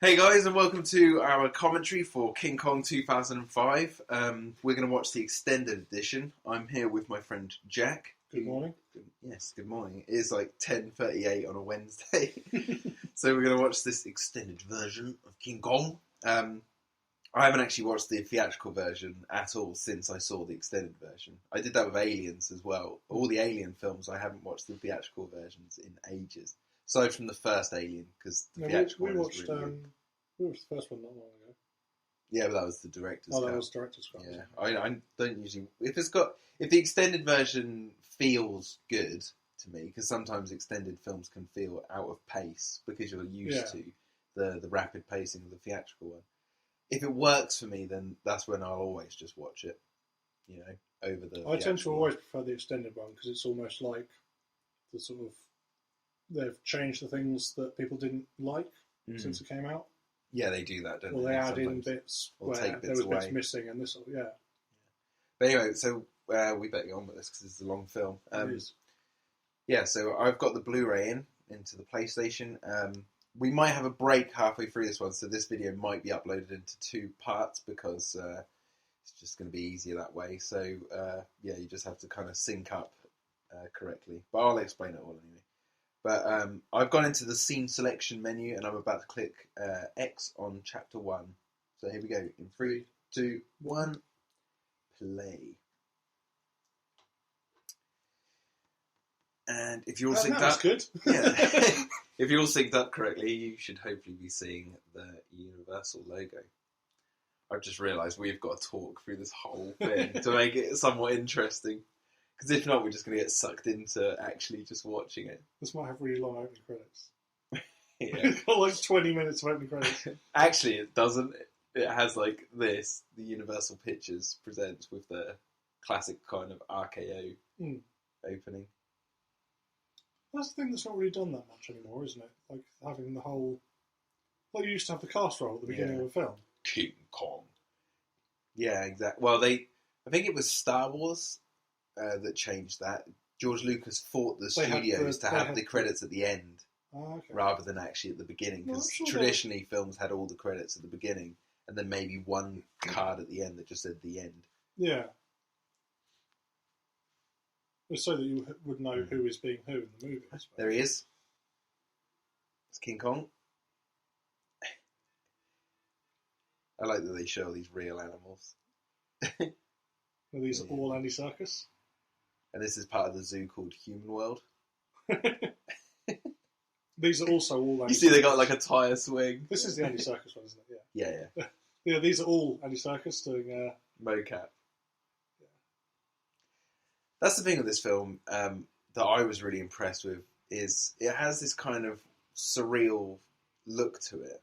Hey guys, and welcome to our commentary for King Kong 2005. We're going to watch the extended edition. I'm here with my friend Jack. Good morning. Yes, good morning. It is like 10:38 on a Wednesday. So we're going to watch this extended version of King Kong. I haven't actually watched the theatrical version at all since I saw the extended version. I did that with Aliens as well. All the Alien films, I haven't watched the theatrical versions in ages. Aside from the first Alien, because the theatrical we one watched, is really good. we watched the first one not long ago. Yeah, but that was the director's cut. Oh, that was director's cut. Yeah, I don't usually... If the extended version feels good to me, because sometimes extended films can feel out of pace because you're used to the rapid pacing of the theatrical one. If it works for me, then that's when I'll always just watch it, over the... I tend to always prefer the extended one because it's almost like the sort of... They've changed the things that people didn't like since it came out. Yeah, they do that, don't they? Or they add in bits where there was bits missing and this, yeah. But anyway, so we better get on with this because it's a long film. It is. Yeah, so I've got the Blu-ray into the PlayStation. We might have a break halfway through this one, so this video might be uploaded into two parts because it's just going to be easier that way. So, yeah, you just have to kind of sync up correctly. But I'll explain it all anyway. But I've gone into the scene selection menu and I'm about to click X on chapter 1. So here we go. In 3, 2, 1, play. And if you're all synced up, good. Yeah, if you're all synced up correctly, you should hopefully be seeing the Universal logo. I've just realised we've got to talk through this whole thing to make it somewhat interesting. Because if not, we're just going to get sucked into actually just watching it. This might have really long opening credits. Yeah. It's got like 20 minutes of opening credits. Actually, it doesn't. It has like this. The Universal Pictures presents with the classic kind of RKO opening. That's the thing that's not really done that much anymore, isn't it? Like having the whole... Like you used to have the cast roll at the beginning of a film. King Kong. Yeah, exactly. Well, I think it was Star Wars that changed that. George Lucas fought the studios to have the credits at the end rather than actually at the beginning. Because traditionally films had all the credits at the beginning and then maybe one card at the end that just said the end. Yeah. It's so that you would know who is being who in the movie. There he is. It's King Kong. I like that they show these real animals. Are these all Andy Serkis? And this is part of the zoo called Human World. These are also all Andy You see Serkis. they got like a tyre swing. This is the Andy Serkis one, isn't it? Yeah. Yeah. Yeah, these are all Andy Serkis doing... mocap. Yeah. That's the thing with this film that I was really impressed with is it has this kind of surreal look to it.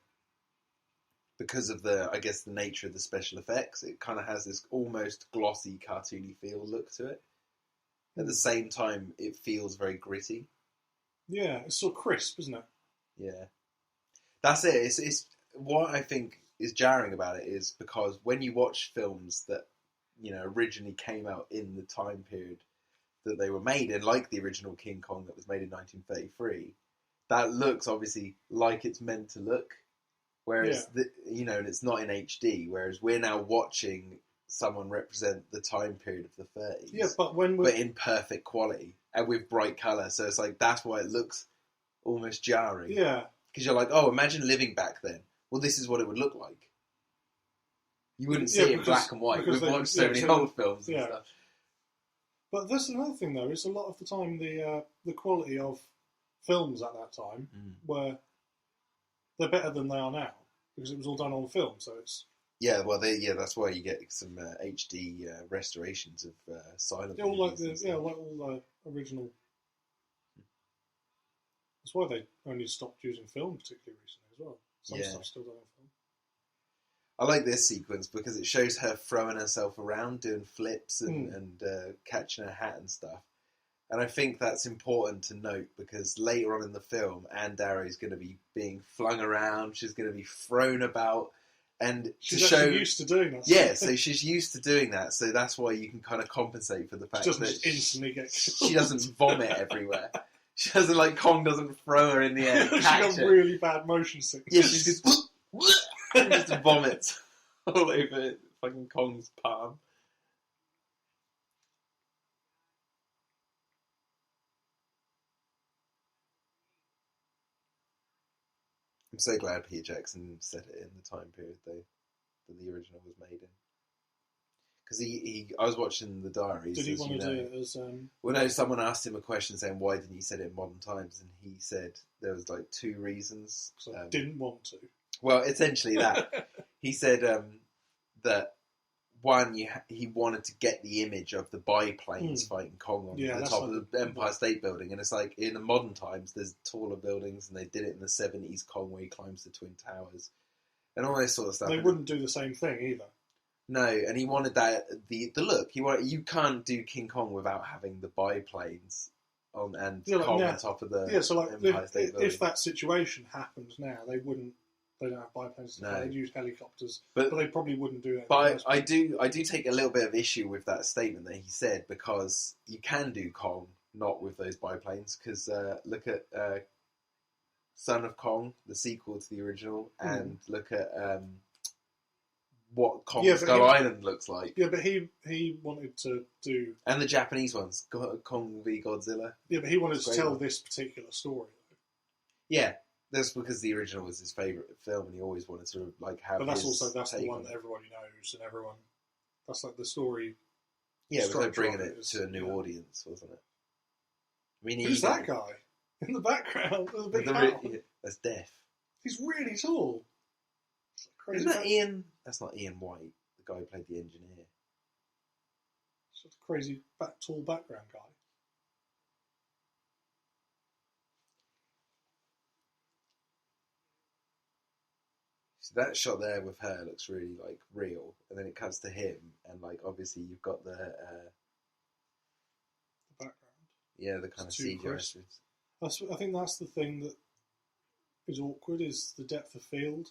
Because of the nature of the special effects, it kind of has this almost glossy, cartoony feel look to it. At the same time, it feels very gritty. Yeah, it's sort of crisp, isn't it? Yeah. That's it. It's what I think is jarring about it is because when you watch films that, originally came out in the time period that they were made in, like the original King Kong that was made in 1933, that looks obviously like it's meant to look. Whereas, and it's not in HD, whereas we're now watching someone represent the time period of the 30s. Yeah, but but in perfect quality and with bright colour. So it's like, that's why it looks almost jarring. Yeah. Because you're like, oh, imagine living back then. Well, this is what it would look like. You wouldn't see it in black and white. We've watched so many old films and stuff. But that's another thing, though, is a lot of the time the quality of films at that time were... They're better than they are now because it was all done on film. So it's that's why you get some HD restorations of silent. All like all the original. That's why they only stopped using film particularly recently as well. Some stuff's still done on film. I like this sequence because it shows her throwing herself around, doing flips and catching her hat and stuff. And I think that's important to note because later on in the film, Anne Darrow's going to be being flung around. She's going to be thrown about. And she's actually used to doing that. Yeah, so she's used to doing that. So that's why you can kind of compensate for the fact that instantly get she doesn't vomit everywhere. She doesn't Kong doesn't throw her in the air. She got really bad motion sickness. Yeah, she's just and just vomits all over fucking Kong's palm. I'm so glad Peter Jackson set it in the time period though that the original was made in. Because I was watching the diaries. Did he want to do it as? Well, no. Someone asked him a question saying, "Why didn't you set it in modern times?" And he said there was like 2 reasons. Because I didn't want to. Well, essentially that he said that one, he wanted to get the image of the biplanes fighting Kong on the top of the Empire State Building, and it's like in the modern times there's taller buildings, and they did it in the 70s Kong where he climbs the Twin Towers and all this sort of stuff. They wouldn't do the same thing either. No, and he wanted that the look. You can't do King Kong without having the biplanes on and Kong on top of the Empire State Building. If that situation happened now, they wouldn't. They don't have biplanes. No. They'd use helicopters, but they probably wouldn't do it. But I do take a little bit of issue with that statement that he said, because you can do Kong not with those biplanes. Because look at Son of Kong, the sequel to the original, and look at what Kong Skull Island looks like. Yeah, but he wanted to do... And the Japanese ones, Kong v Godzilla. Yeah, but he wanted to tell this particular story. Yeah, that's because the original was his favourite film, and he always wanted to like have. But that's the one that everybody knows, and everyone. That's like the story. Yeah, it was like bringing it to a new audience, wasn't it? I mean, who's that guy in the background with a big hat? That's Death. He's really tall. Isn't that Ian? That's not Ian White, the guy who played the engineer. It's a crazy, tall background guy. So that shot there with her looks really like real, and then it cuts to him, and like obviously you've got the background. Yeah, the kind of CGI. I think that's the thing that is awkward, is the depth of field.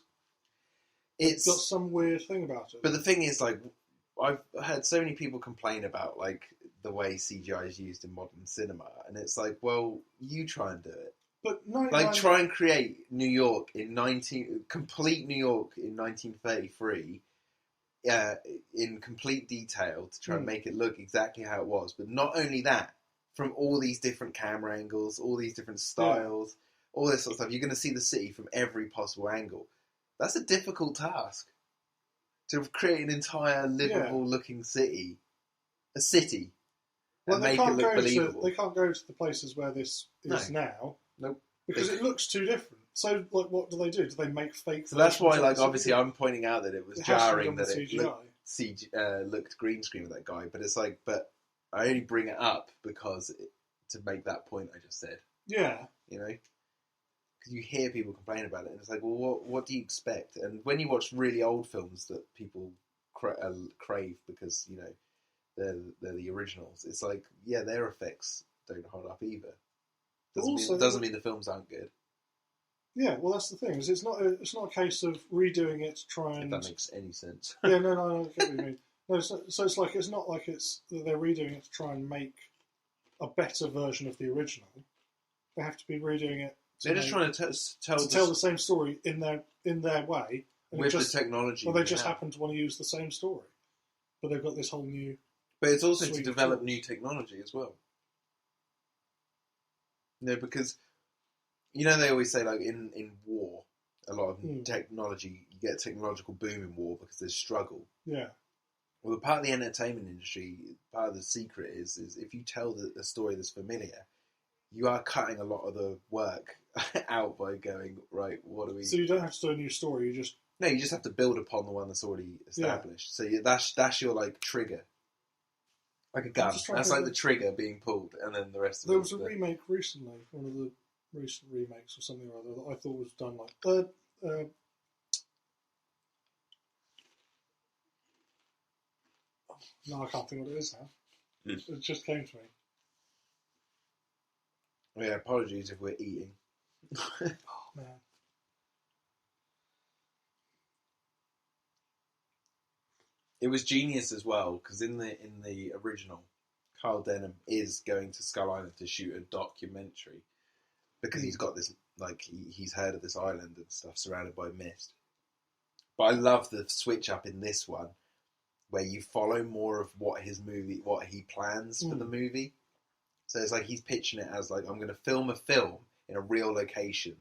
It's got some weird thing about it. But the thing is, like, I've heard so many people complain about like the way CGI is used in modern cinema, and it's like, well, you try and do it. But try and create New York complete New York in 1933, in complete detail to try and make it look exactly how it was. But not only that, from all these different camera angles, all these different styles, all this sort of stuff, you're going to see the city from every possible angle. That's a difficult task. To create an entire livable-looking city, a city, and make it look believable. They can't go to the places where this is now. Nope. Because it looks too different. So, like, what do? Do they make fake? So that's why, like, obviously, I'm pointing out that it was jarring that it looked green screen with that guy. But it's like, but I only bring it up because to make that point I just said. Yeah. You know. You hear people complain about it, and it's like, well, what do you expect? And when you watch really old films that people crave because you know they're the originals, it's like, yeah, their effects don't hold up either. Doesn't mean the films aren't good. Yeah, well, that's the thing. Is it's not a case of redoing it to try and. If that makes any sense. Yeah, no, I get what you mean. No, so it's like it's not like it's that they're redoing it to try and make a better version of the original. They have to be redoing it. They're just trying to tell the same story in their way. With the technology. Well, they just happen to want to use the same story. But they've got this whole new... But it's also to develop new technology as well. You know, because, you know, they always say, like, in war, a lot of technology, you get a technological boom in war because there's struggle. Yeah. Well, the part of the entertainment industry, part of the secret is if you tell a story that's familiar, you are cutting a lot of the work out by going, right, what do we... So you don't have to do a new story, No, you just have to build upon the one that's already established. Yeah. So that's your, like, trigger. Like a gun. That's like the trigger being pulled, and then the rest of it... There was a remake recently, one of the recent remakes or something or other, that I thought was done like... no, I can't think what it is now. It just came to me. Yeah, apologies if we're eating. Oh, man. It was genius as well, because in the original, Carl Denham is going to Skull Island to shoot a documentary, because he's got this, like, he's heard of this island and stuff surrounded by mist. But I love the switch up in this one, where you follow more of what he plans for the movie. So it's like he's pitching it as like, I'm going to film a film in a real location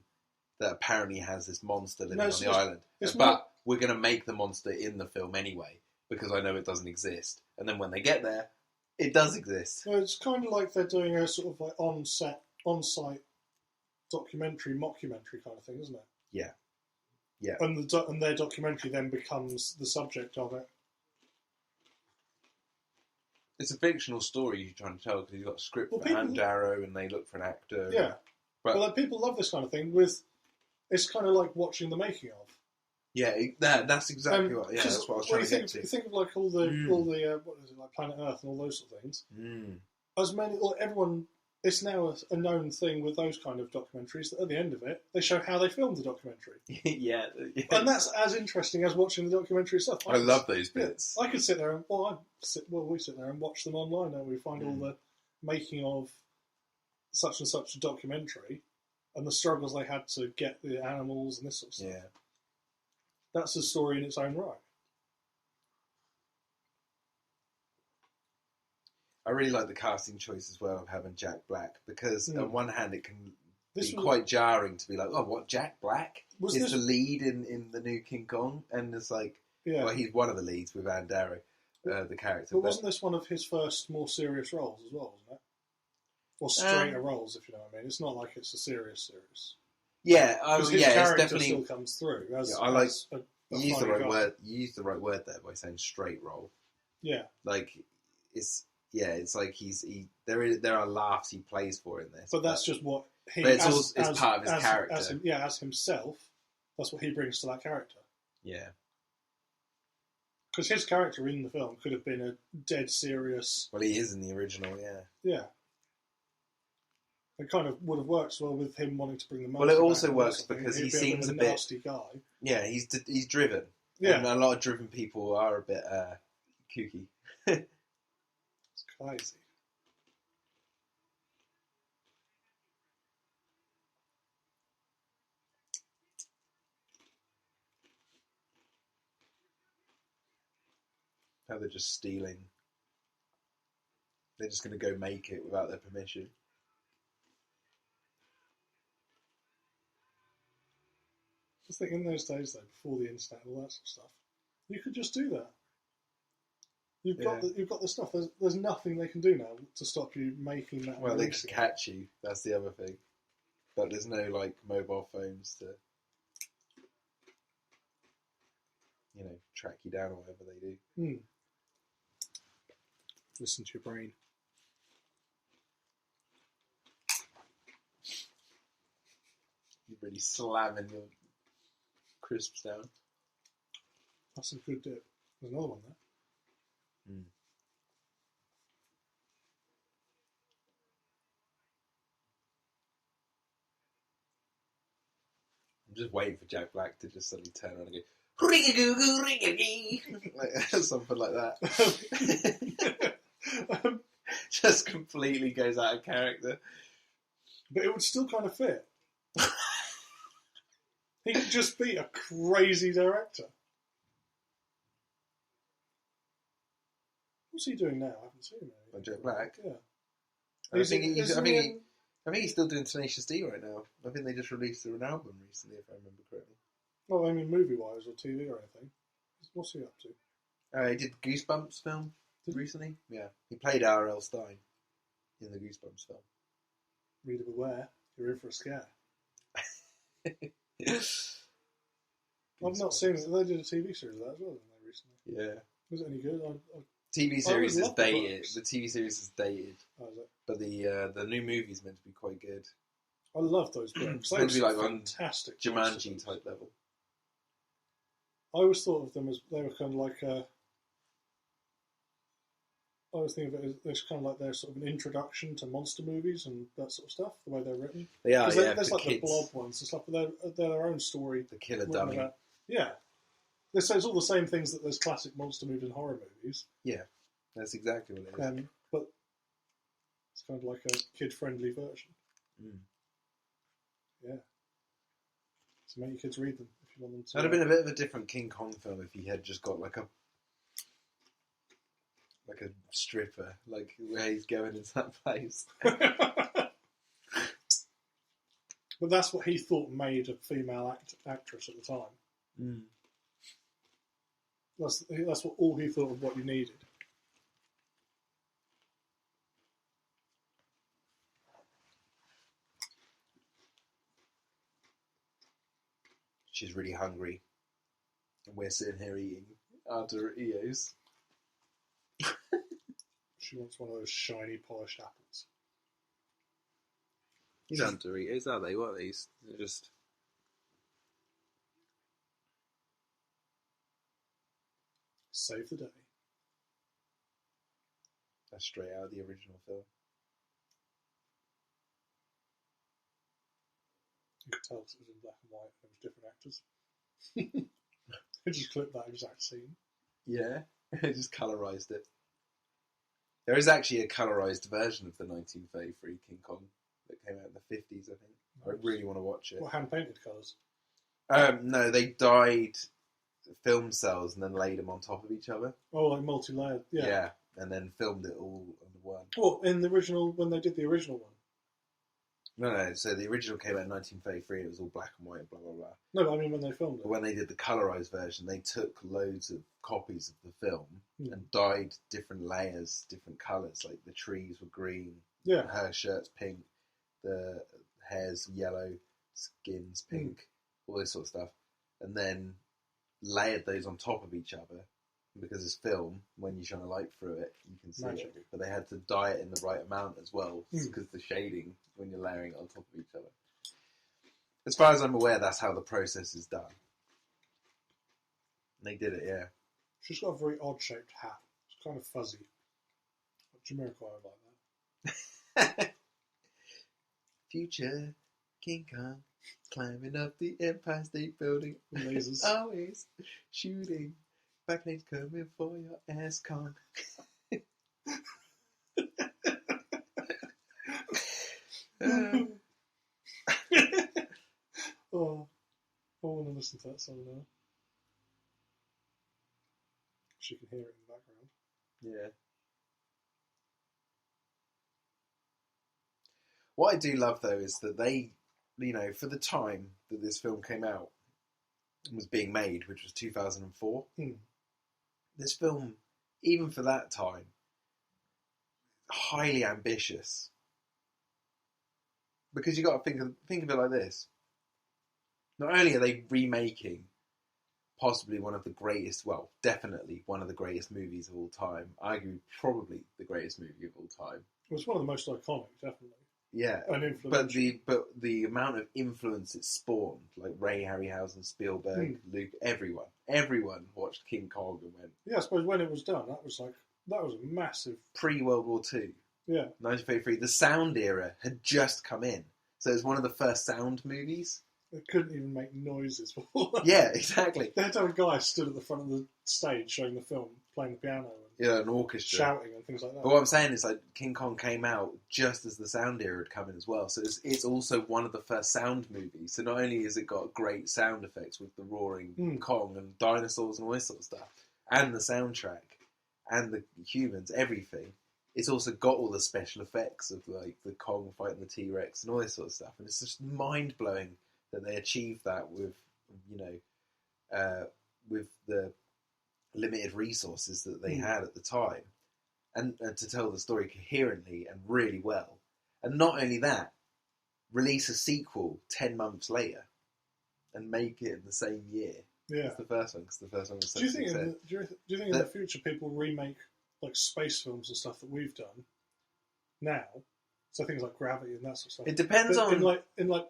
that apparently has this monster living on the island. But we're going to make the monster in the film anyway, because I know it doesn't exist. And then when they get there, it does exist. Well, it's kind of like they're doing a sort of like on-site documentary, mockumentary kind of thing, isn't it? Yeah. Yeah. And their documentary then becomes the subject of it. It's a fictional story you're trying to tell, because you've got a script for Hand Arrow and they look for an actor. Yeah. But like, people love this kind of thing. It's kind of like watching the making of. Yeah, that's exactly what. Yeah, that's what I was trying to get to. You think of like all the what is it, like Planet Earth and all those sort of things. As many, like everyone, it's now a known thing with those kind of documentaries that at the end of it they show how they filmed the documentary. yeah, and that's as interesting as watching the documentary itself. I love those bits. I could sit there and we sit there and watch them online, and we find all the making of such and such a documentary and the struggles they had to get the animals and this sort of stuff. Yeah. That's a story in its own right. I really like the casting choice as well of having Jack Black, because on one hand it can be quite jarring to be like, oh, what, Jack Black is the lead in the new King Kong? And it's like, well, he's one of the leads with Van Darrow, the character. But wasn't this one of his first more serious roles as well, wasn't it? Or straighter roles, if you know what I mean. It's not like it's a serious. Yeah, his character it's definitely still comes through. You used the right word. You used the right word there by saying straight role. Yeah, like it's like there are laughs he plays for in this. But that's just what he. But it's part of his character. As himself, that's what he brings to that character. Yeah. Because his character in the film could have been a dead serious. Well, he is in the original. Yeah. Yeah. It kind of would have worked well with him wanting to bring the money. Well, it also works because he seems a bit nasty guy. Yeah, he's driven. Yeah, and a lot of driven people are a bit kooky. It's crazy. How they're just stealing. They're just going to go make it without their permission. Just think, in those days, though, before the internet and all that sort of stuff, you could just do that. You've got the stuff. There's nothing they can do now to stop you making that. Well, they can catch you. That's the other thing. But there's no like mobile phones to, track you down or whatever they do. Listen to your brain. You're really slamming your crisps down. That's a good dip. There's another one there. I'm just waiting for Jack Black to just suddenly turn around and go, ring-a-goo-goo, ring-a-gee, something like that. Just completely goes out of character. But it would still kind of fit. He could just be a crazy director. What's he doing now? I haven't seen him. Jack Black? Yeah. I think he's still doing Tenacious D right now. I think they just released an album recently, if I remember correctly. Oh, I mean movie-wise or TV or anything. What's he up to? He did Goosebumps film recently. Yeah. He played R.L. Stein in the Goosebumps film. Reader beware, you're in for a scare. I've not seen it. They did a TV series of that as well, didn't they, recently? Yeah. Was it any good? TV series is dated. The TV series is dated. Oh, is it? But the new movie's meant to be quite good. I love those books. It's meant to be like fantastic. Jumanji type level. I always thought of them as they were kind of like I always think of it as kind of like they're sort of an introduction to monster movies and that sort of stuff, the way they're written. They are, yeah. There's like the Blob ones and stuff, but they're their own story. The Killer Dummy. Yeah. It's all the same things that there's classic monster movies and horror movies. Yeah, that's exactly what it is. But it's kind of like a kid-friendly version. Yeah. So make your kids read them you want them to. That'd have been a bit of a different King Kong film if he had just got like a stripper, like where he's going into that place. But that's what he thought made a female actress at the time. Mm. That's what all he thought of what you needed. She's really hungry, and we're sitting here eating our Doritos. She wants one of those shiny, polished apples. These aren't Doritos, are they? What are these? They're just... Save the day. That's straight out of the original film. You could tell because it was in black and white and it was different actors. They just clipped that exact scene. Yeah, they just colourised it. There is actually a colourised version of the 1933 King Kong that came out in the 50s, I think. Nice. I really want to watch it. What, hand-painted colours? No, they dyed film cells and then laid them on top of each other. Oh, like multi-layered, yeah. Yeah, and then filmed it all under one. Well, in the original, when they did the original one? No, so the original came out in 1933, it was all black and white and blah, blah, blah. No, but I mean when they filmed it. But when they did the colourised version, they took loads of copies of the film and dyed different layers, different colours. Like the trees were green, her shirt's pink, the hair's yellow, skin's pink, all this sort of stuff. And then layered those on top of each other. Because it's film, when you shine a light through it, you can see it. But they had to dye it in the right amount as well, because the shading, when you're layering it on top of each other. As far as I'm aware, that's how the process is done. And they did it, yeah. She's got a very odd-shaped hat. It's kind of fuzzy. Jamiroquai would like that. Future King Kong climbing up the Empire State Building. Lasers. Always shooting. Backlinks coming for your ass, Kong. Oh, I want to listen to that song now. She can hear it in the background. Yeah. What I do love, though, is that they, you know, for the time that this film came out and was being made, which was 2004, this film, even for that time, highly ambitious. Because you got to think of it like this. Not only are they remaking possibly one of the greatest, well, definitely one of the greatest movies of all time, arguably probably the greatest movie of all time. It was one of the most iconic, definitely. Yeah, and influential. But the amount of influence it spawned, like Ray Harryhausen, Spielberg, Luke, everyone watched King Kong and went. Yeah, I suppose when it was done, that was a massive pre-World War II. Yeah, 1933. The sound era had just come in, so it was one of the first sound movies. They couldn't even make noises. Yeah, exactly. They had to have a guy stood at the front of the stage showing the film, playing the piano. An orchestra. Shouting and things like that. But what I'm saying is, like, King Kong came out just as the sound era had come in as well. So it's also one of the first sound movies. So not only has it got great sound effects with the roaring Kong and dinosaurs and all this sort of stuff, and the soundtrack, and the humans, everything, it's also got all the special effects of, like, the Kong fighting the T-Rex and all this sort of stuff. And it's just mind-blowing that they achieved that with, you know, with the limited resources that they had at the time, and to tell the story coherently and really well. And not only that, release a sequel 10 months later and make it in the same year as the first one, because the first one was such a success. Do you think in the future people remake like space films and stuff that we've done now? So things like Gravity and that sort of stuff. It depends on in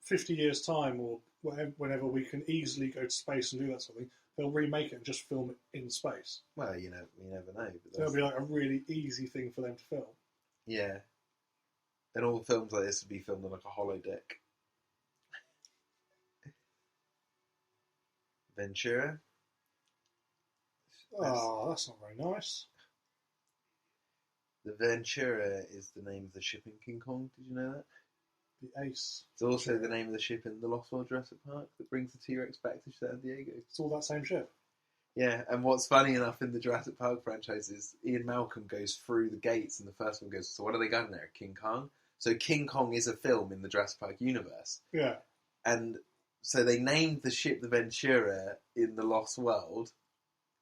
50 years' time or whenever we can easily go to space and do that sort of thing. They'll remake it and just film it in space. Well, you never know. So it'll be like a really easy thing for them to film. Yeah. And all films like this would be filmed on like a holodeck. Ventura. Oh, that's not very nice. The Ventura is the name of the ship in King Kong. Did you know that? The Ace. It's also the name of the ship in the Lost World Jurassic Park that brings the T-Rex back to San Diego. It's all that same ship. Yeah, and what's funny enough in the Jurassic Park franchise is Ian Malcolm goes through the gates, and the first one goes, so what are they got there? King Kong? So King Kong is a film in the Jurassic Park universe. Yeah. And so they named the ship the Ventura in the Lost World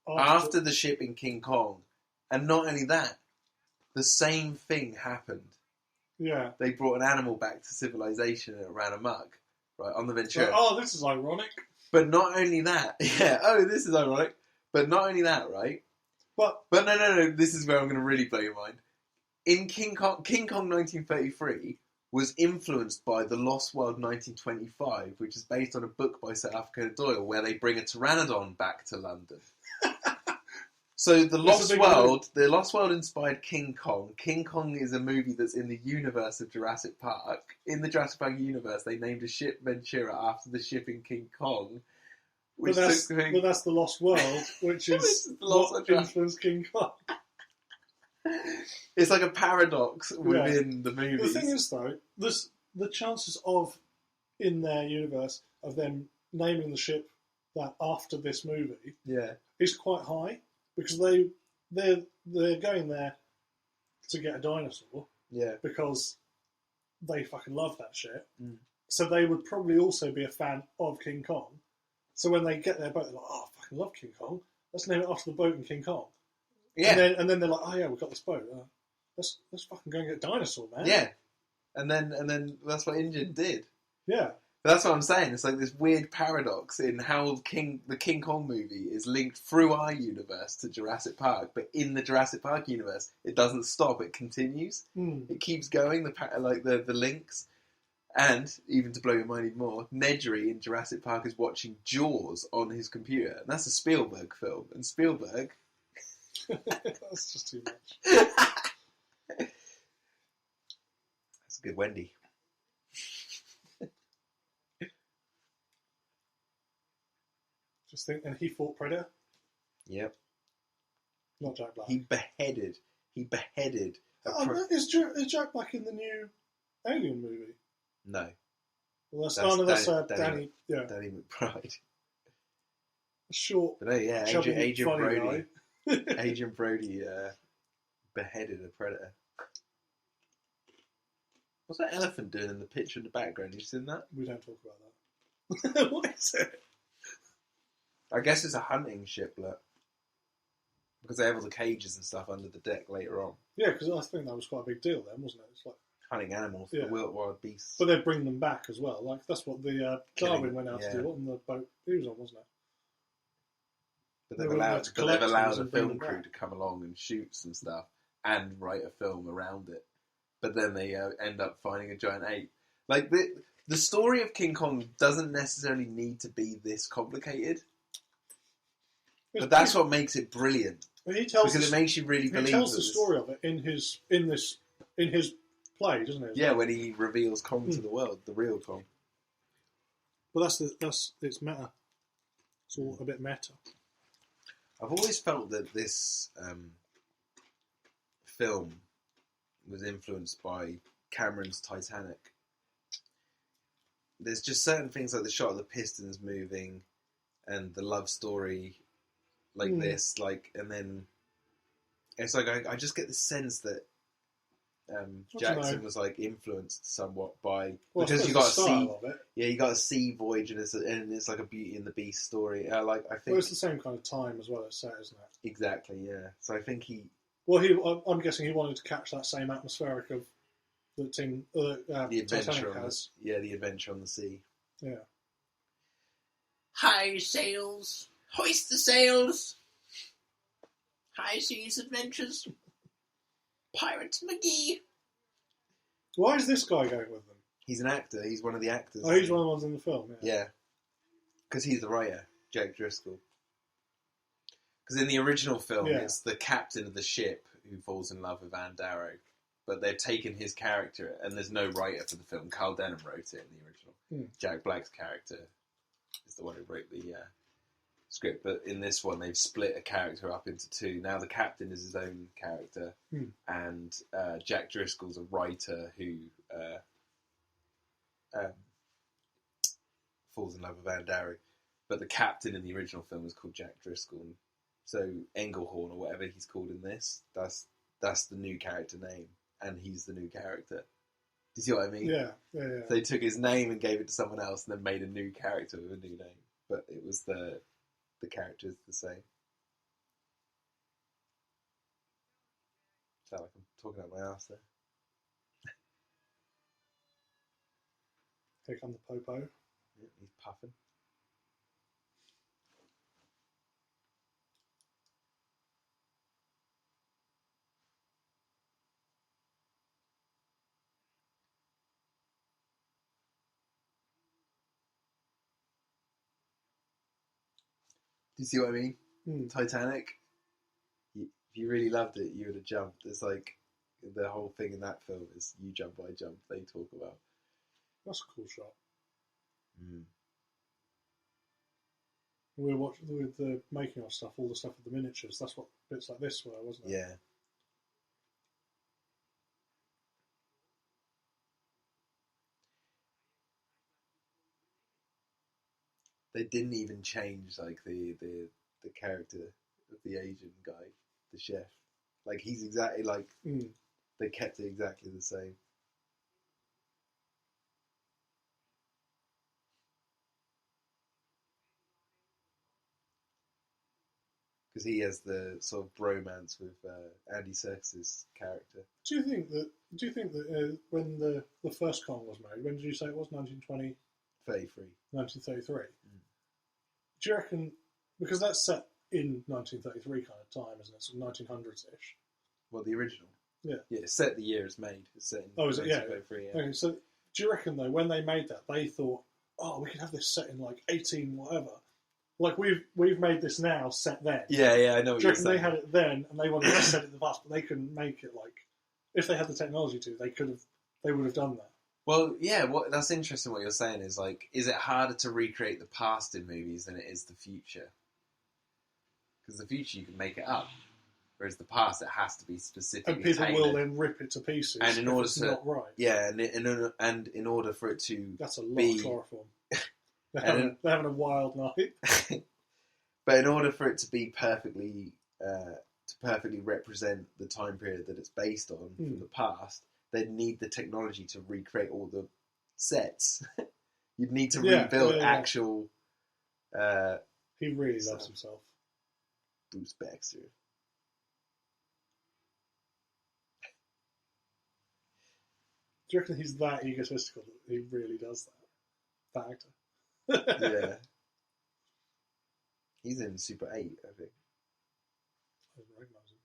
after the ship in King Kong. And not only that, the same thing happened. Yeah. They brought an animal back to civilization and it ran amok, right, on the Ventura. Oh, this is ironic. But not only that, this is ironic. But not only that, right? But no, this is where I'm going to really blow your mind. In King Kong 1933 was influenced by The Lost World 1925, which is based on a book by Sir Arthur Conan Doyle, where they bring a pteranodon back to London. So the Lost World inspired King Kong. King Kong is a movie that's in the universe of Jurassic Park. In the Jurassic Park universe, they named a ship Ventura after the ship in King Kong. But that's the Lost World, which is what influenced King Kong. It's like a paradox within the movies. The thing is, though, the chances of, in their universe, of them naming the ship that after this movie is quite high. Because they're going there to get a dinosaur. Yeah. Because they fucking love that shit. Mm. So they would probably also be a fan of King Kong. So when they get their boat, they're like, oh, I fucking love King Kong. Let's name it after the boat in King Kong. Yeah. And then they're like, oh yeah, we've got this boat. Let's fucking go and get a dinosaur, man. Yeah. And then that's what Ingen did. Yeah. That's what I'm saying. It's like this weird paradox in how the King Kong movie is linked through our universe to Jurassic Park, but in the Jurassic Park universe, it doesn't stop. It continues. Mm. It keeps going. The links, and even to blow your mind even more, Nedry in Jurassic Park is watching Jaws on his computer, and that's a Spielberg film. And Spielberg, that's just too much. That's a good Wendy. And he fought Predator? Yep. Not Jack Black. He beheaded. Is Jack Black in the new Alien movie? No. Well, that's Danny. Yeah. Danny McBride. Short. But no, yeah, Adrian Brody. Adrian Brody beheaded a predator. What's that elephant doing in the picture in the background? You seen that? We don't talk about that. What is it? I guess it's a hunting ship, look. Because they have all the cages and stuff under the deck later on. Yeah, because I think that was quite a big deal then, wasn't it? It's like hunting animals, the wild beasts. But they bring them back as well. Like that's what the Darwin went out to do on the boat he was on, wasn't it? But they've allowed a film crew to come along and shoot some stuff and write a film around it. But then they end up finding a giant ape. Like the story of King Kong doesn't necessarily need to be this complicated. But that's what makes it brilliant. Because it makes you really believe. He tells the story of it in his play, doesn't it? Yeah, when he reveals Kong to the world, the real Kong. But it's meta. It's all a bit meta. I've always felt that this film was influenced by Cameron's Titanic. There's just certain things like the shot of the pistons moving and the love story like this, and then it's like I just get the sense that Jackson was like influenced somewhat by because you got a sea voyage and it's like a Beauty and the Beast story. I think it's the same kind of time as well as set, isn't it? Exactly, yeah. So I think I'm guessing he wanted to catch that same atmospheric of the adventure Titanic has. The adventure on the sea. Yeah. High sails. Hoist the sails! High seas adventures. Pirates McGee. Why is this guy going with them? He's an actor. He's one of the actors. Oh, he's one of the ones in the film, yeah. Because he's the writer, Jack Driscoll. Because in the original film, it's the captain of the ship who falls in love with Anne Darrow. But they've taken his character, and there's no writer for the film. Carl Denham wrote it in the original. Jack Black's character is the one who wrote the script, but in this one they've split a character up into two. Now the captain is his own character, and Jack Driscoll's a writer who um, falls in love with Andari. But the captain in the original film was called Jack Driscoll. So Englehorn, or whatever he's called in this, that's the new character name, and he's the new character. Do you see what I mean? Yeah. So they took his name and gave it to someone else, and then made a new character with a new name. But it was the character is the same. Sound like I'm talking out my ass there. Here come the popo. Yeah, he's puffing. Do you see what I mean? Titanic. If you really loved it, you would have jumped. It's like the whole thing in that film is you jump, I jump. They talk about. That's a cool shot. Mm. We were watching with the making of stuff, all the stuff with the miniatures. That's what bits like this were, wasn't it? Yeah. They didn't even change like the character of the Asian guy, the chef. Like he's exactly like they kept it exactly the same. Because he has the sort of bromance with Andy Serkis's character. Do you think that when the first Kong was made, when did you say it was? 1920? 33. 1933. Do you reckon, because that's set in 1933 kind of time, isn't it? So 1900s-ish. Well, the original. Yeah. Yeah, it's set the year it's made. It's set in 1933. Yeah. Okay, so do you reckon, though, when they made that, they thought, oh, we could have this set in like 18 whatever. Like we've made this now, set then. Yeah, I know what do you you're reckon saying. They had it then, and they wanted to set it in the past, but they couldn't make it like, if they had the technology to, they would have done that. Well, yeah, that's interesting what you're saying is like, is it harder to recreate the past in movies than it is the future? Because the future, you can make it up. Whereas the past, it has to be specifically and people tailored. will then rip it to pieces. And in order it's to, not right. Yeah, and in order for it to that's a lot of chloroform. They're having a wild night. But in order for it to be perfectly represent the time period that it's based on from the past, they'd need the technology to recreate all the sets. You'd need to rebuild actual. He really loves himself. Bruce Baxter. Do you reckon he's that egotistical that he really does that? That actor. Yeah. He's in Super 8, I think. I don't recognise him.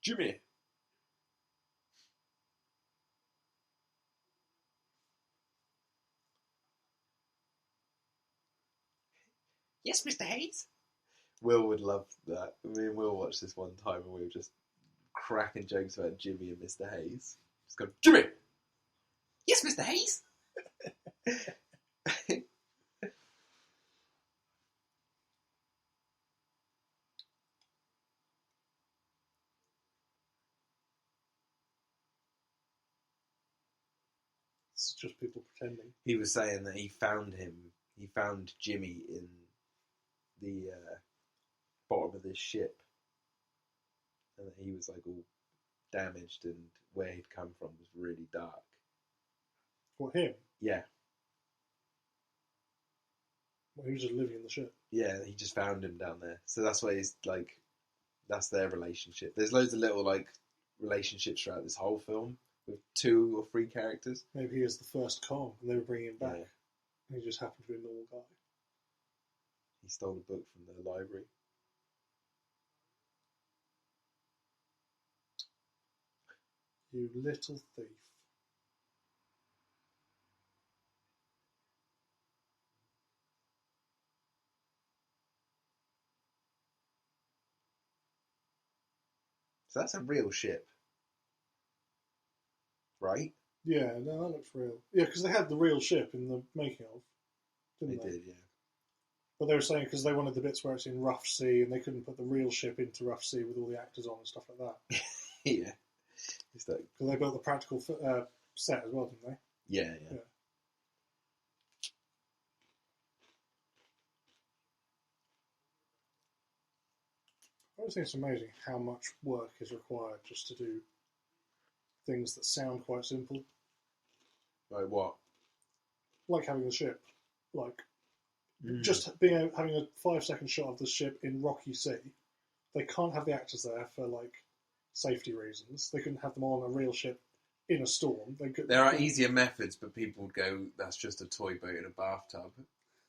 Jimmy. Yes, Mr. Hayes. Will would love that. Me and Will watched this one time and we were just cracking jokes about Jimmy and Mr. Hayes. Just going, Jimmy! Yes, Mr. Hayes! It's just people pretending. He was saying that he found Jimmy in the bottom of this ship. And that he was like all damaged and where he'd come from was really dark. What, him? Yeah. Well, he was just living in the ship. Yeah, he just found him down there. So that's why he's like, that's their relationship. There's loads of little like relationships throughout this whole film with 2 or 3 characters. Maybe he is the first Kong and they were bringing him back. Yeah. And he just happened to be a normal guy. He stole a book from the library. You little thief. So that's a real ship. Right? Yeah, no, that looks real. Yeah, because they had the real ship in the making of, didn't they? They did, yeah. But they were saying because they wanted the bits where it's in rough sea and they couldn't put the real ship into rough sea with all the actors on and stuff like that. Yeah. Because they built the practical set as well, didn't they? Yeah. I always think it's amazing how much work is required just to do things that sound quite simple. Like what? Like having the ship. Like, just having a 5-second shot of the ship in rocky sea. They can't have the actors there for, like, safety reasons. They couldn't have them on a real ship in a storm. There are easier methods, but people would go, that's just a toy boat in a bathtub.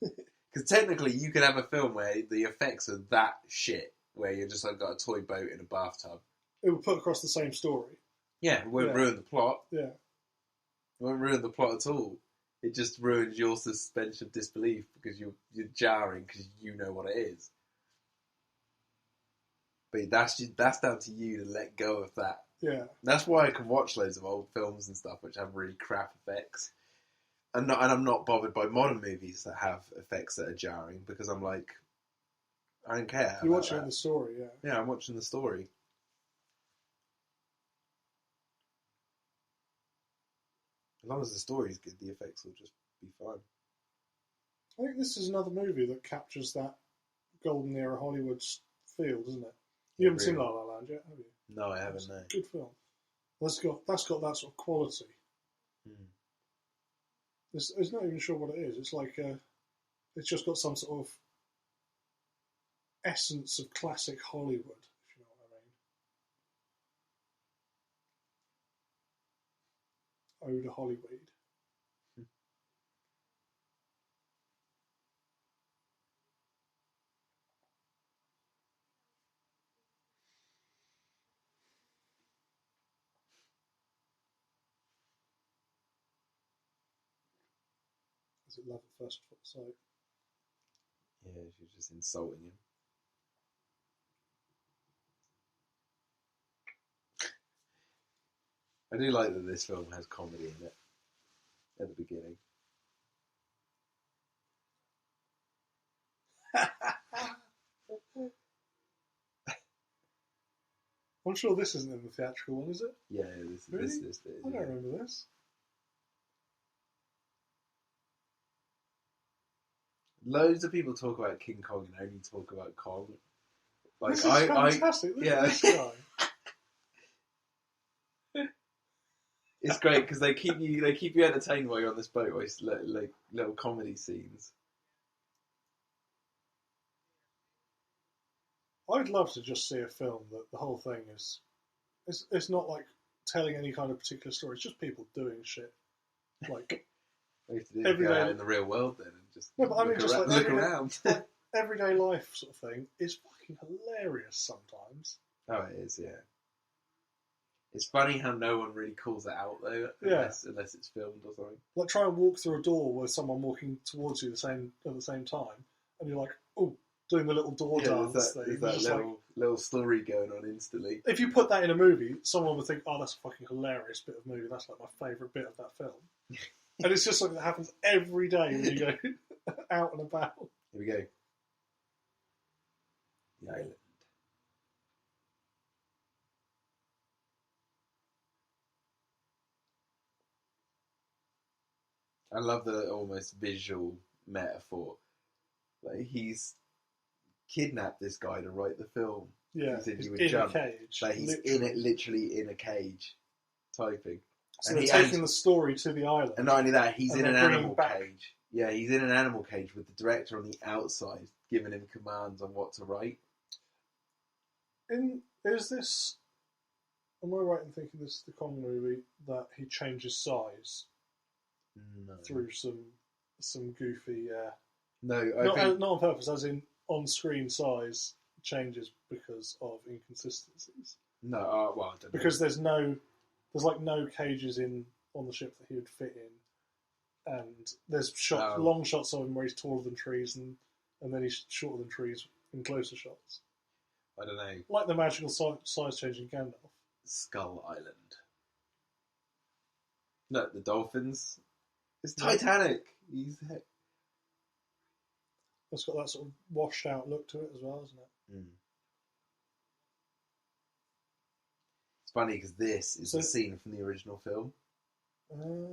Because technically, you could have a film where the effects are that shit, where you're just like got a toy boat in a bathtub. It would put across the same story. Yeah, it won't ruin the plot. Yeah. It won't ruin the plot at all. It just ruins your suspension of disbelief because you're jarring because you know what it is. But that's down to you to let go of that. Yeah. That's why I can watch loads of old films and stuff which have really crap effects. And I'm not bothered by modern movies that have effects that are jarring because I'm like, I don't care. You're watching the story, yeah. Yeah, I'm watching the story. As long as the story's good, the effects will just be fine. I think this is another movie that captures that golden era Hollywood feel, doesn't it? You haven't seen La La Land yet, have you? No, I haven't, no. Good film. That's got that sort of quality. It's not even sure what it is. It's like it's just got some sort of essence of classic Hollywood, if you know what I mean. Ode to Hollywood. Is it love at first sight? Yeah, she's just insulting him. I do like that this film has comedy in it at the beginning. I'm sure this isn't in the theatrical one, is it? Yeah, this bit. I don't remember this. Loads of people talk about King Kong and only talk about Kong. Like this is fantastic. Look at this guy. It's great because they keep you entertained while you're on this boat. Like little comedy scenes. I'd love to just see a film that the whole thing is. It's not like telling any kind of particular story. It's just people doing shit. Like everyday go out in the real world then and just no, but I mean, just like look around. Like everyday life sort of thing is fucking hilarious sometimes. Oh, it is, yeah. It's funny how no one really calls it out though, unless it's filmed or something. Like try and walk through a door with someone walking towards you at the same time, and you're like, oh, doing the little door dance thing. There's that little story going on instantly. If you put that in a movie, someone would think, oh, that's a fucking hilarious bit of movie. That's like my favourite bit of that film. And it's just something that happens every day when you go out and about. Here we go. The island. I love the almost visual metaphor. Like he's kidnapped this guy to write the film. Yeah, he said he would in jump. a cage. Like he's literally in a cage, typing. So and they're taking the story to the island. And not only that, he's in an animal cage. Yeah, he's in an animal cage with the director on the outside giving him commands on what to write. Is this... Am I right in thinking this is the Kong movie that he changes size through some goofy... No, not on purpose, as in on-screen size changes because of inconsistencies. No, well, I don't know. Because there's like no cages on the ship that he would fit in, and there's long shots of him where he's taller than trees, and then he's shorter than trees in closer shots. I don't know. Like the magical size change in Gandalf. Skull Island. No, the dolphins. It's Titanic. It's got that sort of washed out look to it as well, isn't it? Mm. It's funny because this is a scene from the original film.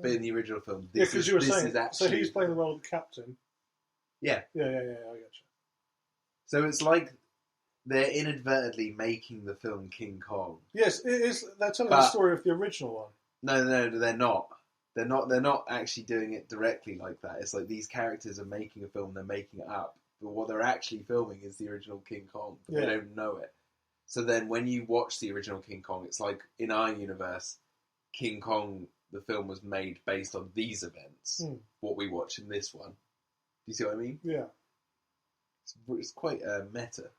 But in the original film, this because you were saying, is actually... So he's playing the role of the captain. Yeah. Yeah, I get you. So it's like they're inadvertently making the film King Kong. Yes, it is. They're telling the story of the original one. No, they're not. They're not actually doing it directly like that. It's like these characters are making a film, they're making it up. But what they're actually filming is the original King Kong. But they don't know it. So then when you watch the original King Kong, it's like, in our universe, King Kong, the film, was made based on these events. What we watch in this one. Do you see what I mean? Yeah. It's quite meta,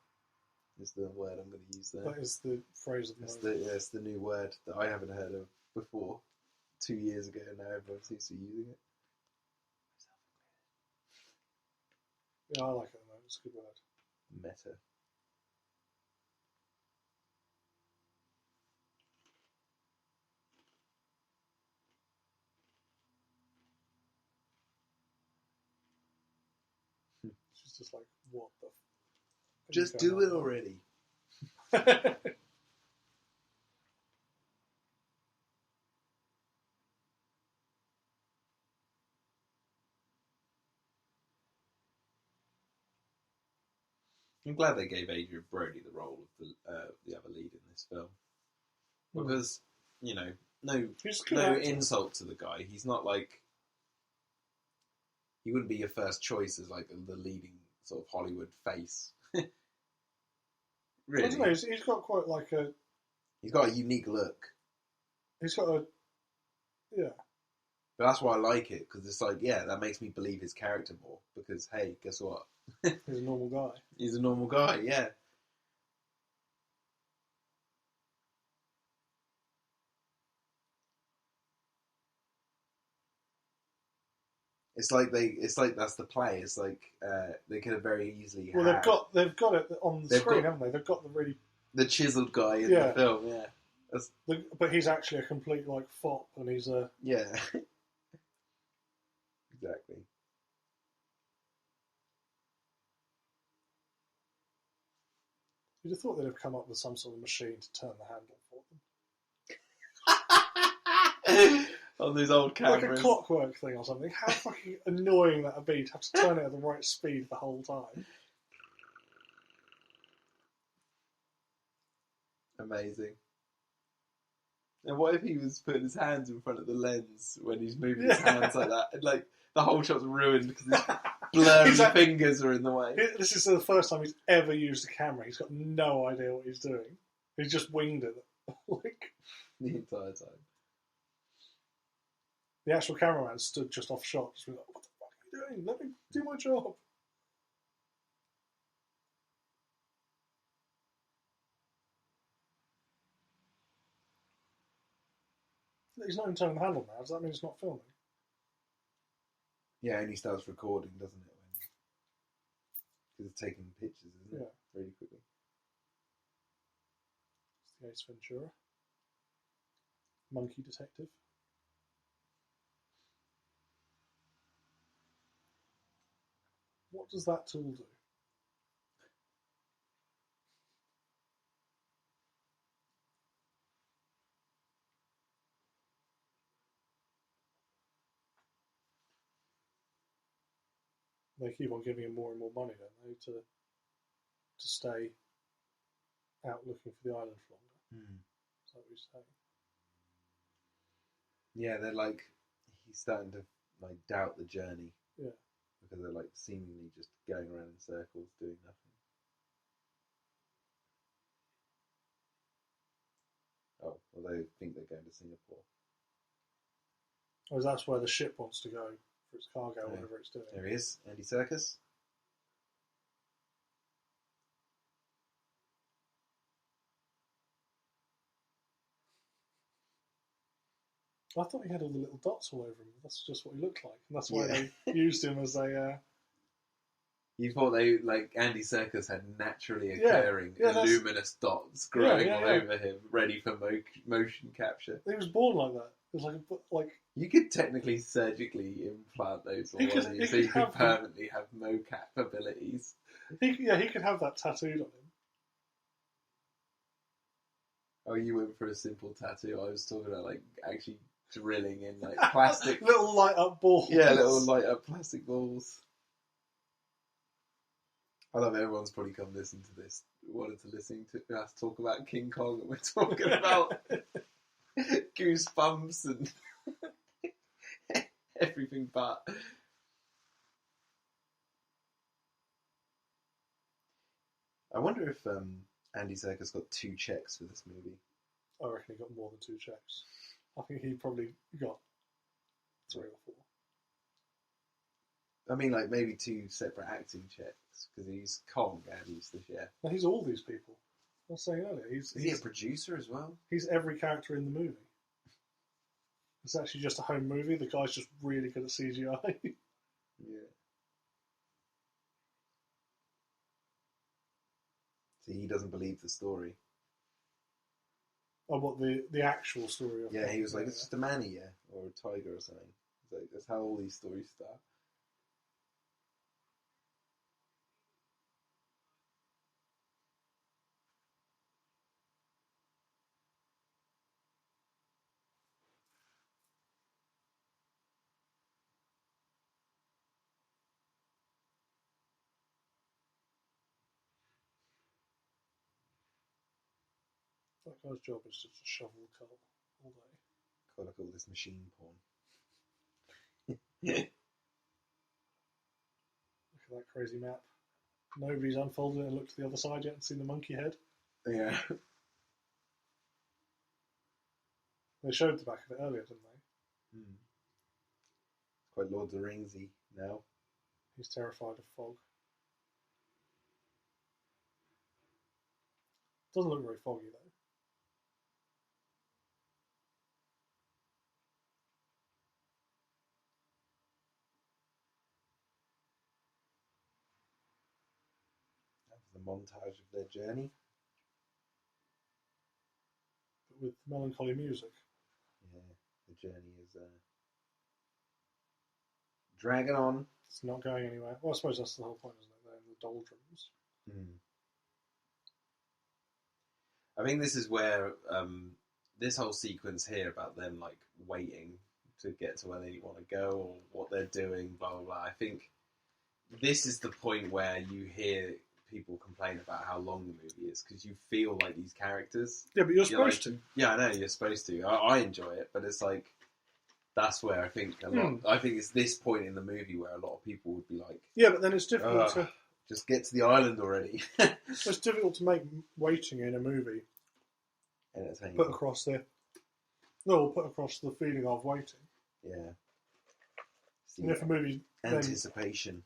is the word I'm going to use there. That is the phrase of the moment. It's the new word that I haven't heard of before. 2 years ago, now everyone seems to be using it. Yeah, I like it. It's a good word. Meta. She's just like, what the... Just do it already. I'm glad they gave Adrian Brody the role of the other lead in this film. Because, you know, no insult to the guy. He's not like... He wouldn't be your first choice as like the leading sort of Hollywood face. Really? I don't know, he's got quite like a... He's got a unique look. He's got a... Yeah. But that's why I like it, because it's like, yeah, that makes me believe his character more. Because, hey, guess what? He's a normal guy. He's a normal guy, yeah. It's like that's the play. It's like they could have very easily. Well, they've got it on the screen, haven't they? They've got the chiseled guy in the film, yeah. But he's actually a complete like fop, and he's a exactly. You'd have thought they'd have come up with some sort of machine to turn the handle for them. On these old cameras. Like a clockwork thing or something. How fucking annoying that would be to have to turn it at the right speed the whole time. Amazing. And what if he was putting his hands in front of the lens when he's moving his hands like that? And like the whole shot's ruined because his blurry fingers are in the way. This is the first time he's ever used a camera. He's got no idea what he's doing. He's just winged it. Like the entire time. The actual cameraman stood just off shot, just like, what the fuck are you doing? Let me do my job. He's not even turning the handle now. Does that mean it's not filming? Yeah, and he starts recording, doesn't it? Because it's taking pictures, isn't it? Really quickly. It's the Ace Ventura. Monkey detective. What does that tool do? They keep on giving him more and more money, don't they, to stay out looking for the island for longer. Is that what you're saying? Yeah, they're like, he's starting to like doubt the journey. Yeah. Because they're like seemingly just going around in circles doing nothing. Oh, well, they think they're going to Singapore. Or that's where the ship wants to go for its cargo, or whatever it's doing. There he is, Andy Serkis. I thought he had all the little dots all over him. That's just what he looked like. And that's why they used him as a... You thought they, like, Andy Serkis had naturally occurring luminous dots growing all over him, ready for motion capture. He was born like that. It was like you could technically surgically implant those all on you, so you could permanently have mocap abilities. He could have that tattooed on him. Oh, you went for a simple tattoo. I was talking about, like, actually drilling in, like, plastic... little light-up balls. Yeah, little light-up plastic balls. I love everyone's probably come listen to this, wanted to listen to us talk about King Kong, and we're talking about Goosebumps and everything but. I wonder if Andy Serkis got 2 checks for this movie. I reckon he got more than 2 checks. I think he probably got 3 or 4. I mean, like, maybe 2 separate acting checks, because he's Kong and he's the chef. Well, he's all these people. I was saying earlier. Is he a producer as well? He's every character in the movie. It's actually just a home movie. The guy's just really good at CGI. Yeah. So he doesn't believe the story. Oh, what, the actual story of he was like, it's just a manny, or a tiger or something. It's like, that's how all these stories start. That guy's job is just to shovel coal all day. Gotta call this machine porn. Look at that crazy map. Nobody's unfolded it and looked to the other side yet and seen the monkey head. Yeah. They showed the back of it earlier, didn't they? It's quite Lord of the Ringsy now. He's terrified of fog. Doesn't look very foggy though. The montage of their journey. But with melancholy music. Yeah, the journey is dragging on. It's not going anywhere. Well, I suppose that's the whole point, isn't it? They're in the doldrums. I think this is where this whole sequence here about them, like, waiting to get to where they want to go or what they're doing, blah, blah, blah. I think this is the point where you hear people complain about how long the movie is, because you feel like these characters. Yeah, but you're supposed to. Yeah, I know, you're supposed to. I enjoy it, but it's like, that's where I think a lot. I think it's this point in the movie where a lot of people would be like, yeah, but then it's difficult to just get to the island already. It's difficult to make waiting in a movie put across the feeling of waiting. Yeah. See, and if a movie anticipation.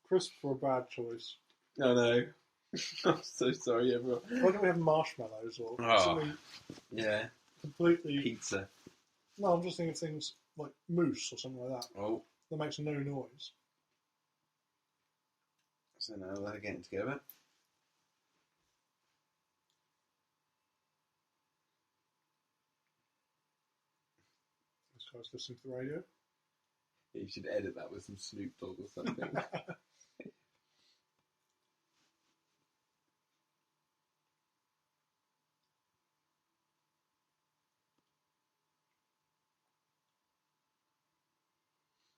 Crisps were a bad choice. I know. I'm so sorry, everyone. Why don't we have marshmallows or something? Yeah. Completely. Pizza. No, I'm just thinking of things like mousse or something like that. Oh. That makes no noise. So now they're getting together. This guy's listening to the radio. Yeah, you should edit that with some Snoop Dogg or something.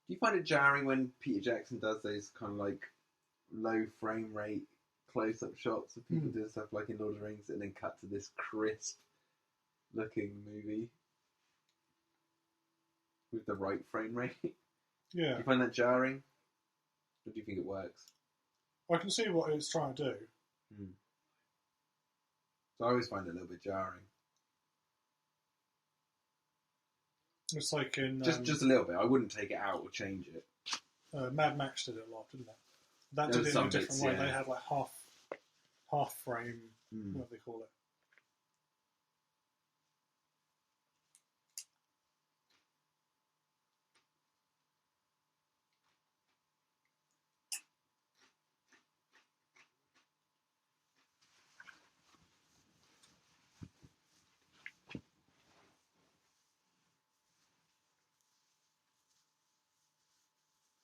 Do you find it jarring when Peter Jackson does those kind of like low frame rate close-up shots of people doing stuff like in Lord of the Rings and then cut to this crisp looking movie with the right frame rate? Yeah. Do you find that jarring? Or do you think it works? I can see what it's trying to do. Hmm. So I always find it a little bit jarring. It's like in just a little bit. I wouldn't take it out or change it. Mad Max did it a lot, didn't it? That There did was it in a some different bits, way. yeah. They had like half frame. What do they call it?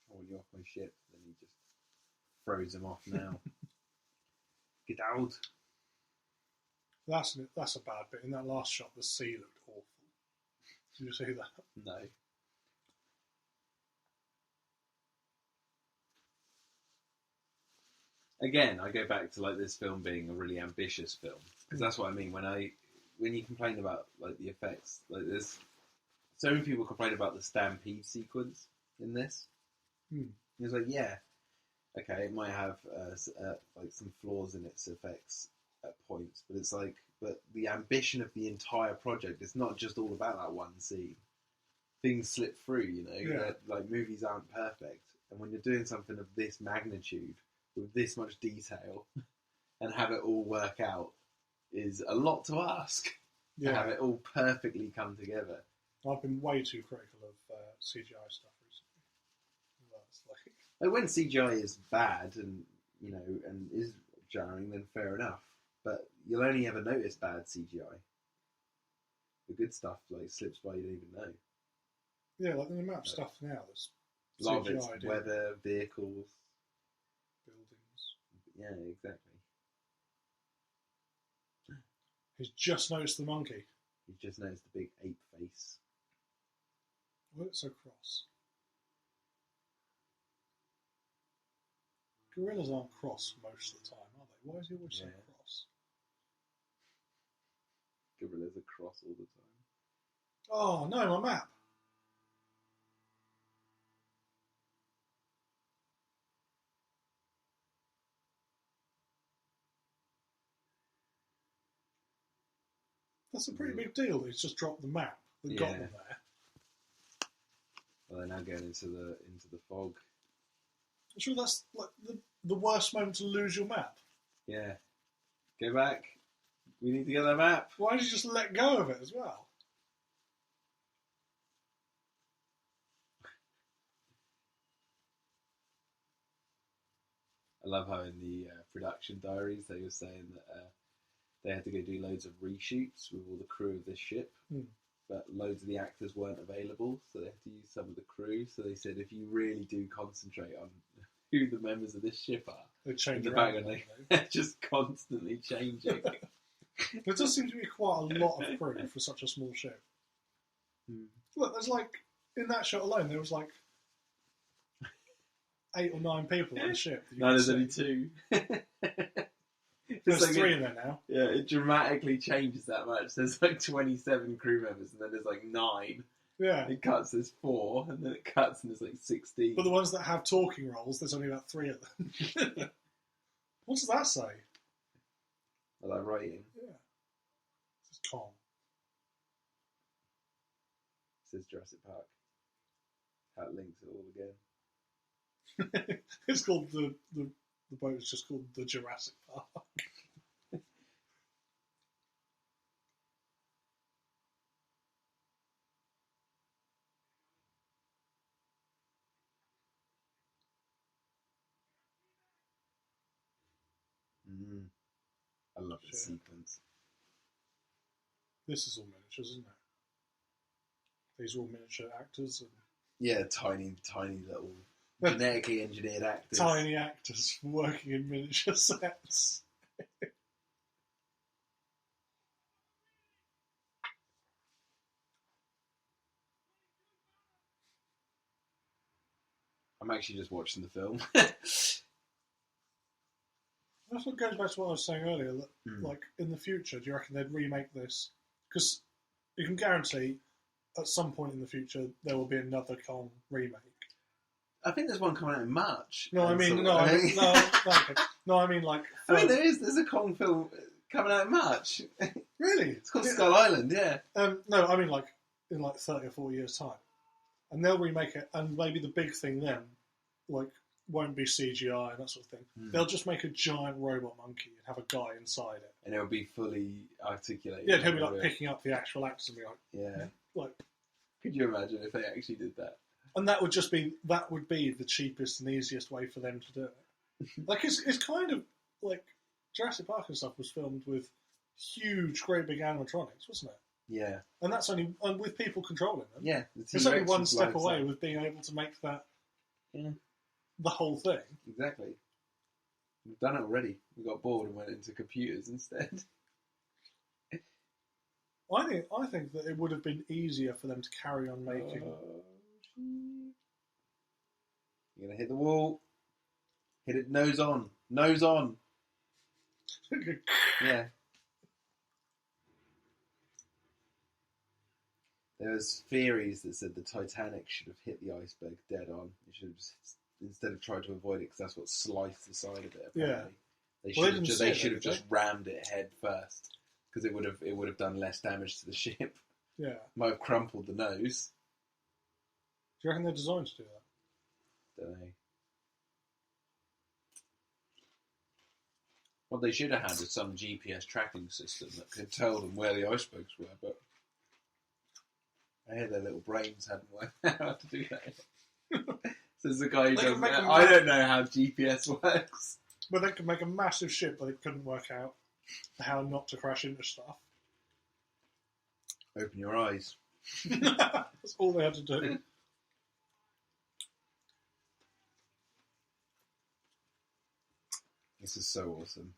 When you're off my ship, then he just throws him off now. Get out. That's a bad bit. In that last shot, the sea looked awful. Did you see that? No. Again, I go back to like this film being a really ambitious film, because that's what I mean when you complain about like the effects. Like there's so many people complain about the stampede sequence in this. It's like, yeah, okay, it might have like some flaws in its effects at points, but it's like, but the ambition of the entire project is not just all about that one scene. Things slip through, you know. Yeah. Like movies aren't perfect, and when you're doing something of this magnitude with this much detail and have it all work out is a lot to ask. Yeah. To have it all perfectly come together. I've been way too critical of CGI stuff recently. That's Like when CGI is bad and and is jarring, then fair enough. But you'll only ever notice bad CGI. The good stuff like slips by, you don't even know. Yeah, like the amount of stuff now that's A lot of it's CGI, weather, vehicles, buildings. Yeah, exactly. He's just noticed the monkey. You just noticed the big ape face. Why is it so cross? Gorillas aren't cross most of the time, are they? Why is he always so cross? Gorillas are cross all the time. Oh, no, my map. That's a pretty big deal that he's just dropped the map that got them there. Well, they're now going into the fog. I'm sure that's like the worst moment to lose your map. Yeah. Go back. We need to get that map. Why did you just let go of it as well? I love how in the production diaries they were saying that they had to go do loads of reshoots with all the crew of this ship, but loads of the actors weren't available, so they had to use some of the crew. So they said, if you really do concentrate on who the members of this ship are, they change in the background, they're just constantly changing. There does seem to be quite a lot of crew for such a small ship. Look, there's like, in that shot alone, there was like 8 or 9 people on the ship. No, there's only 2. There's like 3 in there now. Yeah, it dramatically changes that much. There's like 27 crew members, and then there's like 9. Yeah. It cuts, there's 4, and then it cuts, and there's like 16. But the ones that have talking roles, there's only about 3 of them. What does that say? Are they writing? Yeah. It says Kong. It says Jurassic Park. How it links it all again. It's called the boat is just called the Jurassic Park. I love this sequence. This is all miniatures, isn't it? These are all miniature actors. And yeah, tiny little genetically engineered actors. Tiny actors working in miniature sets. I'm actually just watching the film. That's what goes back to what I was saying earlier. That, like, in the future, do you reckon they'd remake this? Because you can guarantee at some point in the future there will be another Kong remake. I think there's one coming out in March. No, I mean, no, okay. No, I mean like. I mean, there's a Kong film coming out in March. Really? It's called Skull Island. Yeah. No, I mean like in like 30 or 40 years' time, and they'll remake it, and maybe the big thing then, like, won't be CGI and that sort of thing. They'll just make a giant robot monkey and have a guy inside it, and it'll be fully articulated. Yeah, he'll be like picking up the actual actors and be like, yeah, like. Could you imagine if they actually did that? And that would be the cheapest and easiest way for them to do it. Like it's kind of like Jurassic Park and stuff was filmed with huge, great big animatronics, wasn't it? Yeah. And that's only with people controlling them. Yeah. It's only one step away with being able to make that the whole thing. Exactly. We've done it already. We got bored and went into computers instead. I think that it would have been easier for them to carry on making. You're gonna hit the wall. Hit it nose on. Nose on. Yeah. There was theories that said the Titanic should have hit the iceberg dead on. It should have just, instead of trying to avoid it, because that's what sliced the side of it. Apparently. Yeah. They should have just rammed it head first. Because it would have done less damage to the ship. Yeah. Might have crumpled the nose. Do you reckon they're designed to do that? Don't know. What they should have had is some GPS tracking system that could tell them where the icebergs were, but I hear their little brains hadn't worked out how to do that. So there's a guy who doesn't know. I don't know how GPS works. But they could make a massive ship, but they couldn't work out how not to crash into stuff. Open your eyes. That's all they had to do. This is so awesome.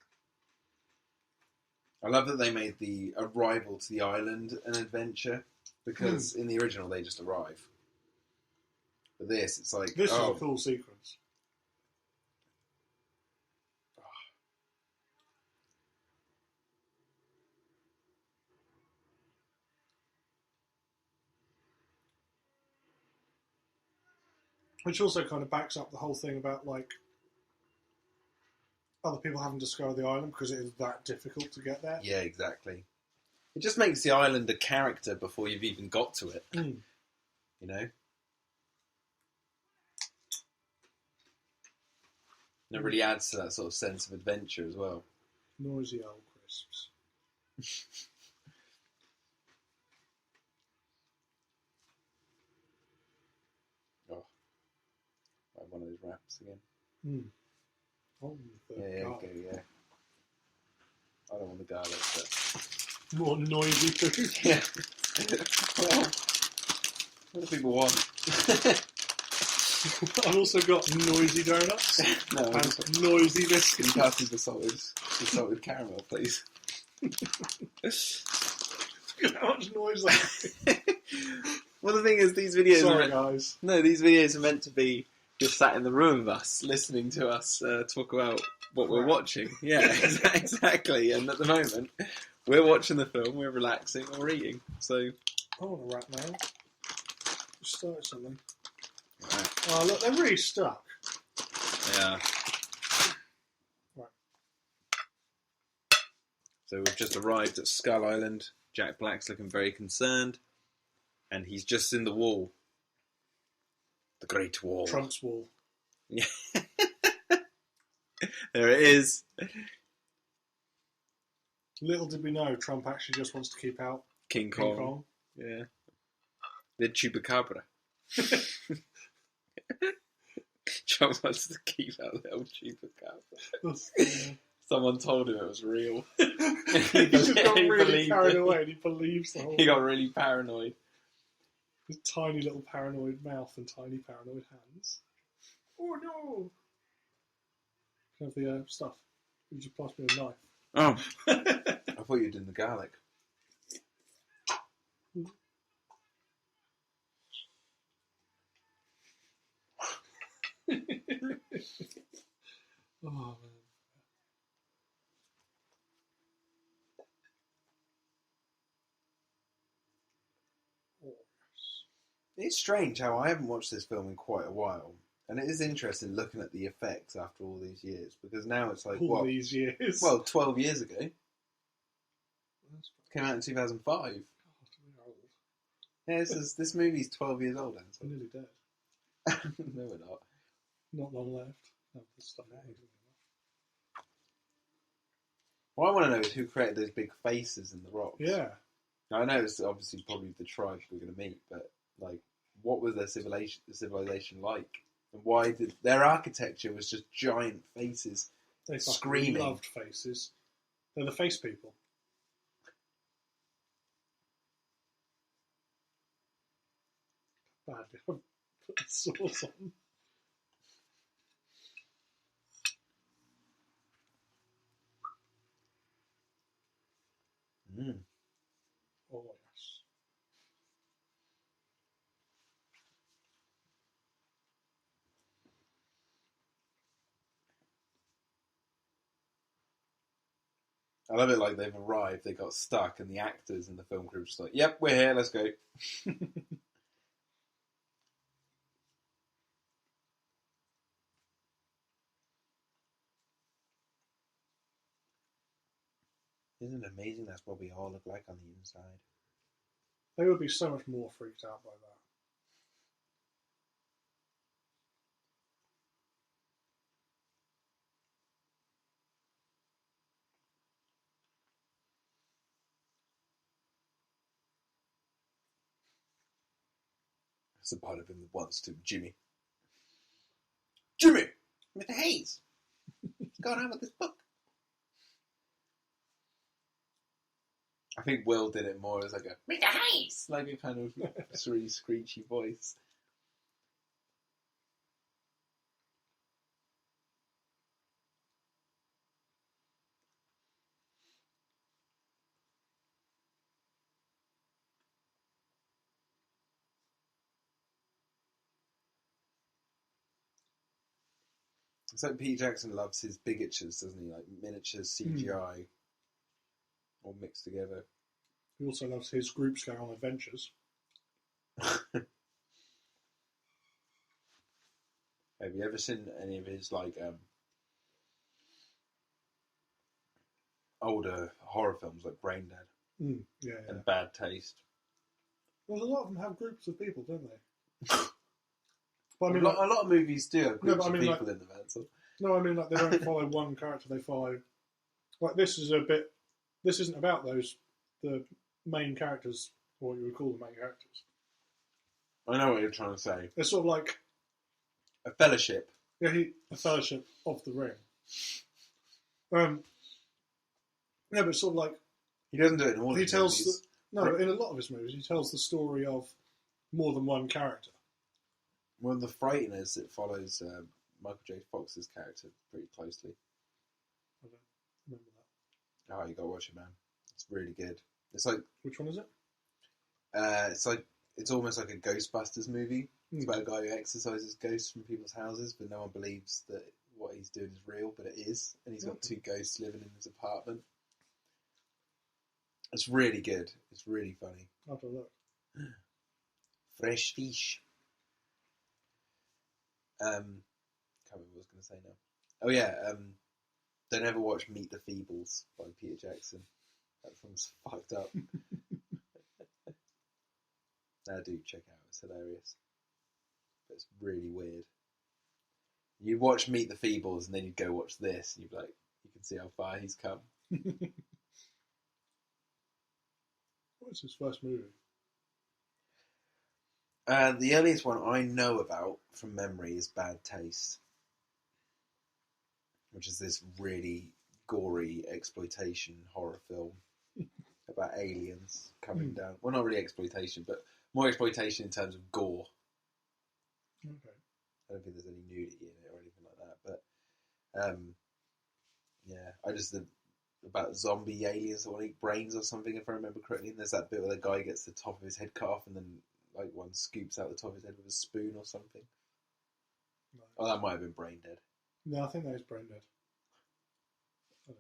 I love that they made the arrival to the island an adventure, because in the original they just arrive. But this, it's like... This is a cool sequence. Which also kind of backs up the whole thing about, like, other people haven't discovered the island because it is that difficult to get there. Yeah, exactly. It just makes the island a character before you've even got to it. You know? And it really adds to that sort of sense of adventure as well. Noisy old crisps. One of those wraps again. Oh, yeah. I don't want the garlic, but more noisy food. Yeah. Well, what do people want? I've also got noisy donuts and noisy biscuits. Can you pass me the salted caramel, please? How much noise that Well, the thing is, these videos guys. No, these videos are meant to be just sat in the room with us, listening to us talk about what we're watching. Yeah, exactly. And at the moment, we're watching the film, we're relaxing, or we're eating. So, I want a wrap now. Just start something. Right. Oh, look, they're really stuck. Yeah. Right. So we've just arrived at Skull Island. Jack Black's looking very concerned. And he's just in the wall. The Great Wall. Trump's wall. Yeah. There it is. Little did we know, Trump actually just wants to keep out King Kong. Yeah. The Chupacabra. Trump wants to keep out little Chupacabra. Someone told him it was real. He just got really carried away and he believes the whole He got really paranoid. His tiny little paranoid mouth and tiny paranoid hands. Oh no! Can I have the stuff? You just pass me a knife. Oh. I thought you were doing the garlic. Oh man. It's strange how I haven't watched this film in quite a while, And it is interesting looking at the effects after all these years, because now it's like, all these years. Well, 12 years ago. Came out in 2005. God, we're old. Yeah, this movie's 12 years old. We're nearly dead. No, we're not. Not long left. No, this stuff What I want to know is who created those big faces in the rocks. Yeah. Now, I know it's obviously probably the tribe we're going to meet, but like, what was their civilization like? And why did their architecture was just giant faces They screaming? Loved faces. They're the face people. Bad. Put the sauce on. Mm. Oh yes. I love it. Like they've arrived, they got stuck, and the actors and the film crew are just like, "Yep, we're here. Let's go." Isn't it amazing? That's what we all look like on the inside. They would be so much more freaked out by that. It's a part of him that wants to, Jimmy, Mr. Hayes, what's going on with this book? I think Will did it more as like a Mr. Hayes, like a kind of really screechy voice. It's like Peter Jackson loves his bigatures, doesn't he? Like miniatures, CGI, all mixed together. He also loves his groups going on adventures. Have you ever seen any of his like older horror films like Brain Dead and Bad Taste? Well, a lot of them have groups of people, don't they? But I mean, a lot of movies do have groups of people like, in the van. So. No, I mean like they don't follow one character. They follow like this isn't about the main characters, or what you would call the main characters. I know what you're trying to say. It's sort of like a fellowship. Yeah, a fellowship of the ring. Yeah, but sort of like he doesn't do it in all his movies. But in a lot of his movies, he tells the story of more than one character. Well, The Frighteners, it follows Michael J. Fox's character pretty closely. I don't remember that. Oh, you gotta watch it, man. It's really good. It's like which one is it? It's almost like a Ghostbusters movie. It's about a guy who exorcises ghosts from people's houses, but no one believes that what he's doing is real, but it is. And he's got two ghosts living in his apartment. It's really good. It's really funny. I'll have a look. Fresh fish. Can't remember what I was going to say now. Oh yeah, don't ever watch Meet the Feebles by Peter Jackson. That film's fucked up. Now do check out. It's hilarious. But it's really weird. You watch Meet the Feebles and then you'd go watch this and you'd be like, you can see how far he's come. What's his first movie? The earliest one I know about from memory is Bad Taste, which is this really gory exploitation horror film about aliens coming down. Well, not really exploitation, but more exploitation in terms of gore. Okay. I don't think there's any nudity in it or anything like that, but yeah, I just about zombie aliens that want to eat brains or something, if I remember correctly. And there's that bit where the guy gets the top of his head cut off and then like one scoops out the top of his head with a spoon or something. Nice. Oh, that might have been Brain Dead. No, I think that is Brain Dead. I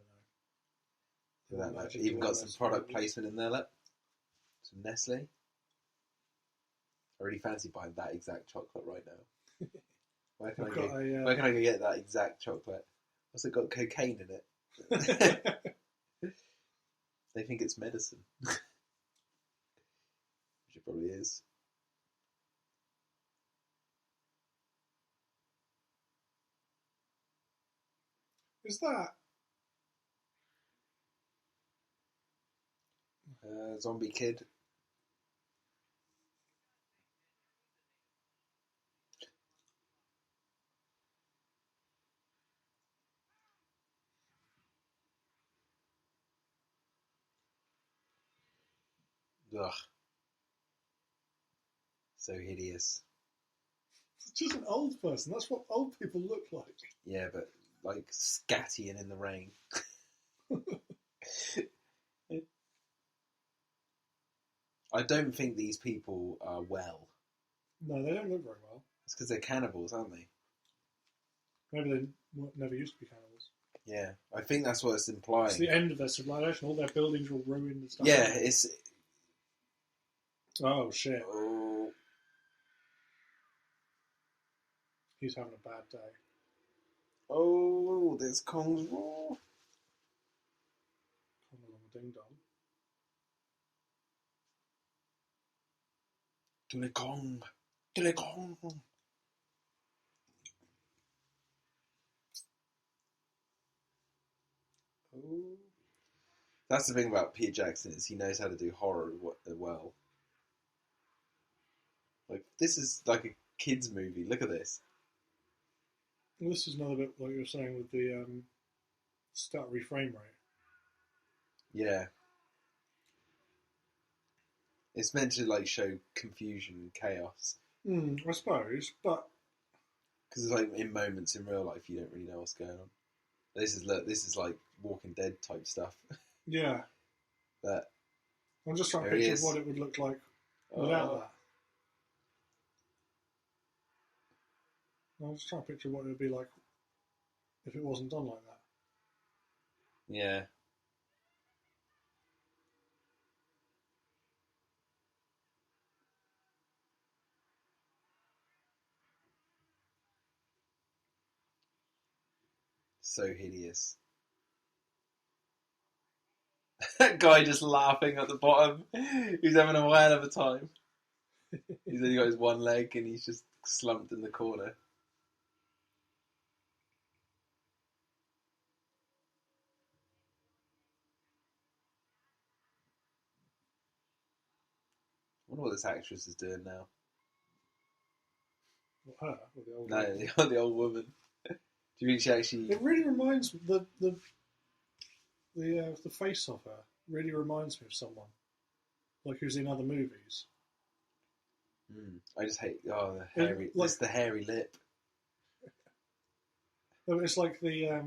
don't know. That even got some product placement in there, look. Some Nestle. I really fancy buying that exact chocolate right now. Where can I go get that exact chocolate? Has it got cocaine in it? They think it's medicine. Which it probably is. Is that Zombie kid? Ugh. So hideous. it's just an old person? That's what old people look like. Yeah, but like scatty and in the rain. I don't think these people are well. No, they don't look very well. It's because they're cannibals, aren't they? Maybe they never used to be cannibals. Yeah, I think that's what it's implying. It's the end of their civilization. All their buildings are all ruined and stuff. Yeah, it's... Oh, shit. Oh. He's having a bad day. Oh, there's Kong's Raw. Come along, ding dong. To the Kong. To the Kong. Oh. That's the thing about Peter Jackson, is he knows how to do horror well. Like, this is like a kid's movie. Look at this. Well, this is another bit like you were saying with the stuttery frame rate. Yeah. It's meant to like show confusion and chaos. I suppose, but because it's like in moments in real life you don't really know what's going on. This is like Walking Dead type stuff. Yeah. But I'm just trying to picture what it would look like without that. I'm just trying to picture what it would be like if it wasn't done like that. Yeah. So hideous. That guy just laughing at the bottom. He's having a whale of a time. He's only got his one leg and he's just slumped in the corner. I wonder what this actress is doing now. What, her or the old woman? The old woman. Do you think she actually... It really reminds me... The face of her really reminds me of someone. Like who's in other movies. I just hate... Oh, the hairy... Like, the hairy lip. It's like the...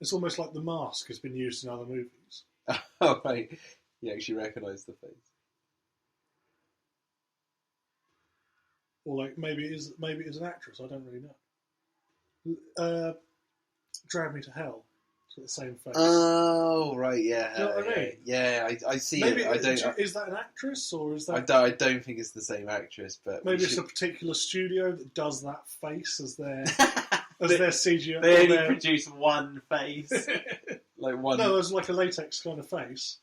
it's almost like The Mask has been used in other movies. Oh, right. You actually recognise the face. Or like maybe it is an actress. I don't really know. Drag Me to Hell. It's got the same face. Oh right, yeah. Do you know what I mean? Yeah, I see maybe it. I don't. Is that an actress or is that? I don't think it's the same actress, but maybe it's a particular studio that does that face as their their CGI. They only produce one face, like one. No, there's like a latex kind of face.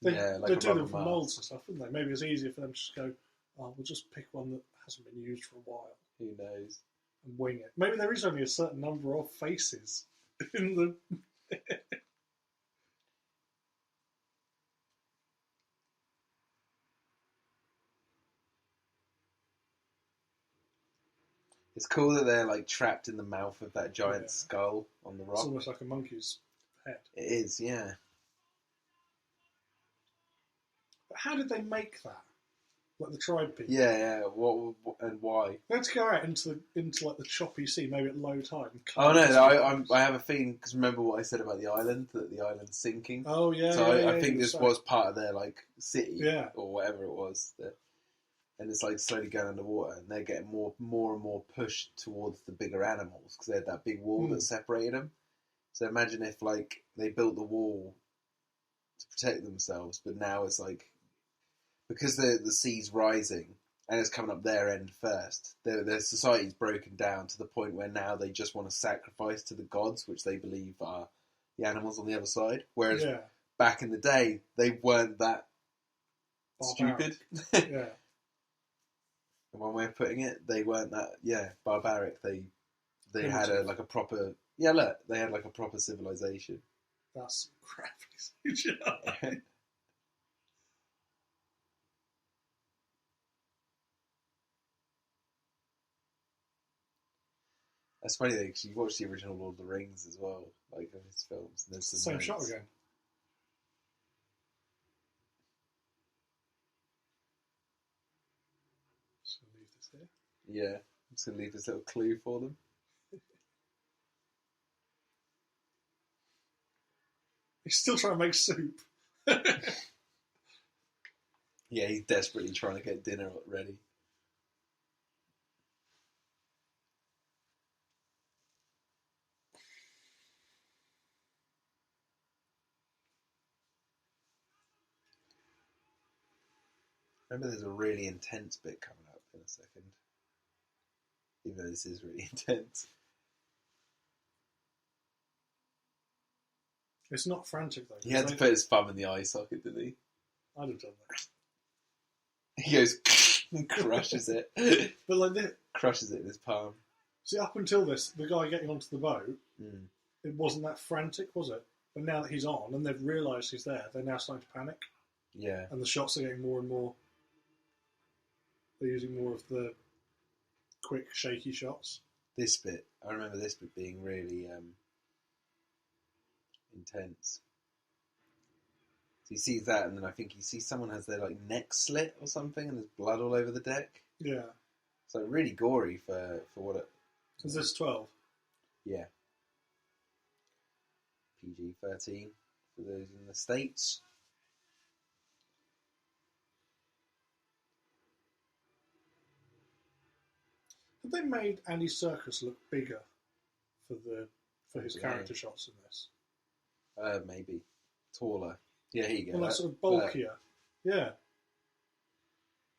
They do them for mask. molds and stuff, wouldn't they? Maybe it's easier for them to just go, oh, we'll just pick one that hasn't been used for a while. Who knows? And wing it. Maybe there is only a certain number of faces in the... It's cool that they're like trapped in the mouth of that giant skull on the rock. It's almost like a monkey's head. It is, yeah. But how did they make that? Like the tribe people? Yeah. What and why? Let's go out into like the choppy sea, maybe at low tide. Oh no, I have a feeling, because remember what I said about the island, that the island's sinking. Oh yeah. So I think this was part of their like city, or whatever it was, and it's like slowly going underwater, and they're getting more and more pushed towards the bigger animals because they had that big wall that separated them. So imagine if like they built the wall to protect themselves, but now it's like, because the sea's rising and it's coming up their end first. Their society's broken down to the point where now they just want to sacrifice to the gods, which they believe are the animals on the other side. Whereas back in the day, they weren't that barbaric. Stupid. Yeah. One way of putting it, they weren't that barbaric. They had a proper they had like a proper civilization. That's crappy. That's funny though, because you watch the original Lord of the Rings as well, like of his films. And there's Same shot again. Just gonna leave this here. Yeah, I'm just gonna leave this little clue for them. He's still trying to make soup. Yeah, he's desperately trying to get dinner ready. Remember, there's a really intense bit coming up in a second. Even though this is really intense. It's not frantic though. He had to put his thumb in the eye socket, didn't he? I'd have done that. He goes and crushes it. But like this, crushes it in his palm. See, up until this, the guy getting onto the boat, it wasn't that frantic, was it? But now that he's on and they've realised he's there, they're now starting to panic. Yeah. And the shots are getting more and more. They're using more of the quick, shaky shots. This bit, I remember this bit being really intense. So you see that, and then I think you see someone has their like neck slit or something, and there's blood all over the deck. Yeah. So really gory for what it. Is this 12? Yeah. PG-13 for those in the States. Have they made Andy Serkis look bigger for his character shots in this? Maybe taller. Yeah, here you go. Well, like sort of bulkier. Yeah.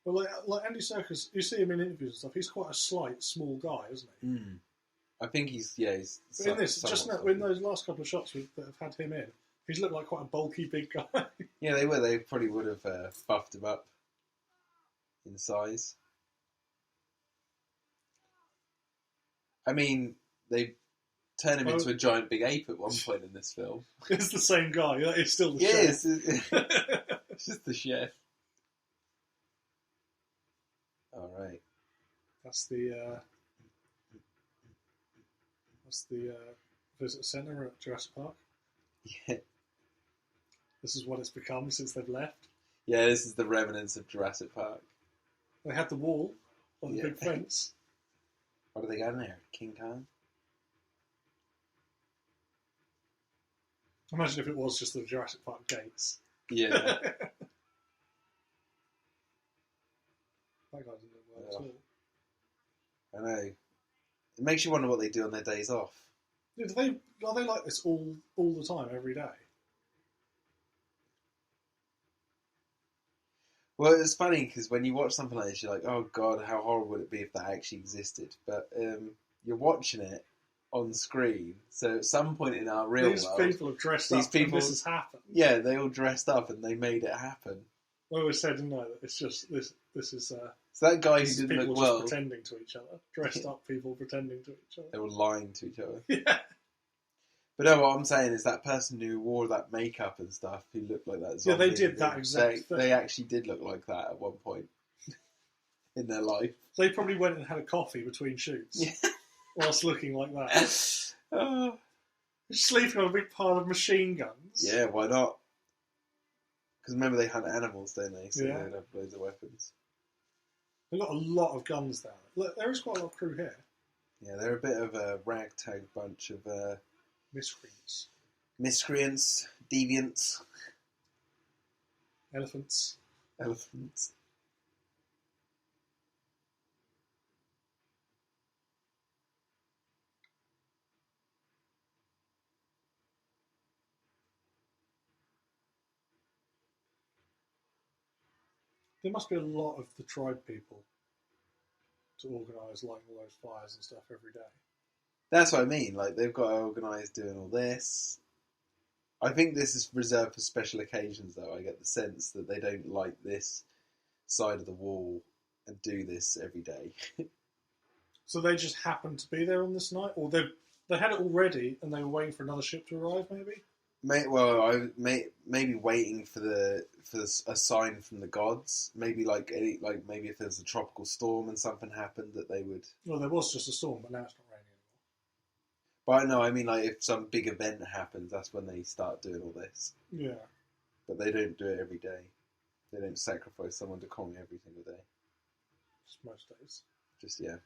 Well, like Andy Serkis, you see him in interviews and stuff. He's quite a slight, small guy, isn't he? Mm. I think he's. But in this, just now, in those last couple of shots that have had him in, he's looked like quite a bulky, big guy. Yeah, they were. They probably would have buffed him up in size. I mean, they turn him into a giant big ape at one point in this film. It's the same guy. It's still the chef. It's just the chef. All right. That's the visitor centre at Jurassic Park. Yeah. This is what it's become since they've left. Yeah, this is the remnants of Jurassic Park. They had the wall on the big fence. What do they got in there? King Kong? Imagine if it was just the Jurassic Park gates. Yeah. That guy didn't look well at all. I know. It makes you wonder what they do on their days off. Yeah, are they like this all the time, every day? Well, it's funny because when you watch something like this, you're like, "Oh God, how horrible would it be if that actually existed?" But you're watching it on screen, so at some point in our real world, these people have dressed up. And this has happened. Yeah, they all dressed up and they made it happen. I always said, didn't I, that it's just this is. So that guy who didn't look well, just pretending to each other, dressed up people pretending to each other. They were lying to each other. Yeah. But no, what I'm saying is that person who wore that makeup and stuff, who looked like that zombie, they did that exact thing. They actually did look like that at one point in their life. They probably went and had a coffee between shoots, whilst looking like that. Sleeping on a big pile of machine guns. Yeah, why not? Because remember, they hunt animals, don't they? So they'd have loads of weapons. They've got a lot of guns down there. Look, there is quite a lot of crew here. Yeah, they're a bit of a ragtag bunch of miscreants, deviants, elephants. There must be a lot of the tribe people to organise lighting all those fires and stuff every day. That's what I mean. Like, they've got to organise doing all this. I think this is reserved for special occasions, though. I get the sense that they don't light this side of the wall and do this every day. So they just happened to be there on this night, or they had it already and they were waiting for another ship to arrive, maybe. Maybe waiting for a sign from the gods. Maybe maybe if there's a tropical storm and something happened that they would. Well, there was just a storm, but now it's not raining anymore. But no, I mean, like, if some big event happens, that's when they start doing all this. Yeah. But they don't do it every day. They don't sacrifice someone to Kong every single day. Just most days. Just, yeah.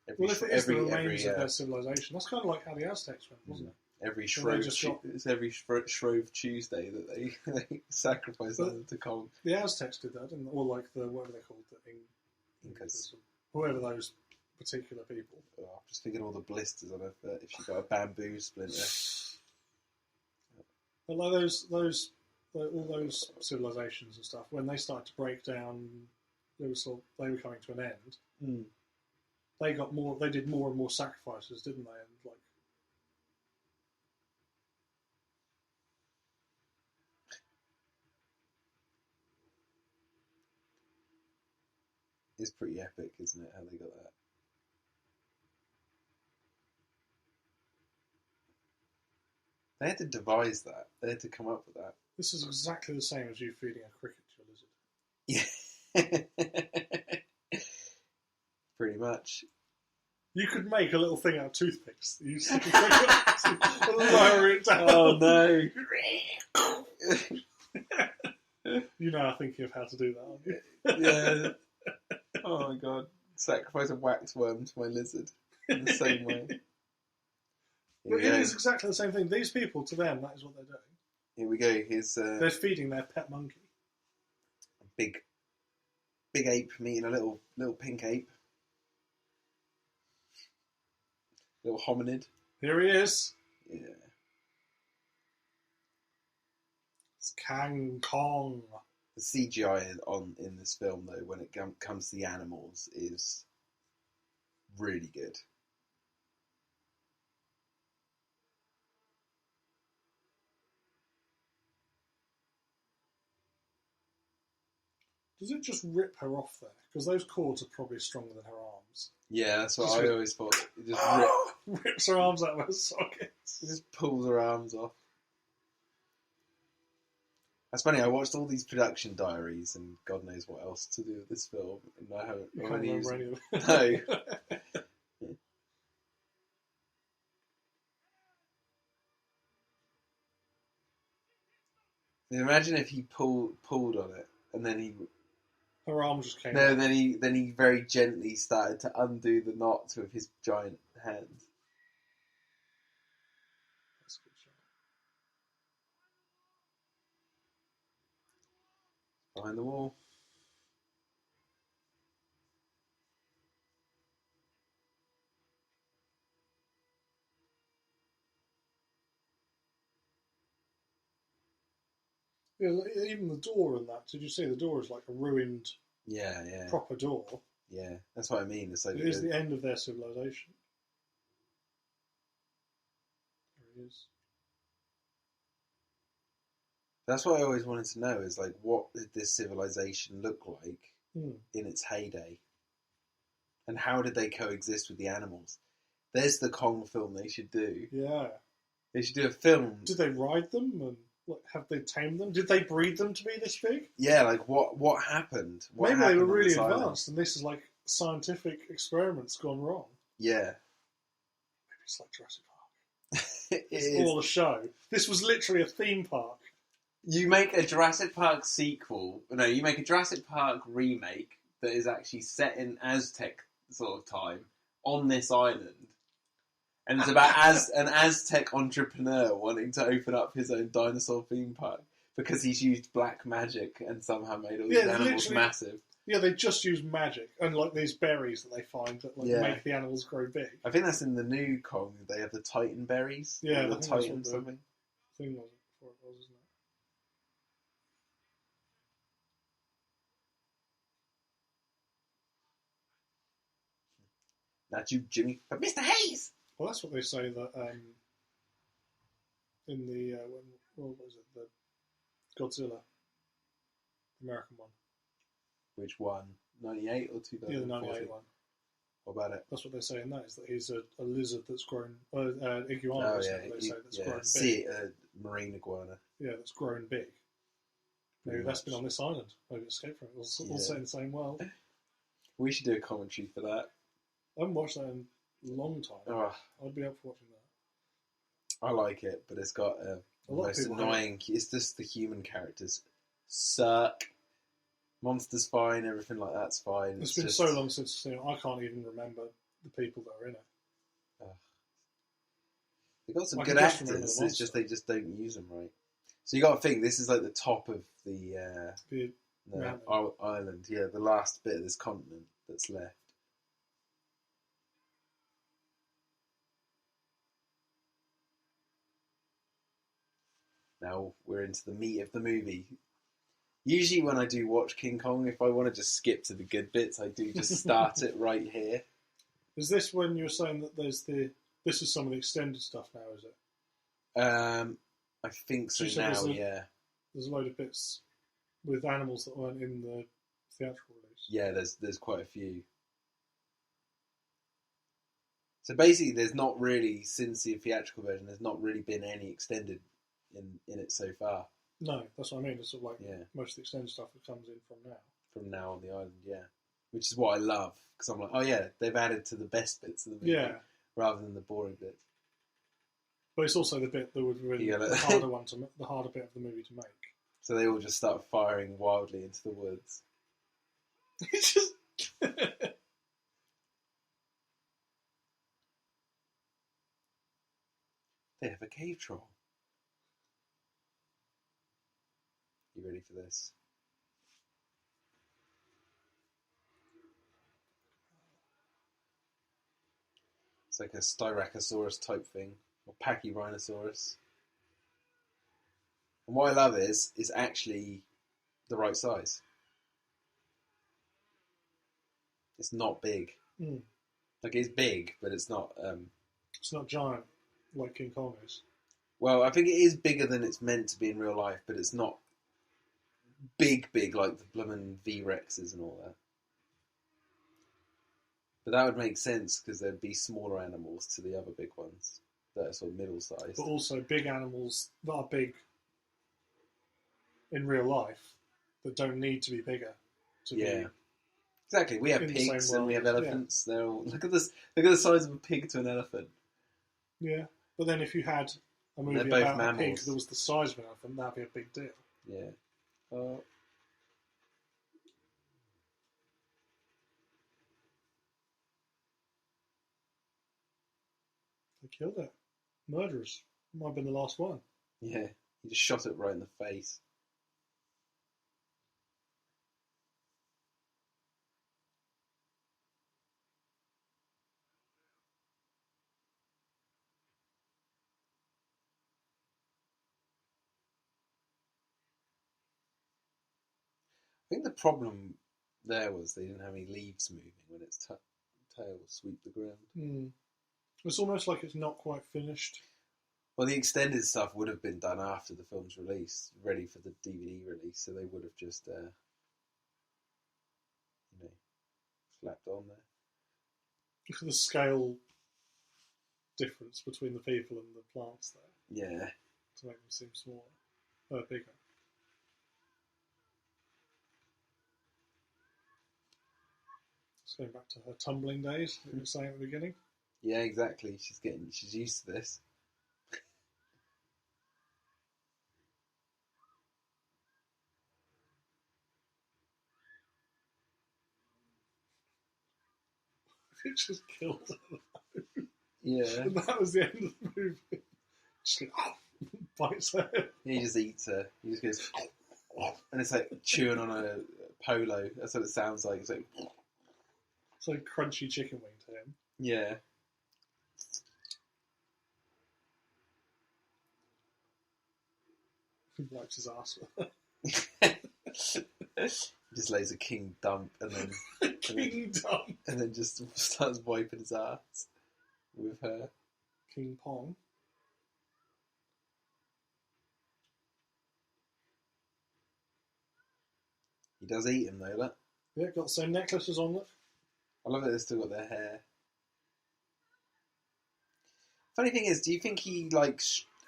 If it is the remains of their civilization, that's kind of like how the Aztecs went, wasn't it? Every Shrove Tuesday that they sacrifice someone to Kong. The Aztecs did that, didn't they? Or like whatever they're called, the Incas. Whoever those particular people. Oh, I'm just thinking all the blisters on her foot if she got a bamboo splinter. But like all those civilizations and stuff, when they started to break down, they were coming to an end. Mm. They did more and more sacrifices, didn't they? And like, it's pretty epic, isn't it? How they got that. They had to devise that. They had to come up with that. This is exactly the same as you feeding a cricket to a lizard. Yeah. Pretty much. You could make a little thing out of toothpicks. You stick a lower it down. Oh no! You know, I'm thinking of how to do that, aren't you? Yeah. Oh my god! Sacrifice a waxworm to my lizard in the same way. But it is exactly the same thing. These people, to them, that is what they're doing. Here we go. Here's they're feeding their pet monkey. A big ape meeting a little pink ape. Little hominid. Here he is. Yeah. It's Kang Kong. The CGI in this film, though, when it comes to the animals, is really good. Does it just rip her off there? Because those cords are probably stronger than her arms. Yeah, that's what I always thought. It just rips her arms out of her sockets. It just pulls her arms off. That's funny. I watched all these production diaries and God knows what else to do with this film, and I haven't already used them. No. Imagine if he pulled on it, and then her arm just came. No, then he very gently started to undo the knots with his giant hands. That's a good shot. Behind the wall. Yeah, even the door and that. Did you see the door is like a ruined, proper door? Yeah, that's what I mean. It's like it is the end of their civilization. There he is. That's what I always wanted to know. Is like, what did this civilization look like in its heyday, and how did they coexist with the animals? There's the Kong film they should do. Yeah, they should do a film. Did they ride them and? Have they tamed them? Did they breed them to be this big? Yeah, like what happened? Maybe they were really advanced, and this is like scientific experiments gone wrong. Yeah. Maybe it's like Jurassic Park. It's all a show. This was literally a theme park. You make a Jurassic Park sequel. No, you make a Jurassic Park remake that is actually set in Aztec sort of time on this island. And it's about an Aztec entrepreneur wanting to open up his own dinosaur theme park because he's used black magic and somehow made all these animals massive. Yeah, they just use magic and like these berries that they find that make the animals grow big. I think that's in the new Kong. They have the Titan berries. Yeah, the Titan something. Thing was it before it was, isn't it? Not you, Jimmy, but Mr. Hayes. Well, that's what they say that in the what was it, the Godzilla, the American one. Which one? 98 or 2014? Yeah, the 98 one. What about it? That's what they say in that, is that he's a lizard that's grown, iguana. Oh yeah, they say that's grown sea, big. marine iguana. Yeah, that's grown big. Maybe that's been on this island. Maybe it escaped from it. All set in the same world. We should do a commentary for that. I haven't watched that in a long time. Oh, I'd be up for watching that. I like it, but it's got the most annoying. It's just the human characters suck. Monster's fine, everything like that's fine. It's been just so long since I can't even remember the people that are in it. They've got some good actors. It's just they just don't use them right. So you got to think this is like the top of the island. Yeah, the last bit of this continent that's left. Now we're into the meat of the movie. Usually when I do watch King Kong, if I want to just skip to the good bits, I do just start it right here. Is this when you're saying that this is some of the extended stuff now, is it? I think so now, yeah. There's a load of bits with animals that weren't in the theatrical release. Yeah, there's quite a few. So basically, there's not really, since the theatrical version, there's not really been any extended in it so far. No, that's what I mean. It's sort of like most of the extended stuff that comes in from now. From now on the island, yeah. Which is what I love, because I'm like, oh yeah, they've added to the best bits of the movie, rather than the boring bits. But it's also the bit that would be the harder bit of the movie to make. So they all just start firing wildly into the woods. It's just... They have a cave troll. You ready for this? It's like a Styracosaurus type thing, or Pachyrhinosaurus. And what I love is it's actually the right size. It's not big. Mm. Like, it's big, but it's not... it's not giant like King Kong is. Well, I think it is bigger than it's meant to be in real life, but it's not big like the bloomin' V-Rexes and all that. But that would make sense, because there'd be smaller animals to the other big ones that are sort of middle-sized. But also big animals that are big in real life that don't need to be bigger to be... Exactly. We have pigs and we have elephants. They're all, look at this. Look at the size of a pig to an elephant. Yeah, but then if you had a movie about a pig that was the size of an elephant, that'd be a big deal. Yeah. They killed it. Murderers. Might have been the last one. Yeah, he just shot it right in the face. I think the problem there was they didn't have any leaves moving when its tail sweep the ground. Mm. It's almost like it's not quite finished. Well, the extended stuff would have been done after the film's release, ready for the DVD release, so they would have just, slapped on there. Look at the scale difference between the people and the plants there. Yeah. To make them seem smaller. Bigger. It's going back to her tumbling days, that you were saying at the beginning. Yeah, exactly. She's used to this. It just killed her. Yeah. And that was the end of the movie. Just goes, bites her. He just eats her. He just goes, and it's like chewing on a polo. That's what it sounds like. It's like crunchy chicken wing to him. Yeah. He wipes his ass with it. Just lays a king dump and then Kingdom. And then just starts wiping his ass with her. King Pong. He does eat him though, look. Yeah, got the same necklaces on, look. I love that they've still got their hair. Funny thing is, do you think he like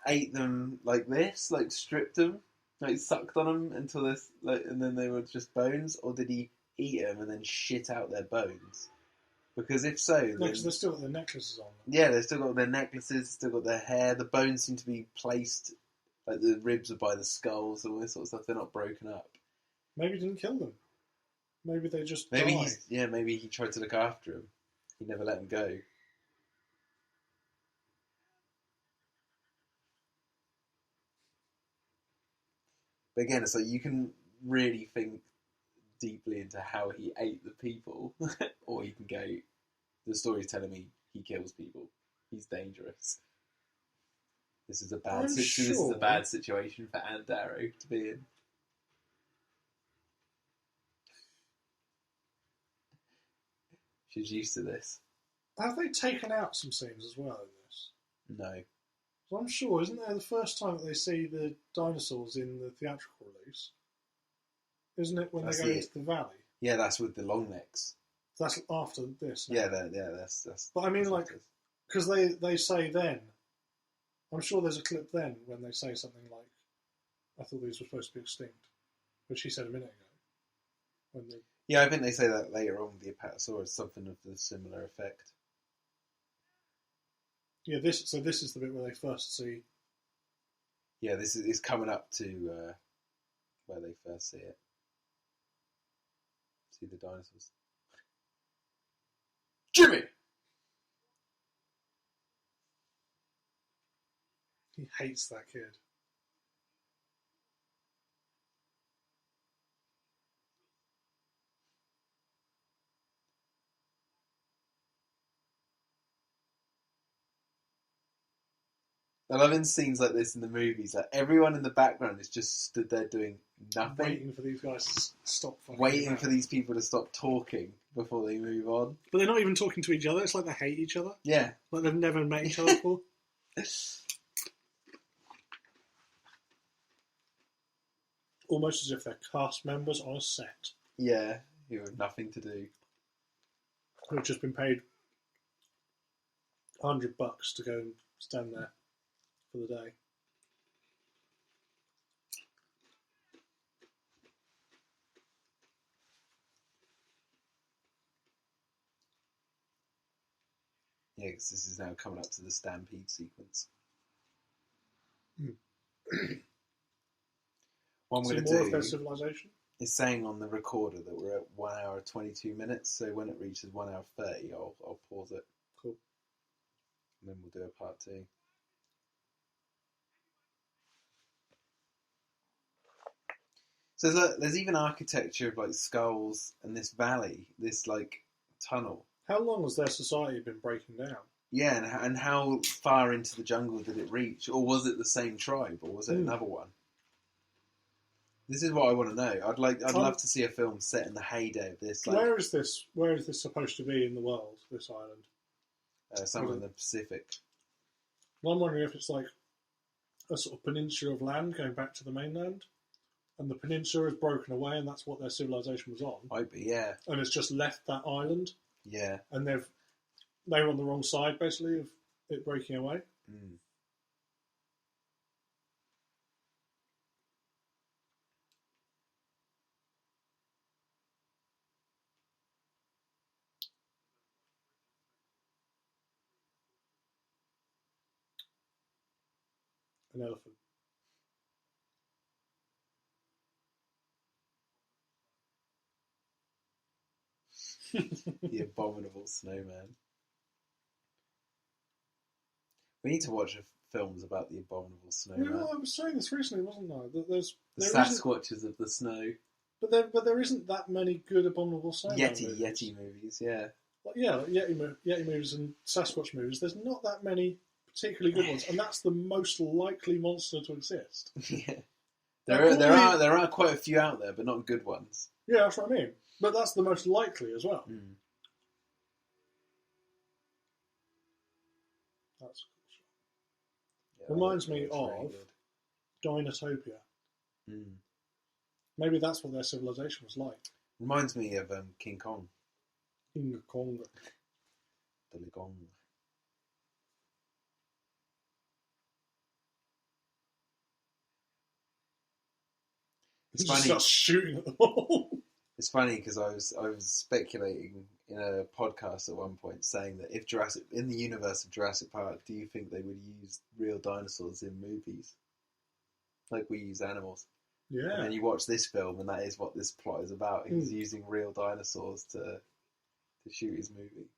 ate them like this, like stripped them, like sucked on them until this, like, and then they were just bones, or did he eat them and then shit out their bones? Because if so, no, because they've still got their necklaces on. Yeah, they've still got their necklaces, still got their hair. The bones seem to be placed, like the ribs are by the skulls and all this sort of stuff. They're not broken up. Maybe he didn't kill them. Maybe they just maybe died. Maybe he tried to look after him. He never let him go. But again, it's like you can really think deeply into how he ate the people, or you can go, the story's telling me he kills people. He's dangerous. This is a bad situation for Aunt Darrow to be in. She's used to this. Have they taken out some scenes as well in this? No. So I'm sure, isn't there the first time that they see the dinosaurs in the theatrical release? Isn't it when they go into the valley? Yeah, that's with the long necks. That's after this. No? Yeah, that's. But I mean, like, because they say then. I'm sure there's a clip then when they say something like, "I thought these were supposed to be extinct," which he said a minute ago. Yeah, I think they say that later on with the Apatosaurus, something of the similar effect. Yeah, this is the bit where they first see. Yeah, it's coming up to where they first see it. See the dinosaurs. Jimmy! He hates that kid. I love in scenes like this in the movies. Like everyone in the background is just stood there doing nothing, waiting for these guys to stop. Waiting for these people to stop talking before they move on. But they're not even talking to each other. It's like they hate each other. Yeah, like they've never met each other before. Almost as if they're cast members on a set. Yeah, who have nothing to do. Who've just been paid $100 to go and stand there for the day. Yeah, because this is now coming up to the stampede sequence. What I'm going to do of their civilization is saying on the recorder that we're at 1 hour 22 minutes. So when it reaches 1 hour 30, I'll pause it. Cool. And then we'll do a part 2. So there's even architecture of like skulls and this valley, this like tunnel. How long has their society been breaking down? Yeah, and how far into the jungle did it reach? Or was it the same tribe? Or was it another one? This is what I want to know. I'd love to see a film set in the heyday of this. Like, where is this supposed to be in the world, this island? Somewhere in the Pacific. Well, I'm wondering if it's like a sort of peninsula of land going back to the mainland. And the peninsula is broken away, and that's what their civilization was on. Might be, yeah. And it's just left that island. Yeah. And they were on the wrong side, basically, of it breaking away. Mm. An elephant. The abominable snowman. We need to watch films about the abominable snowman. You know, I was saying this recently, wasn't I? That the Sasquatches of the snow. But there isn't that many good abominable snowman movies. Yeti movies, yeah. Like Yeti movies and Sasquatch movies. There's not that many particularly good ones, and that's the most likely monster to exist. Yeah, there are quite a few out there, but not good ones. Yeah, that's what I mean. But that's the most likely as well. Mm. That's Yeah, reminds me looks of really Dinotopia. good. Maybe that's what their civilization was like. Reminds me of King Kong. King Kong. Billy Kong. He just starts shooting at the wall. It's funny because I was speculating in a podcast at one point saying that if in the universe of Jurassic Park, do you think they would use real dinosaurs in movies, like we use animals? Yeah. And then you watch this film, and that is what this plot is about. He's using real dinosaurs to shoot his movie.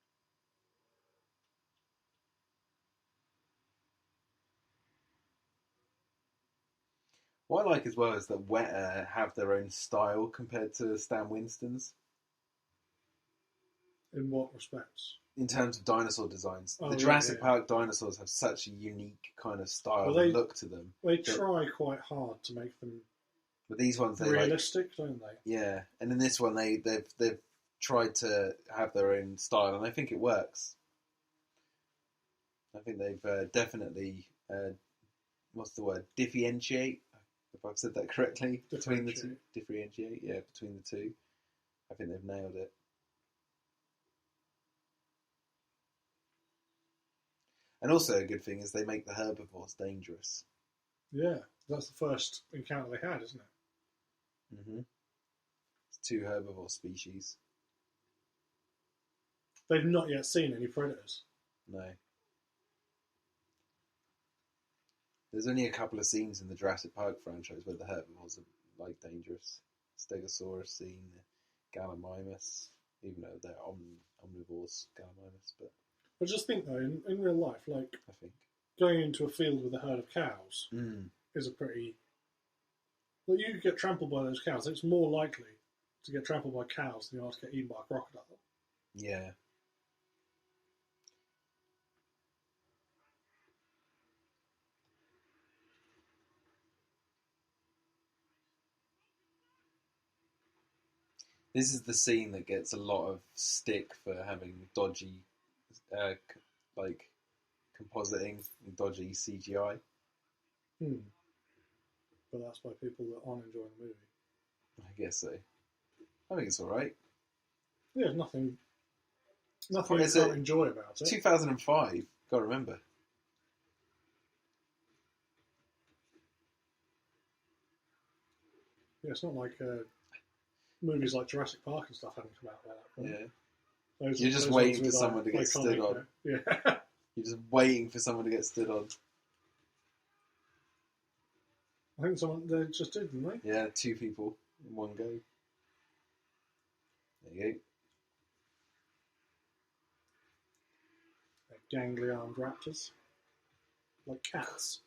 What I like as well is that Weta have their own style compared to Stan Winston's. In what respects? In terms of dinosaur designs, Oh, the Jurassic Park dinosaurs have such a unique kind of style and look to them. They try quite hard to make them. But these ones, they realistic, don't they? Yeah, and in this one, they've tried to have their own style, and I think it works. I think they've definitely what's the word? Differentiate. If I've said that correctly, between the two. Differentiate, yeah, between the two. I think they've nailed it. And also a good thing is they make the herbivores dangerous. Yeah, that's the first encounter they had, isn't it? Mm-hmm. It's 2 herbivore species. They've not yet seen any predators. No. There's only a couple of scenes in the Jurassic Park franchise where the herbivores are like dangerous. Stegosaurus scene, Gallimimus, even though they're omnivores, Gallimimus, but I just think though, in real life, like I think going into a field with a herd of cows is a pretty. Well, you get trampled by those cows. It's more likely to get trampled by cows than you are to get eaten by a crocodile. Yeah. This is the scene that gets a lot of stick for having dodgy, like, compositing, dodgy CGI. But that's by people that aren't enjoying the movie. I guess so. I think it's alright. Yeah, there's nothing you can't enjoy about it. 2005, gotta remember. Yeah, it's not like movies like Jurassic Park and stuff haven't come out by that point. Yeah. You're just waiting for someone to get stood on. Yeah. You're just waiting for someone to get stood on. I think they just did, didn't they? Yeah, 2 people in one go. There you go. They're gangly armed raptors. Like cats.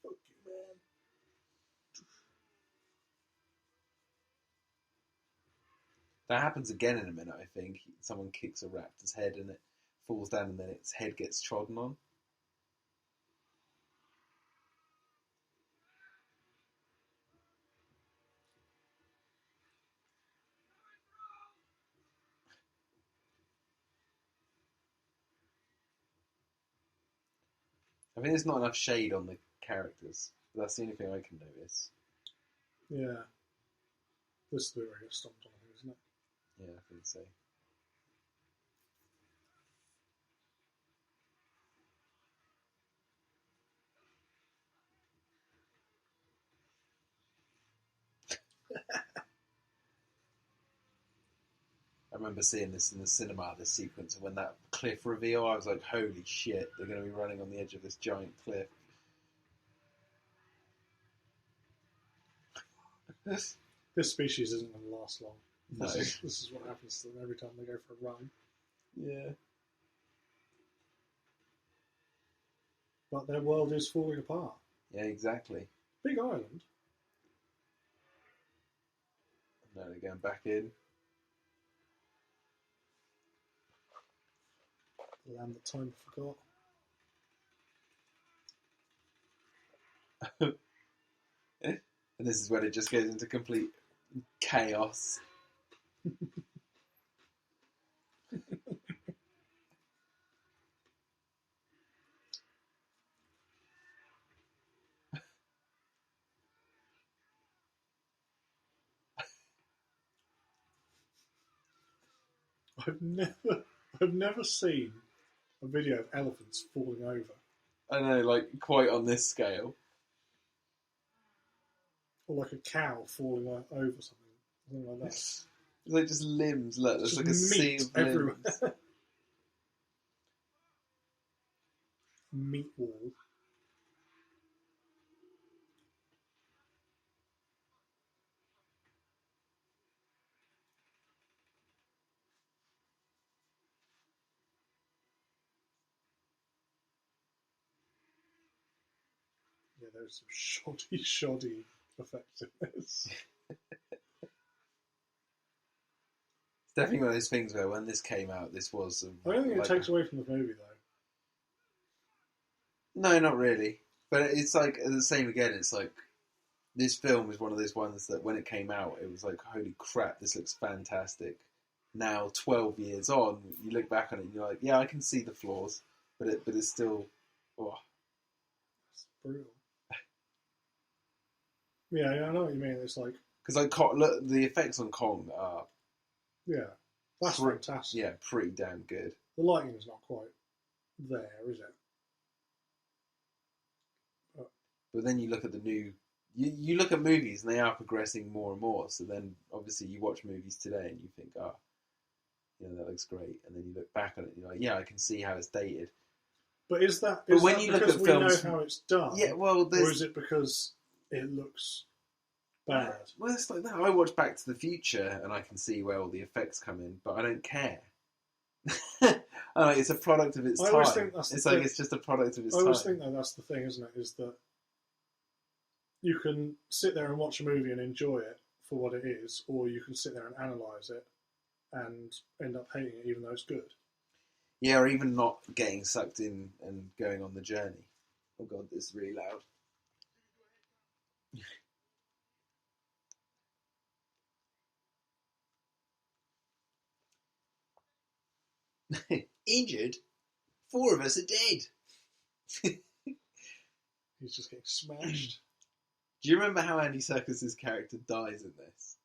Fuck you, man. That happens again in a minute, I think. Someone kicks a raptor's head and it falls down and then its head gets trodden on. I think there's not enough shade on the characters. That's the only thing I can notice. Yeah. This is the bit where he gets stomped on, I think, isn't it? Yeah, I think so. I remember seeing this in the cinema, this sequence, and when that cliff reveal, I was like, holy shit, they're going to be running on the edge of this giant cliff. This species isn't going to last long. No. This is what happens to them every time they go for a run. Yeah. But their world is falling apart. Yeah, exactly. Big island. No, they're going back in. The land that time forgot. And this is when it just goes into complete chaos. I've never seen a video of elephants falling over. I know, like, quite on this scale. Or like a cow falling over something like that. It's like just limbs, look, there's Just like a sea meat of everywhere. limbs. Meat wall. Yeah, there's some shoddy effects in this. It's definitely one of those things where when this came out, this was... I don't think it takes away from the movie, though. No, not really. But it's like, the same again, it's like, this film is one of those ones that when it came out, it was like, holy crap, this looks fantastic. Now, 12 years on, you look back on it and you're like, yeah, I can see the flaws, but it's still... Oh. It's brutal. Yeah, I know what you mean. It's like... Because look, the effects on Kong are... Yeah, that's fantastic. Yeah, pretty damn good. The lighting's not quite there, is it? But then you look at the new... You look at movies and they are progressing more and more. So then, obviously, you watch movies today and you think, that looks great. And then you look back on it and you're like, yeah, I can see how it's dated. But is that when that you because look at we films, know how it's done? Yeah, well, or is it because it looks bad? Well, it's like that. I watch Back to the Future and I can see where all the effects come in, but I don't care. It's a product of its time. I always think that's it's like it's just a product of its time. I always think that's the thing, isn't it? Is that you can sit there and watch a movie and enjoy it for what it is, or you can sit there and analyse it and end up hating it even though it's good. Yeah, or even not getting sucked in and going on the journey. Oh god, this is really loud. Injured? 4 of us are dead. He's just getting smashed. Do you remember how Andy Serkis's character dies in this?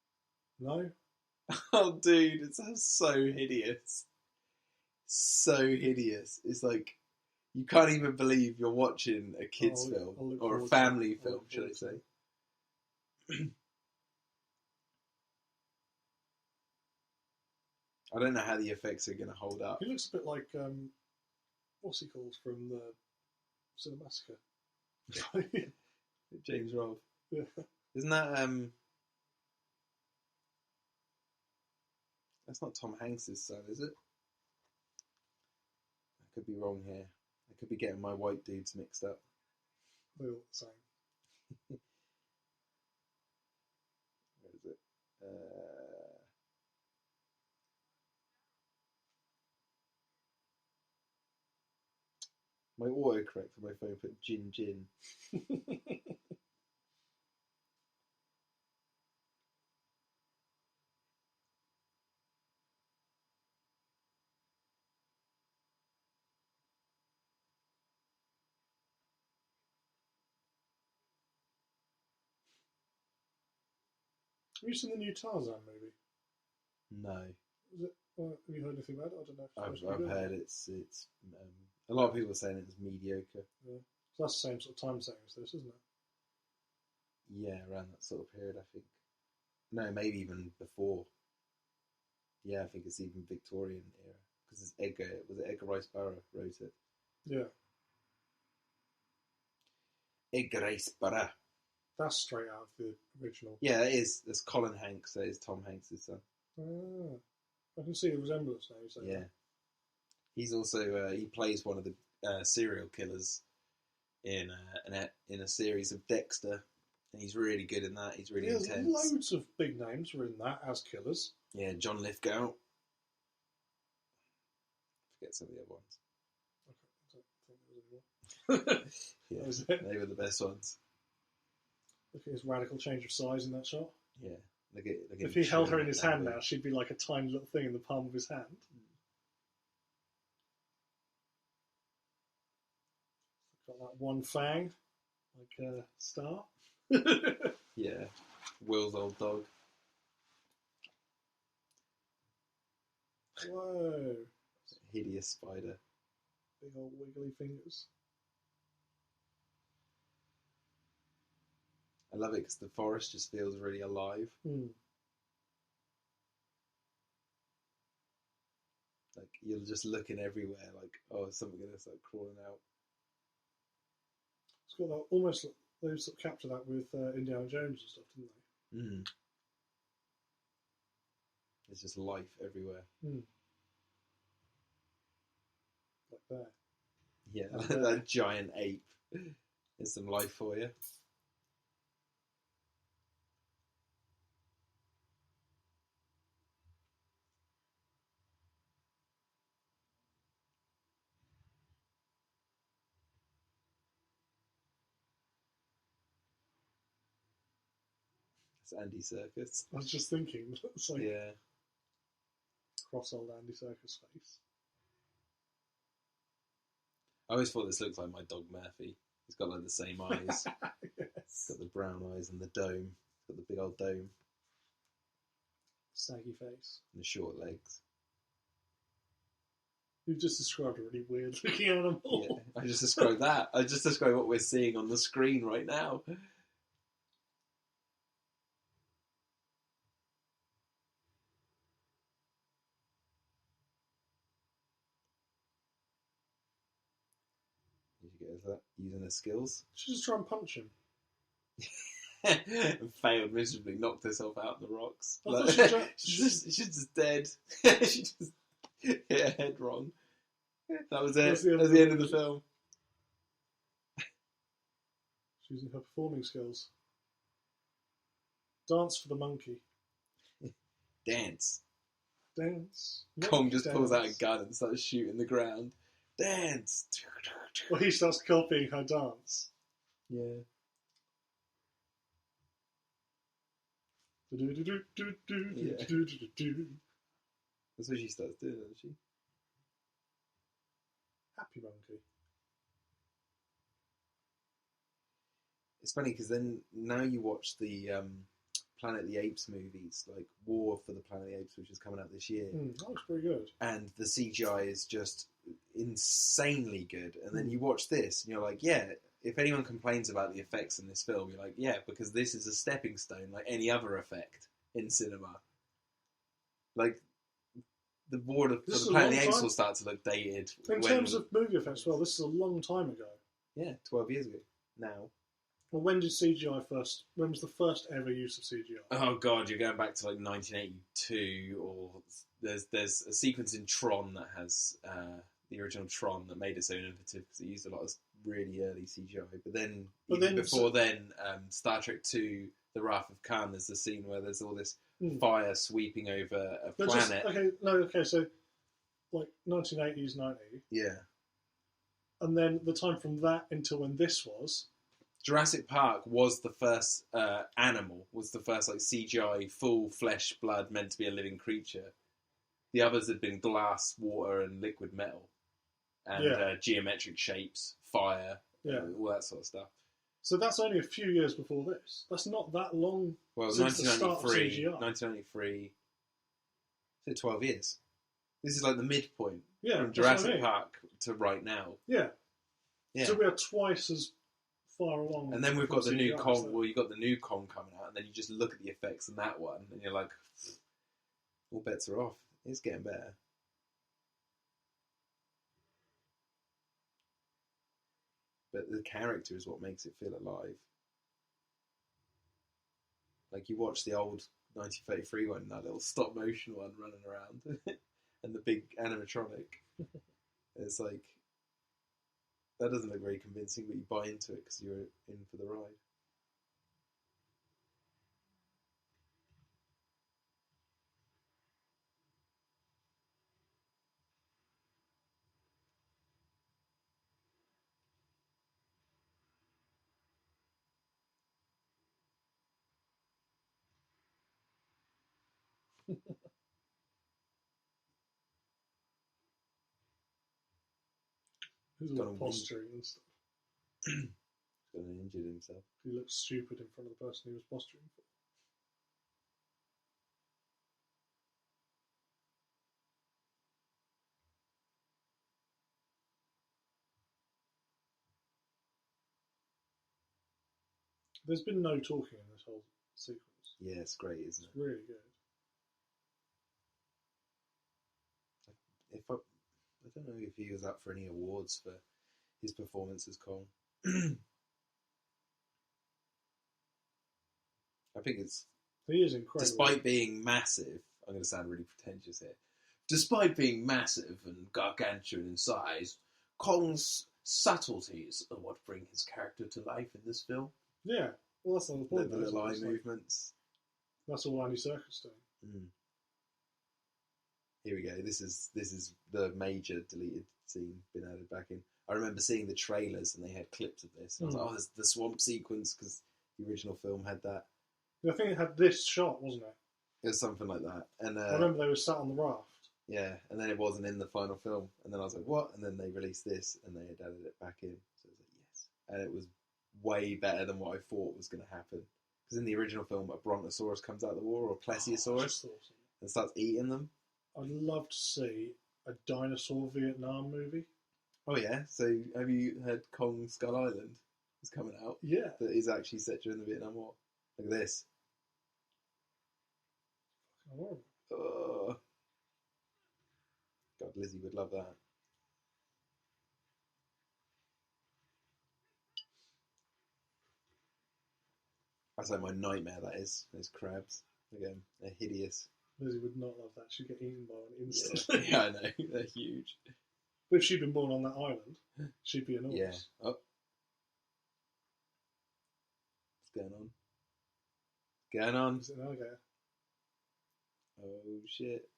No? Oh, dude, it sounds so hideous. So hideous. It's like, you can't even believe you're watching a kid's film, or a family film, should I say. I don't know how the effects are going to hold up. He looks a bit like, what's he called from the Cinemassacre? James Rolfe. Yeah. Isn't that, that's not Tom Hanks' son, is it? I could be wrong here. I could be getting my white dudes mixed up. They're all the same. Where is it? My autocorrect on my phone put Jin Jin. Have you seen the new Tarzan movie? No. Is it, have you heard anything about it? I don't know. I've heard it's a lot of people are saying it's mediocre. Yeah. So that's the same sort of time setting as this, isn't it? Yeah, around that sort of period, I think. No, maybe even before. Yeah, I think it's even Victorian era. Because it's Edgar Rice Burroughs wrote it? Yeah. Edgar Rice Burroughs. That's straight out of the original. Yeah, it is. That's Colin Hanks. That is Tom Hanks' son. Ah, I can see the resemblance now. So Yeah. He's also, he plays one of the serial killers in a series of Dexter. And he's really good in that. He's really intense. Loads of big names were in that as killers. Yeah, John Lithgow. Forget some of the other ones. Okay, I don't think there was any more. Yeah, That was it. they were the best ones. Look at his radical change of size in that shot. Yeah. Look at if he held her in his hand now, she'd be like a tiny little thing in the palm of his hand. Got that one fang, like a star. Yeah. Will's old dog. Whoa. Hideous spider. Big old wiggly fingers. I love it because the forest just feels really alive. Like, you're just looking everywhere, like, oh, is something going to start crawling out? It's got that almost, they sort of capture that with Indiana Jones and stuff, didn't they? Mm. There's just life everywhere. Like there. Yeah, that giant ape. There's some life for you. It's Andy Serkis. I was just thinking, it's like cross old Andy Serkis face. I always thought this looked like my dog Murphy. He's got like the same eyes. Yes. He's got the brown eyes and the dome. He's got the big old dome. Saggy face. And the short legs. You've just described a really weird looking animal. Yeah, I just described that. I just described what we're seeing on the screen right now. Did you get that? Using her skills? She just try and punch him. And failed miserably, knocked herself out on the rocks. She's just dead. She just hit her head wrong. That was it. That was the end of the film. She's using her performing skills. Dance for the monkey. Dance. Dance. Kong just pulls out a gun and starts shooting the ground. Dance. Well, he starts copying her dance. Yeah. That's what she starts doing, doesn't she? Happy monkey. It's funny because then now you watch the Planet of the Apes movies, like War for the Planet of the Apes, which is coming out this year. That looks pretty good. And the CGI is just insanely good. And then you watch this and you're like, yeah, if anyone complains about the effects in this film, you're like, yeah, because this is a stepping stone like any other effect in cinema. Like, the War for the Planet of the Apes will start to look dated. In terms of movie effects, well, this is a long time ago. Yeah, 12 years ago. Now. Well, when did CGI first... When was the first ever use of CGI? Oh, God, you're going back to, like, 1982, or... There's a sequence in Tron that has the original Tron that made it so innovative, because it used a lot of really early CGI. But then before then, Star Trek 2, The Wrath of Khan, there's the scene where there's all this fire sweeping over a planet. So, like, 1980s, 90. Yeah. And then the time from that until when this was... Jurassic Park was the first animal, was the first like CGI, full flesh, blood, meant to be a living creature. The others had been glass, water, and liquid metal. And geometric shapes, fire, all that sort of stuff. So that's only a few years before this. That's not that long since the start of CGI. 1993, so 12 years. This is like the midpoint from that's Jurassic Park to right now. Yeah. So we are twice as far along. And then we've got the new Kong. Well, you've got the new Kong coming out, and then you just look at the effects in that one, and you're like, all bets are off. It's getting better. But the character is what makes it feel alive. Like, you watch the old 1933 one, that little stop motion one running around, and the big animatronic. It's like, that doesn't look very convincing, but you buy into it because you're in for the ride. He's all posturing and stuff. Got injured himself. He looks stupid in front of the person he was posturing for. There's been no talking in this whole sequence. Yeah, it's great, isn't it? It's really good. I don't know if he was up for any awards for his performance as Kong. I think it's... He is incredible. Despite being massive, I'm going to sound really pretentious here. Despite being massive and gargantuan in size, Kong's subtleties are what bring his character to life in this film. Yeah, well, that's not the point. The little eye movements. That's all Andy Serkis doing. Mm. Here we go. This is the major deleted scene been added back in. I remember seeing the trailers and they had clips of this. And I was like, oh, there's the swamp sequence because the original film had that. I think it had this shot, wasn't it? It was something like that. And I remember they were sat on the raft. Yeah, and then it wasn't in the final film. And then I was like, what? And then they released this and they had added it back in. So I was like, yes. And it was way better than what I thought was going to happen. Because in the original film, a brontosaurus comes out of the water, or a plesiosaurus, and starts eating them. I'd love to see a dinosaur Vietnam movie. Oh yeah, so have you heard Kong Skull Island is coming out? Yeah. That is actually set during the Vietnam War. Look at this. Oh. God, Lizzie would love that. That's like my nightmare, that is. Those crabs. Again, they're hideous. Lizzie would not love that. She'd get eaten by one instantly. Yeah, I know. They're huge. But if she'd been born on that island, she'd be enormous. Yeah. Oh. What's going on? Going on? Is it an alligator? Oh, shit.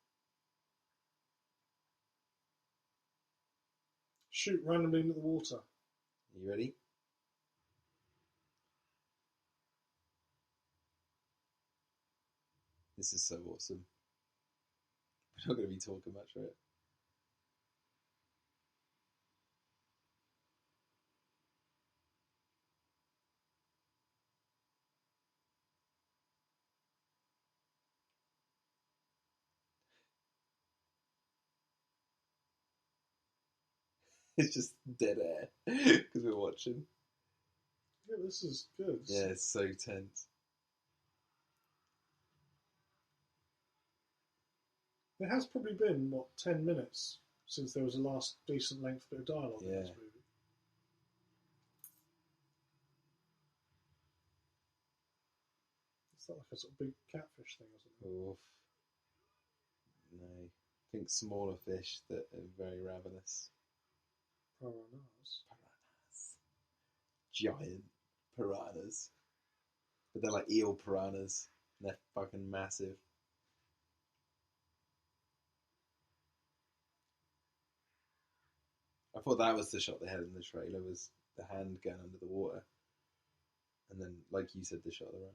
Shoot randomly into the water. Are you ready? This is so awesome. We're not going to be talking much for it. It's just dead air because we're watching. Yeah, this is good. Yeah, it's so tense. It has probably been, 10 minutes since there was a last decent length bit of dialogue in this movie. Is that like a sort of big catfish thing or something? Oof. No. Think smaller fish that are very ravenous. Piranhas. Giant piranhas. But they're like eel piranhas. And they're fucking massive. I thought that was the shot they had in the trailer, was the hand going under the water. And then, like you said, the shot of the raft.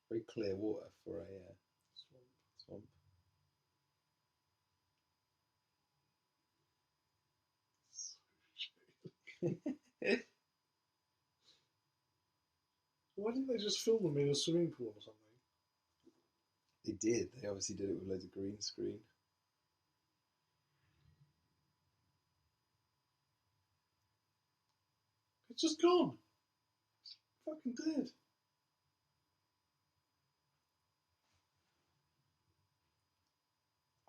Very clear water for a swamp. Why didn't they just film them in a swimming pool or something? They did. They obviously did it with loads of green screen. It's just gone. It's fucking dead.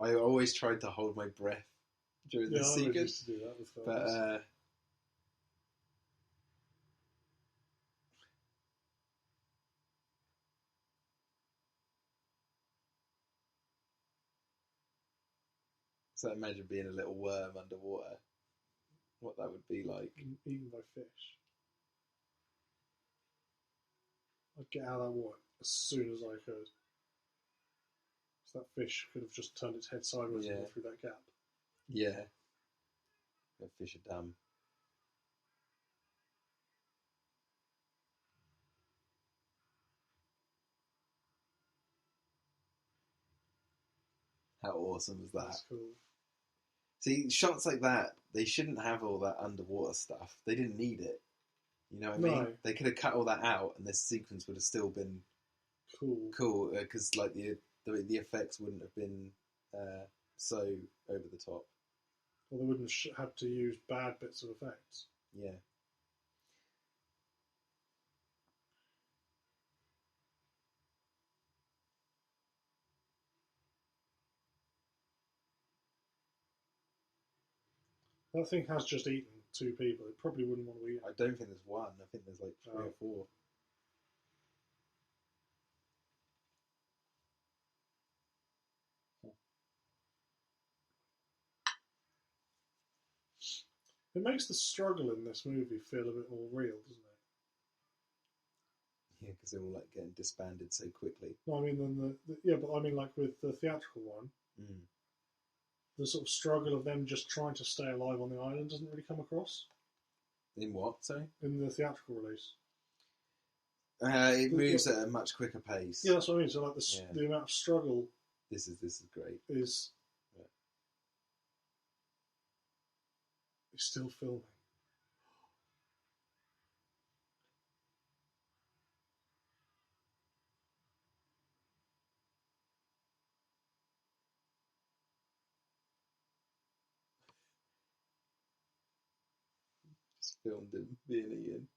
I always tried to hold my breath during the sequence. I used to do that with films. But so imagine being a little worm underwater. What that would be like. Eaten by fish. I'd get out of that water as soon as I could. So that fish could have just turned its head sideways and gone through that gap. Yeah. That fish are dumb. How awesome is that? That's cool. See, shots like that, they shouldn't have all that underwater stuff. They didn't need it. You know what I mean? They could have cut all that out, and this sequence would have still been cool. Because like the effects wouldn't have been so over the top. Well, they wouldn't have had to use bad bits of effects. Yeah. That thing has just eaten 2 people. It probably wouldn't want to eat it. I don't think there's one. I think there's like 3 or 4. It makes the struggle in this movie feel a bit more real, doesn't it? Yeah, because they're all like getting disbanded so quickly. No, I mean, but I mean, like with the theatrical one, the sort of struggle of them just trying to stay alive on the island doesn't really come across. In what, sorry? In the theatrical release. It moves at a much quicker pace. Yeah, that's what I mean. So, like, the amount of struggle... This is great. Is still filming. Just filmed him being eaten.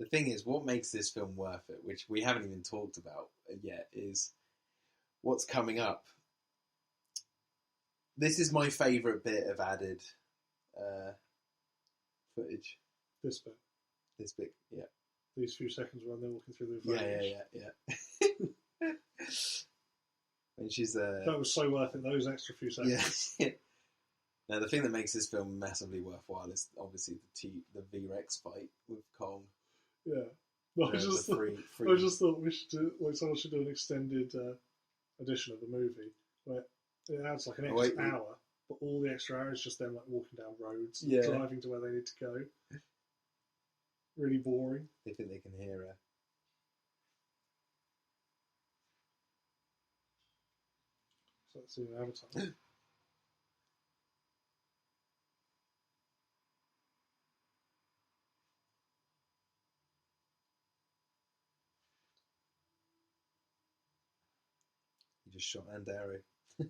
The thing is, what makes this film worth it, which we haven't even talked about yet, is what's coming up. This is my favourite bit of added footage. This bit? This bit, yeah. These few seconds when they're walking through the footage. Yeah. And she's that was so worth it, those extra few seconds. Yeah. Now, the thing that makes this film massively worthwhile is obviously the V-Rex fight with Kong. Yeah. I just thought we should do, like, someone should do an extended edition of the movie where it adds like an extra hour, but all the extra hours just them like walking down roads, and driving to where they need to go. Really boring. They think they can hear her. So let's see an Avatar. He just shot an arrow. He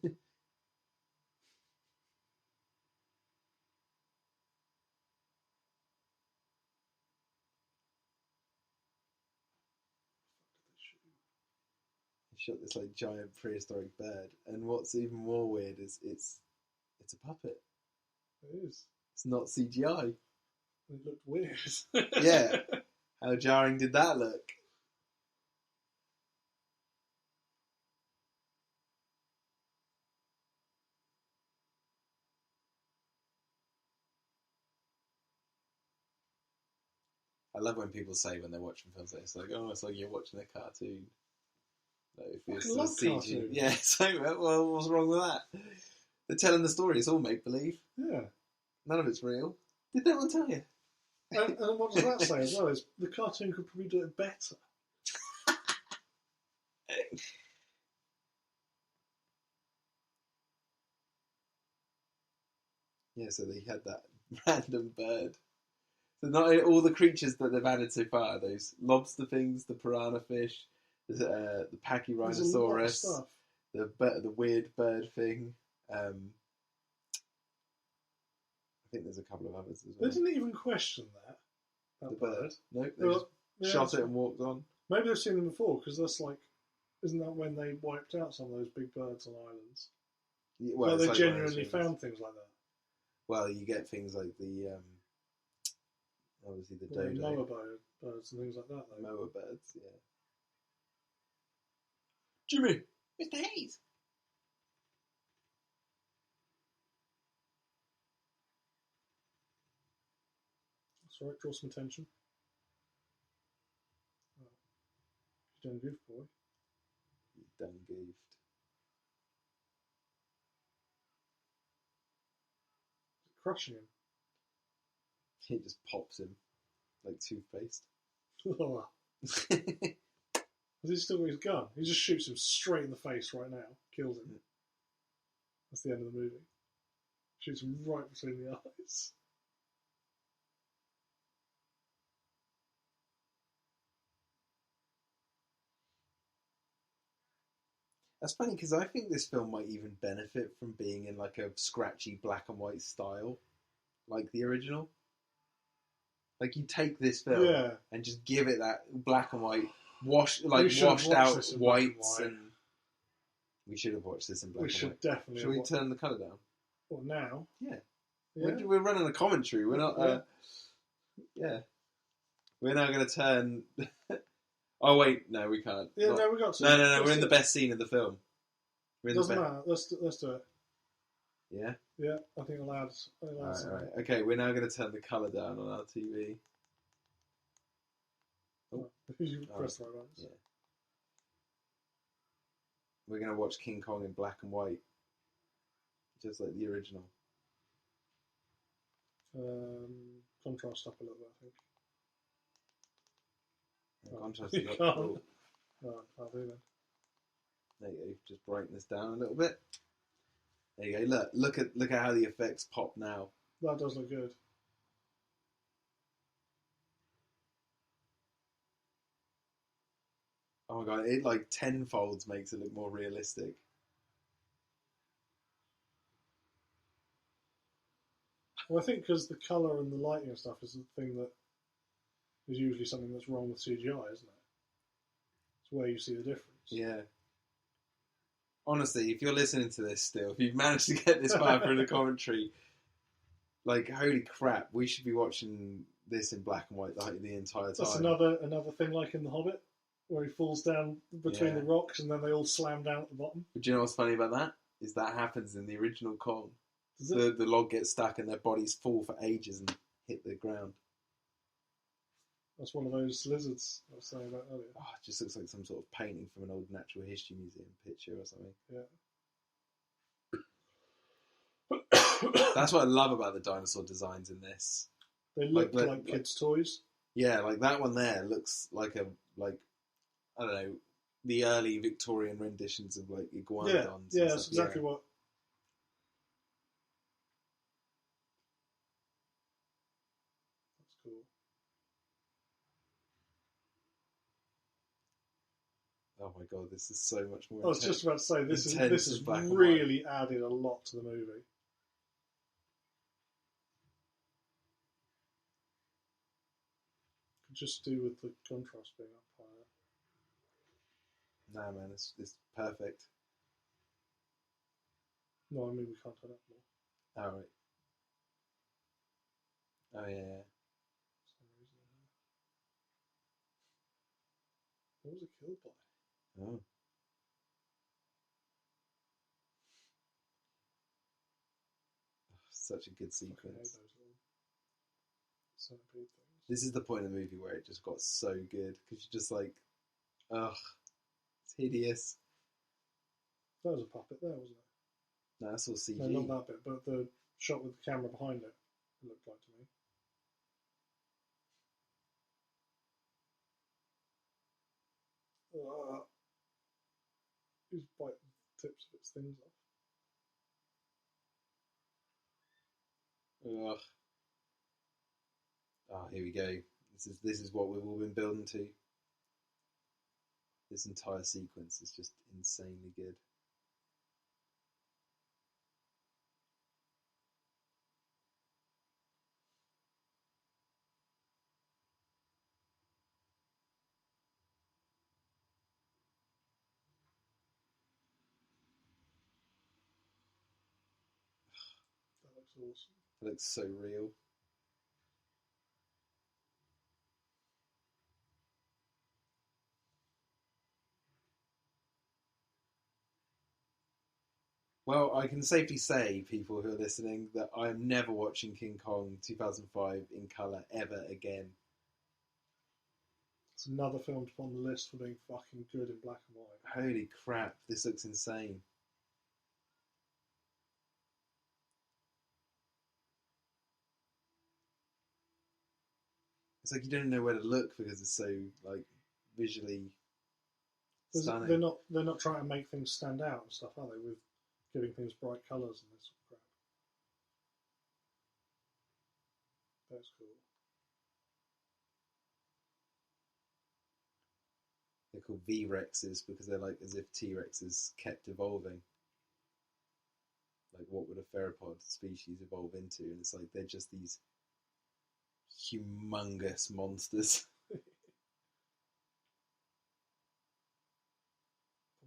shot this like giant prehistoric bird, and what's even more weird is it's a puppet. It is. It's not CGI. It looked weird. Yeah. How jarring did that look? I love when people say when they're watching films like it's like, oh, it's like you're watching a cartoon. Like, if it's love cartoon. Yeah, so well, what's wrong with that? They're telling the story. It's all make believe. Yeah, none of it's real. Did no one tell you? And what does that say as well? Is the cartoon could probably do it better. Yeah, so they had that random bird. So not all the creatures that they've added so far, those lobster things, the piranha fish, the pachyrhinosaurus, the weird bird thing. I think there's a couple of others as well. They didn't even question that bird. Nope, they just shot it and walked on. Maybe they've seen them before, because that's like, isn't that when they wiped out some of those big birds on islands? Yeah, well they like genuinely found things like that. Well, you get things like the obviously the dodo, moa birds and things like that. Though. Moa birds, yeah. Jimmy, Mr. Hayes. That's right. Draw some attention. Oh. You done goof, boy. You done goofed. Crushing him. He just pops him like toothpaste. Has he still got his gun? He just shoots him straight in the face right now. Kills him. That's the end of the movie. Shoots him right between the eyes. That's funny because I think this film might even benefit from being in like a scratchy black and white style, like the original. Like you take this film and just give it that black and white, washed out whites, and we should have watched this in black and white. We should definitely. Should we turn the colour down? Well, now? Yeah. We're running a commentary. We're not. Yeah. We're now going to turn. Oh wait, no, we can't. Yeah, no, we got to. No. We're in the best scene of the film. Doesn't matter. Let's do it. Yeah. Yeah, I think allowed. Right. Okay, we're now going to turn the colour down on our TV. Oh, you press the right buttons. Yeah. We're going to watch King Kong in black and white, just like the original. Contrast up a little bit, I think. Contrast is up. Can't. No, I'll do that. There you go. Just brighten this down a little bit. There you go. Look at how the effects pop now. That does look good. Oh my god! It like tenfolds makes it look more realistic. Well, I think because the colour and the lighting and stuff is the thing that is usually something that's wrong with CGI, isn't it? It's where you see the difference. Yeah. Honestly, if you're listening to this still, if you've managed to get this far through the commentary, like, holy crap, we should be watching this in black and white the entire time. That's another thing like in The Hobbit, where he falls down between the rocks and then they all slam down at the bottom. But do you know what's funny about that? Is that happens in the original Kong. The log gets stuck and their bodies fall for ages and hit the ground. That's one of those lizards I was saying about earlier. Oh, it just looks like some sort of painting from an old natural history museum picture or something. Yeah. That's what I love about the dinosaur designs in this. They look like kids' toys. Yeah, like that one there looks like I don't know, the early Victorian renditions of like iguanodons. Yeah, that's exactly what. That's cool. Oh my god, this is so much more. I was just about to say this has really added a lot to the movie. Could just do with the contrast being up higher. Nah, man, it's perfect. No, I mean we can't turn up more. Oh, right. Oh yeah. What was it killed by? Oh. Such a good sequence. Centipede things. This is the point of the movie where it just got so good because you're just like, ugh, it's hideous. That was a puppet there, wasn't it? No, that's all CG. No, not that bit, but the shot with the camera behind it looked like to me. He's biting the tips of its things off. Ugh. Oh, here we go. This is what we've all been building to. This entire sequence is just insanely good. That looks awesome. It looks so real. Well, I can safely say, people who are listening, that I am never watching King Kong 2005 in colour ever again. It's another film to put on the list for being fucking good in black and white. Holy crap, this looks insane. It's like you don't know where to look because it's so like visually stunning. They're not trying to make things stand out and stuff, are they? With giving things bright colours and this sort of crap. That's cool. They're called V-Rexes because they're like as if T-Rexes kept evolving. Like, what would a theropod species evolve into? And it's like they're just these humongous monsters.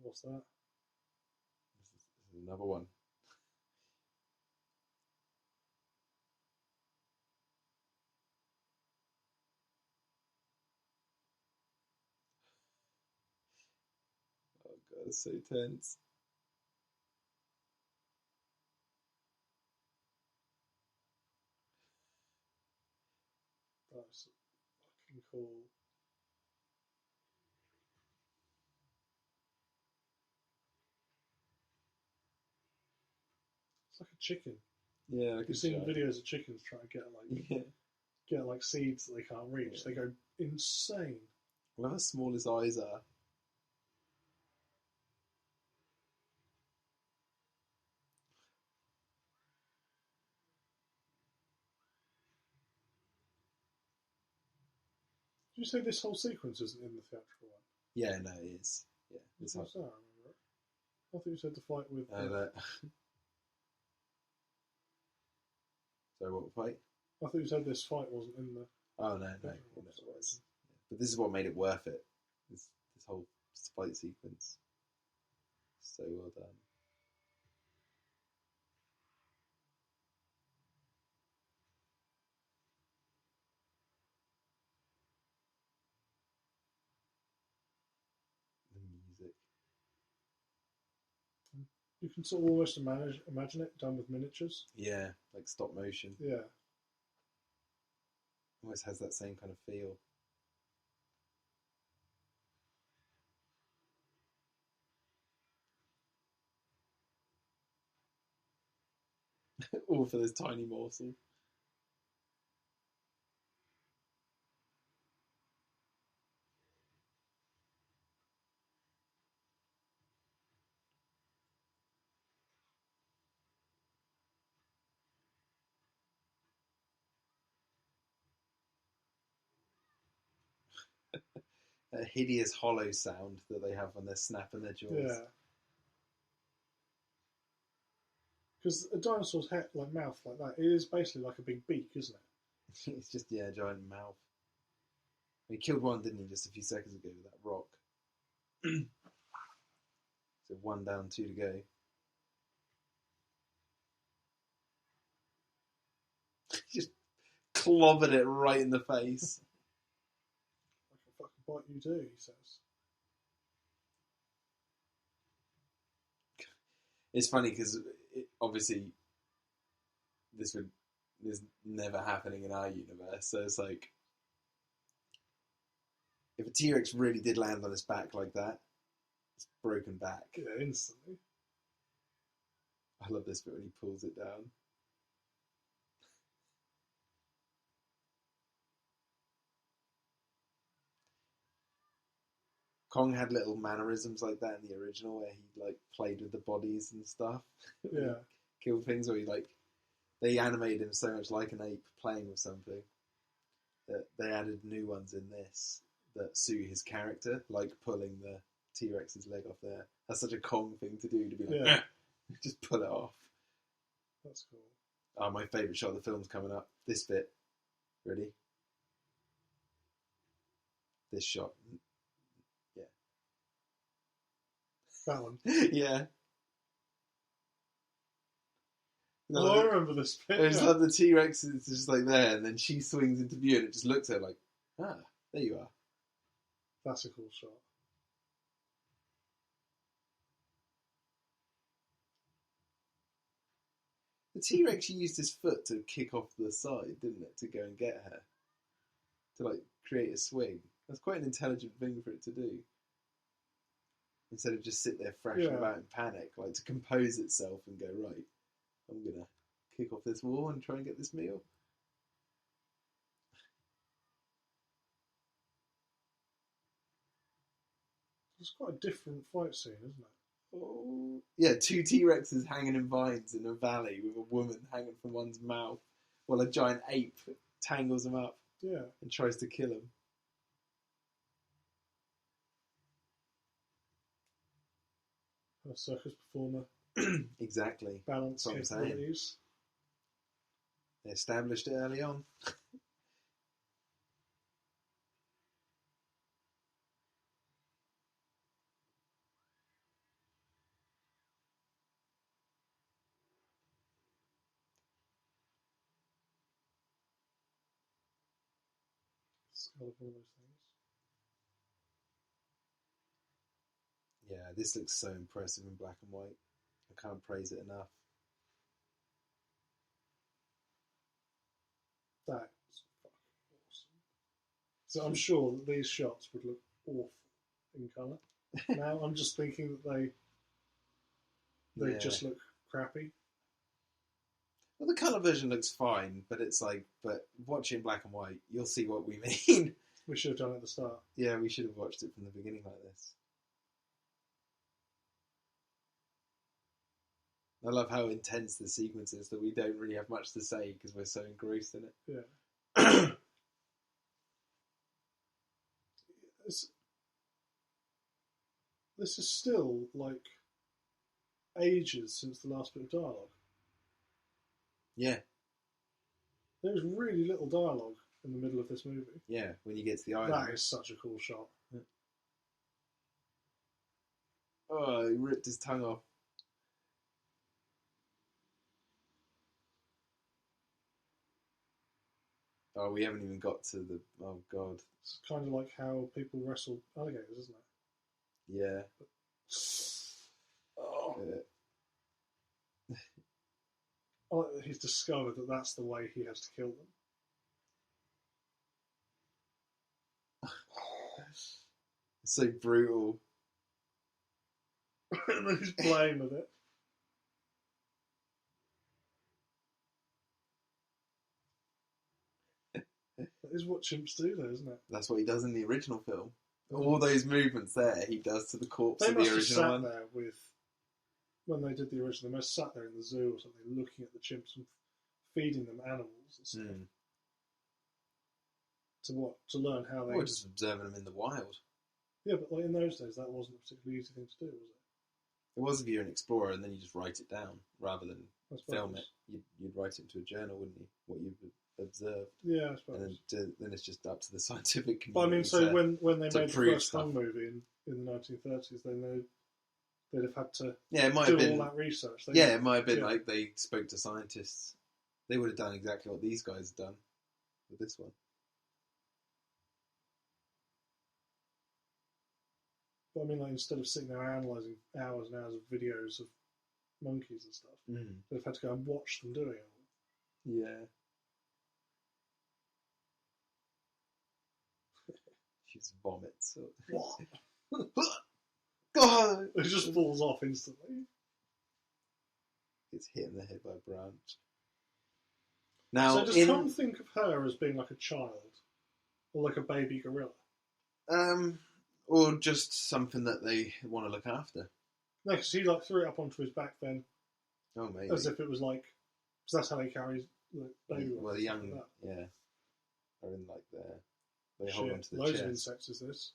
What's that? This is another one. Oh god, it's so tense. That's fucking cool. It's like a chicken. Yeah, I've seen videos of chickens trying to get like seeds that they can't reach. Yeah. They go insane. Well, how small his eyes are. Did you say this whole sequence isn't in the theatrical one? Yeah, no, it is. Yeah, this whole... I remember it. I thought you said the fight with. So what fight? I thought you said this fight wasn't in the. Oh no, it was. Yeah. But this is what made it worth it. This whole fight sequence. So well done. The music. You can sort of almost imagine it done with miniatures. Yeah, like stop motion. Yeah. Almost has that same kind of feel. All for this tiny morsel. A hideous hollow sound that they have when they're snapping their jaws. Yeah. Because a dinosaur's head, like mouth, like that, it is basically like a big beak, isn't it? It's just a giant mouth. He killed one, didn't he, just a few seconds ago with that rock? So 1 down, 2 to go. Just clobbered it right in the face. I can fucking bite you too, he says. It's funny because obviously this is never happening in our universe. So it's like if a T-Rex really did land on its back like that, it's broken back. Yeah, instantly. I love this bit when he pulls it down. Kong had little mannerisms like that in the original where he like played with the bodies and stuff. Yeah. Killed things where he like they animated him so much like an ape playing with something that they added new ones in this that suit his character, like pulling the T-Rex's leg off there. That's such a Kong thing to do, to be like, just pull it off. That's cool. Oh, my favourite shot of the film's coming up. This bit. Ready? This shot. Yeah. That one? Yeah. No, I remember this bit. It's like the T-Rex is just like there, and then she swings into view, and it just looks at her like, ah, there you are. That's a cool shot. The T-Rex used his foot to kick off the side, didn't it, to go and get her? To, like, create a swing. That's quite an intelligent thing for it to do. Instead of just sit there thrashing about in panic, like, to compose itself and go, right, I'm going to kick off this wall and try and get this meal. It's quite a different fight scene, isn't it? Oh. Yeah, 2 T-Rexes hanging in vines in a valley with a woman hanging from one's mouth while a giant ape tangles them up and tries to kill him. A circus performer. Exactly. Balance capabilities. They established it early on. It's kind of one of those things. Yeah, this looks so impressive in black and white. I can't praise it enough. That's fucking awesome. So I'm sure that these shots would look awful in colour. Now I'm just thinking that they just look crappy. Well, the colour version looks fine, but it's like, but watching black and white, you'll see what we mean. We should have done it at the start. Yeah, we should have watched it from the beginning like this. I love how intense the sequence is that we don't really have much to say because we're so engrossed in it. Yeah. This is still like ages since the last bit of dialogue. Yeah. There's really little dialogue in the middle of this movie. Yeah, when you get to the island. That is such a cool shot. Yeah. Oh, he ripped his tongue off. Oh, we haven't even got to the... Oh, God. It's kind of like how people wrestle alligators, isn't it? Yeah. Oh. Oh, he's discovered that that's the way he has to kill them. It's so brutal. And then he's playing with it. That is what chimps do, though, isn't it? That's what he does in the original film. All those movements there, he does to the corpse they of the original one. They must have sat there with, when they did the original, they must have sat there in the zoo or something, looking at the chimps and feeding them animals and stuff. To learn how they... Or just observing them in the wild. Yeah, but like in those days, that wasn't a particularly easy thing to do, was it? It was if you're an explorer and then you just write it down rather than film it. You'd write it into a journal, wouldn't you? What you've observed. Yeah, I suppose. And then it's just up to the scientific community. But I mean, so when they made the first stuff. Kong movie in the 1930s, then they'd have had to it might do have been, all that research. It might have been like they spoke to scientists. They would have done exactly what these guys have done with this one. But I mean, like, instead of sitting there analysing hours and hours of videos of monkeys and stuff, they've had to go and watch them doing it. Yeah. She just vomits. God! It just falls off instantly. Gets hit in the head by a branch. Now, so does Tom think of her as being like a child? Or like a baby gorilla? Or just something that they want to look after. No, because he like threw it up onto his back then. Oh, maybe. As if it was like... Because that's how they carry the baby. Well, the young... Yeah. Are in like there. They hold onto the loads chest. of insects is this.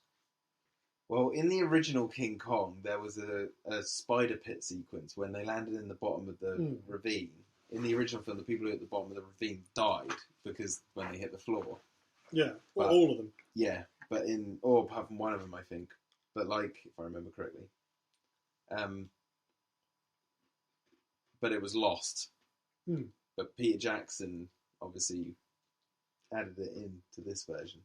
Well, in the original King Kong, there was a spider pit sequence when they landed in the bottom of the ravine. In the original film, the people who were at the bottom of the ravine died because when they hit the floor. Yeah, well, all of them. Yeah, but or apart from one of them, I think. But like, if I remember correctly. But it was lost. But Peter Jackson obviously added it into this version.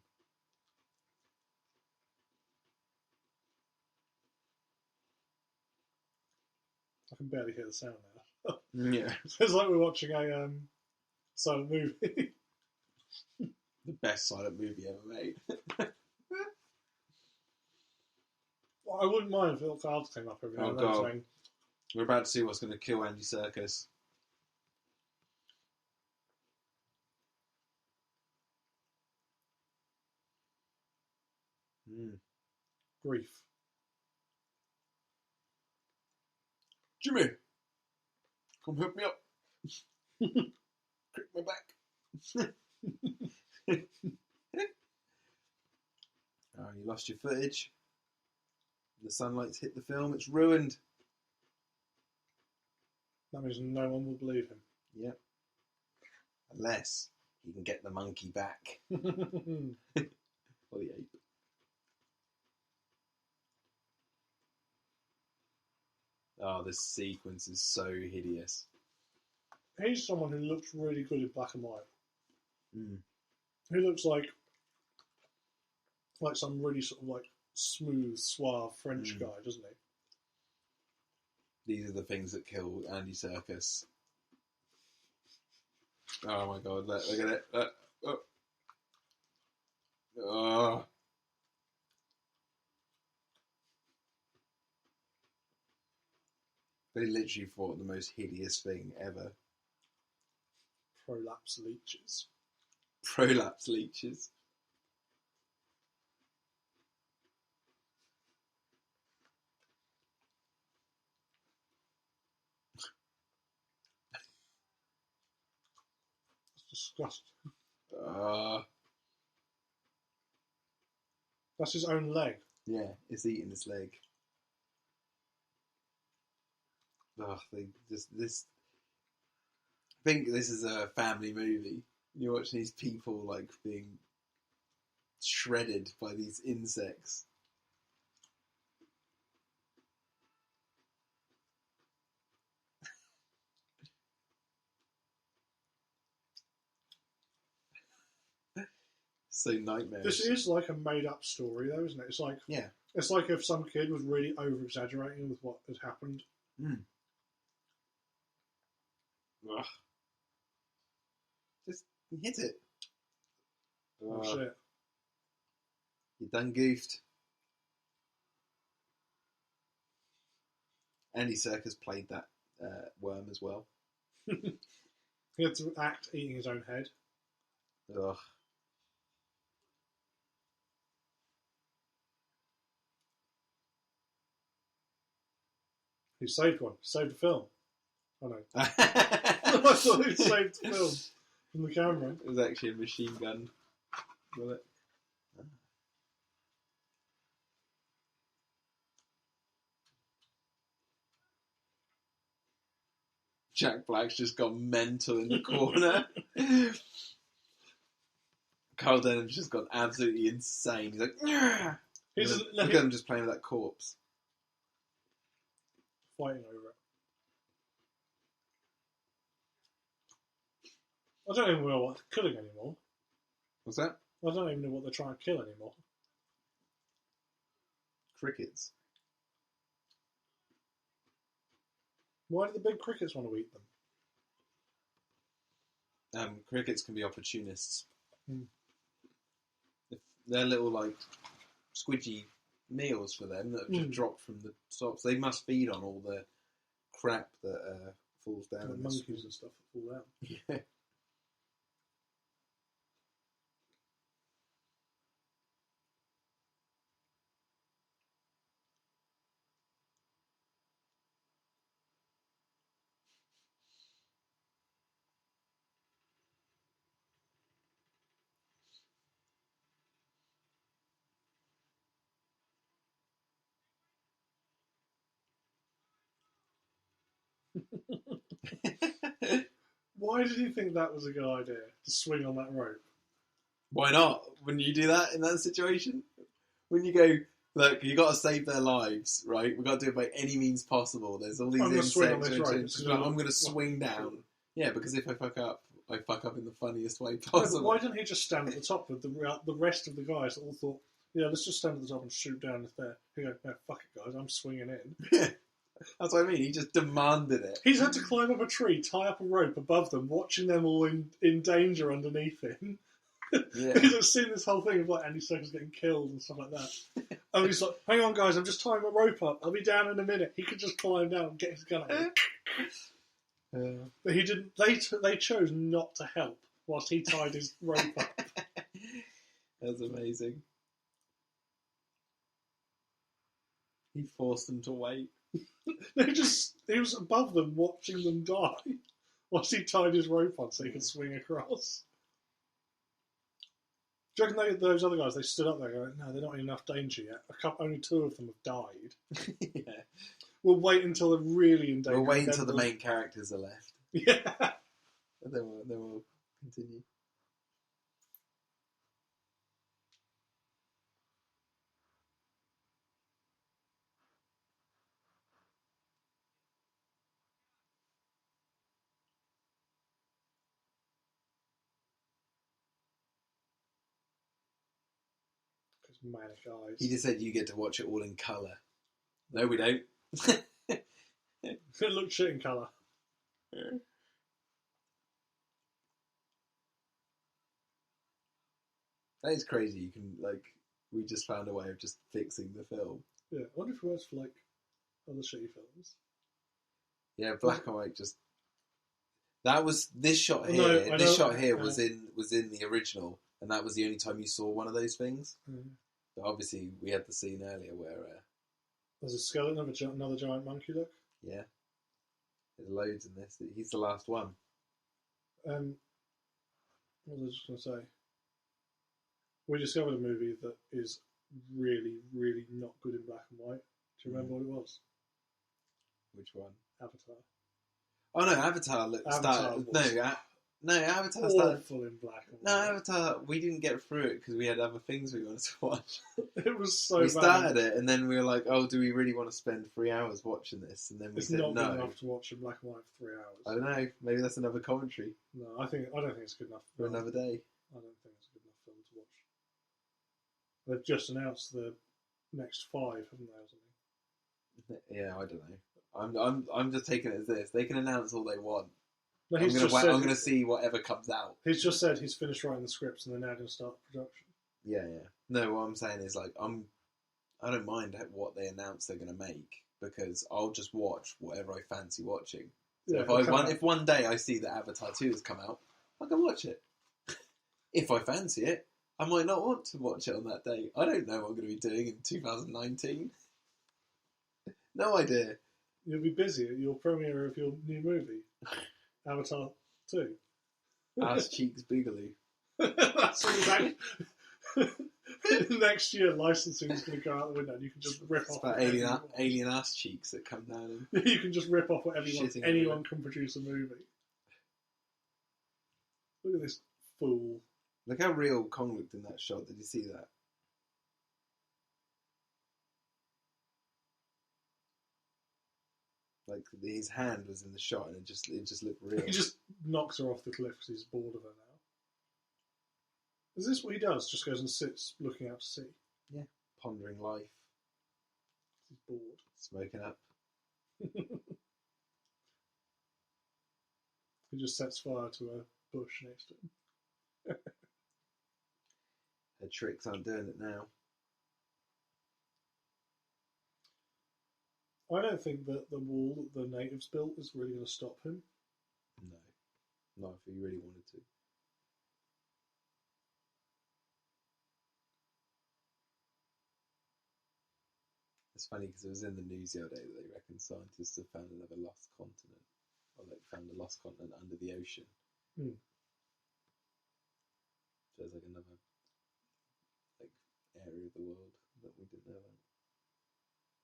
I can barely hear the sound now. Yeah. It's like we're watching a silent movie. The best silent movie ever made. Well, I wouldn't mind if little cards came up every now and then saying... We're about to see what's going to kill Andy Serkis. Grief. Jimmy, come help me up. Crick my back. Oh, you lost your footage. The sunlight's hit the film. It's ruined. That means no one will believe him. Yep. Unless he can get the monkey back. Or the ape. Oh, this sequence is so hideous. He's someone who looks really good in black and white. Mm. He looks like some really sort of like smooth, suave French guy, doesn't he? These are the things that kill Andy Serkis. Oh my god, look at it. Oh. They literally fought the most hideous thing ever. Prolapse leeches. Prolapse leeches. It's disgusting. That's his own leg. Yeah, it's eating his leg. Oh, this. I think this is a family movie. You're watching these people like being shredded by these insects. So nightmarish. This is like a made-up story, though, isn't it? It's like it's like if some kid was really over-exaggerating with what had happened. Mm. Ugh. Just hit it. Oh shit! You done goofed. Andy Serkis played that worm as well. He had to act eating his own head. Ugh. He saved one. Saved a film. Oh no. I thought he saved the film from the camera. It was actually a machine gun bullet. Jack Black's just gone mental in the corner. Carl Denham's just gone absolutely insane. He's like, "Nyah!" Look at him just playing with that corpse. Fighting over it. I don't even know what they're killing anymore. What's that? I don't even know what they're trying to kill anymore. Crickets. Why do the big crickets want to eat them? Crickets can be opportunists. Mm. If they're little like squidgy meals for them that have just dropped from the tops. They must feed on all the crap that falls down. The monkeys and stuff that fall down. Yeah. Why did you think that was a good idea to swing on that rope? Why not? Wouldn't you do that in that situation? When you go, look, you got to save their lives, right? We've got to do it by any means possible. There's all these insects. I'm going to swing down. Yeah, because if I fuck up in the funniest way possible. No, why didn't he just stand at the top with the rest of the guys that all thought, yeah, let's just stand at the top and shoot down if they're... He goes, no, fuck it, guys, I'm swinging in. Yeah. That's what I mean. He just demanded it. He's had to climb up a tree, tie up a rope above them, watching them all in danger underneath him. Yeah. He's seen this whole thing of like Andy Serkis getting killed and stuff like that. And he's like, hang on, guys, I'm just tying my rope up. I'll be down in a minute. He could just climb down and get his gun out. But he didn't. They chose not to help whilst he tied his rope up. That's amazing. He forced them to wait. He was above them watching them die whilst he tied his rope on so he could swing across. Do you reckon those other guys, they stood up there going, no, they're not in enough danger yet. Only 2 of them have died. Yeah. We'll wait until they're really in danger. We'll wait until the main characters are left. Yeah. And then we'll continue. Manic eyes. He just said you get to watch it all in colour. No, we don't. It looks shit in colour. That is crazy. You can, we just found a way of just fixing the film. Yeah, I wonder if it works for, other shitty films. Yeah, black and white just... That was... This shot here... No, this shot here was in the original, and that was the only time you saw one of those things. Mm. But obviously, we had the scene earlier where... There's a skeleton of another giant monkey, look. Yeah. There's loads in this. He's the last one. What was I just going to say? We discovered a movie that is really, really not good in black and white. Do you remember what it was? Which one? Avatar. Oh no, Avatar started... No, Avatar started... Awful in black and white. No, Avatar, we didn't get through it because we had other things we wanted to watch. It was so bad. We started it and then we were like, oh, do we really want to spend 3 hours watching this? And then we said no. It's not good enough to watch in black and white for 3 hours. I don't know. Maybe that's another commentary. No, I don't think it's good enough. For another day. I don't think it's a good enough film to watch. They've just announced the next 5, haven't they, or something? Yeah, I don't know. I'm just taking it as this. They can announce all they want. No, I'm going to see whatever comes out. He's just said he's finished writing the scripts and they're now going to start production. Yeah. No, what I'm saying is I don't mind what they announce they're going to make because I'll just watch whatever I fancy watching. So if one day I see that Avatar 2 has come out, I can watch it. If I fancy it, I might not want to watch it on that day. I don't know what I'm going to be doing in 2019. No idea. You'll be busy at your premiere of your new movie. Avatar 2. Ass Cheeks Boogaloo. That's exactly. Next year, licensing is going to go out the window and you can just rip off. It's about alien ass cheeks that come down and... You can just rip off whatever you want. Anyone can produce a movie. Look at this fool. Look how real Kong looked in that shot. Did you see that? Like his hand was in the shot, and it just looked real. He just knocks her off the cliff because he's bored of her now. Is this what he does? Just goes and sits looking out to sea? Yeah, pondering life. He's bored. Smoking up. He just sets fire to a bush next to him. Her tricks aren't doing it now. I don't think that the wall that the natives built is really going to stop him. No. Not if he really wanted to. It's funny because it was in the news the other day that they reckon scientists have found another lost continent. Or found a lost continent under the ocean. Hmm. So there's another area of the world that we didn't know about.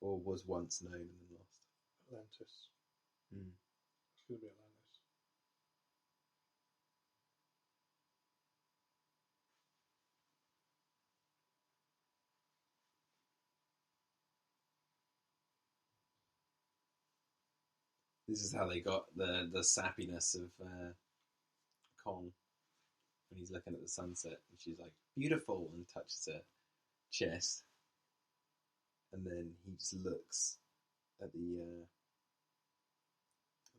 Or was once known and then lost. Atlantis. Mm. It's going to be Atlantis. This is how they got the sappiness of Kong when he's looking at the sunset and she's like, beautiful, and touches her chest. And then he just looks at the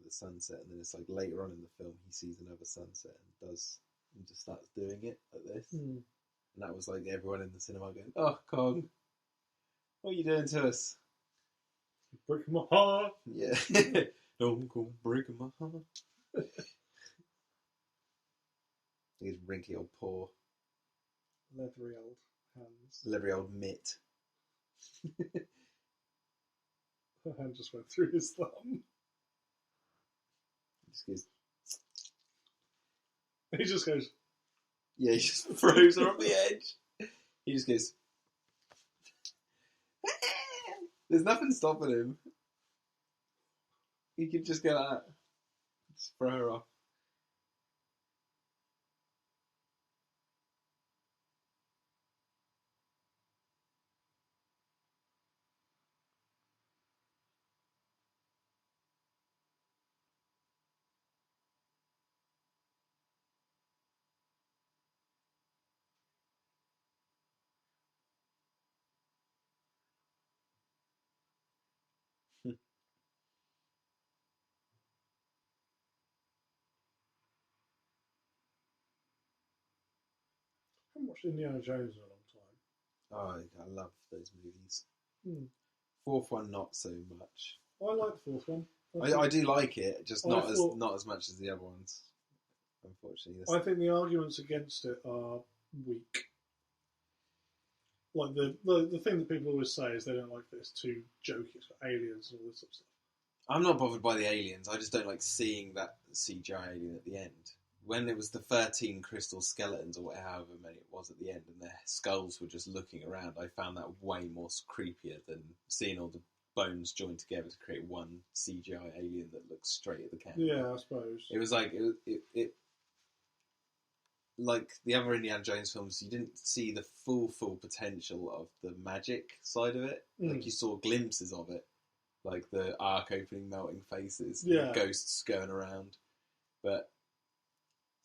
sunset, and then it's like later on in the film he sees another sunset and just starts doing it like this. And that was like everyone in the cinema going, oh, Kong, what are you doing to us? You're breaking my heart. Yeah. Don't go breaking my heart. His wrinkly old paw. Leathery old hands. Leathery old mitt. Her hand just went through his thumb. He just goes. Yeah, he just throws her off the edge. He just goes. There's nothing stopping him. He could just go like that. Just throw her off. I haven't watched Indiana Jones in a long time. Oh, I love those movies. Hmm. Fourth one, not so much. I like the fourth one. I do like it, just not as much as the other ones. Unfortunately, I think the arguments against it are weak. Like the thing that people always say is they don't like that it's too jokey, it's got aliens and all this sort of stuff. I'm not bothered by the aliens. I just don't like seeing that CGI alien at the end. When it was the 13 crystal skeletons or however many it was at the end, and their skulls were just looking around, I found that way more creepier than seeing all the bones joined together to create one CGI alien that looks straight at the camera. Yeah, I suppose. It was like it like the other Indiana Jones films, you didn't see the full potential of the magic side of it. Like you saw glimpses of it, like the arc opening, melting faces, and ghosts going around. But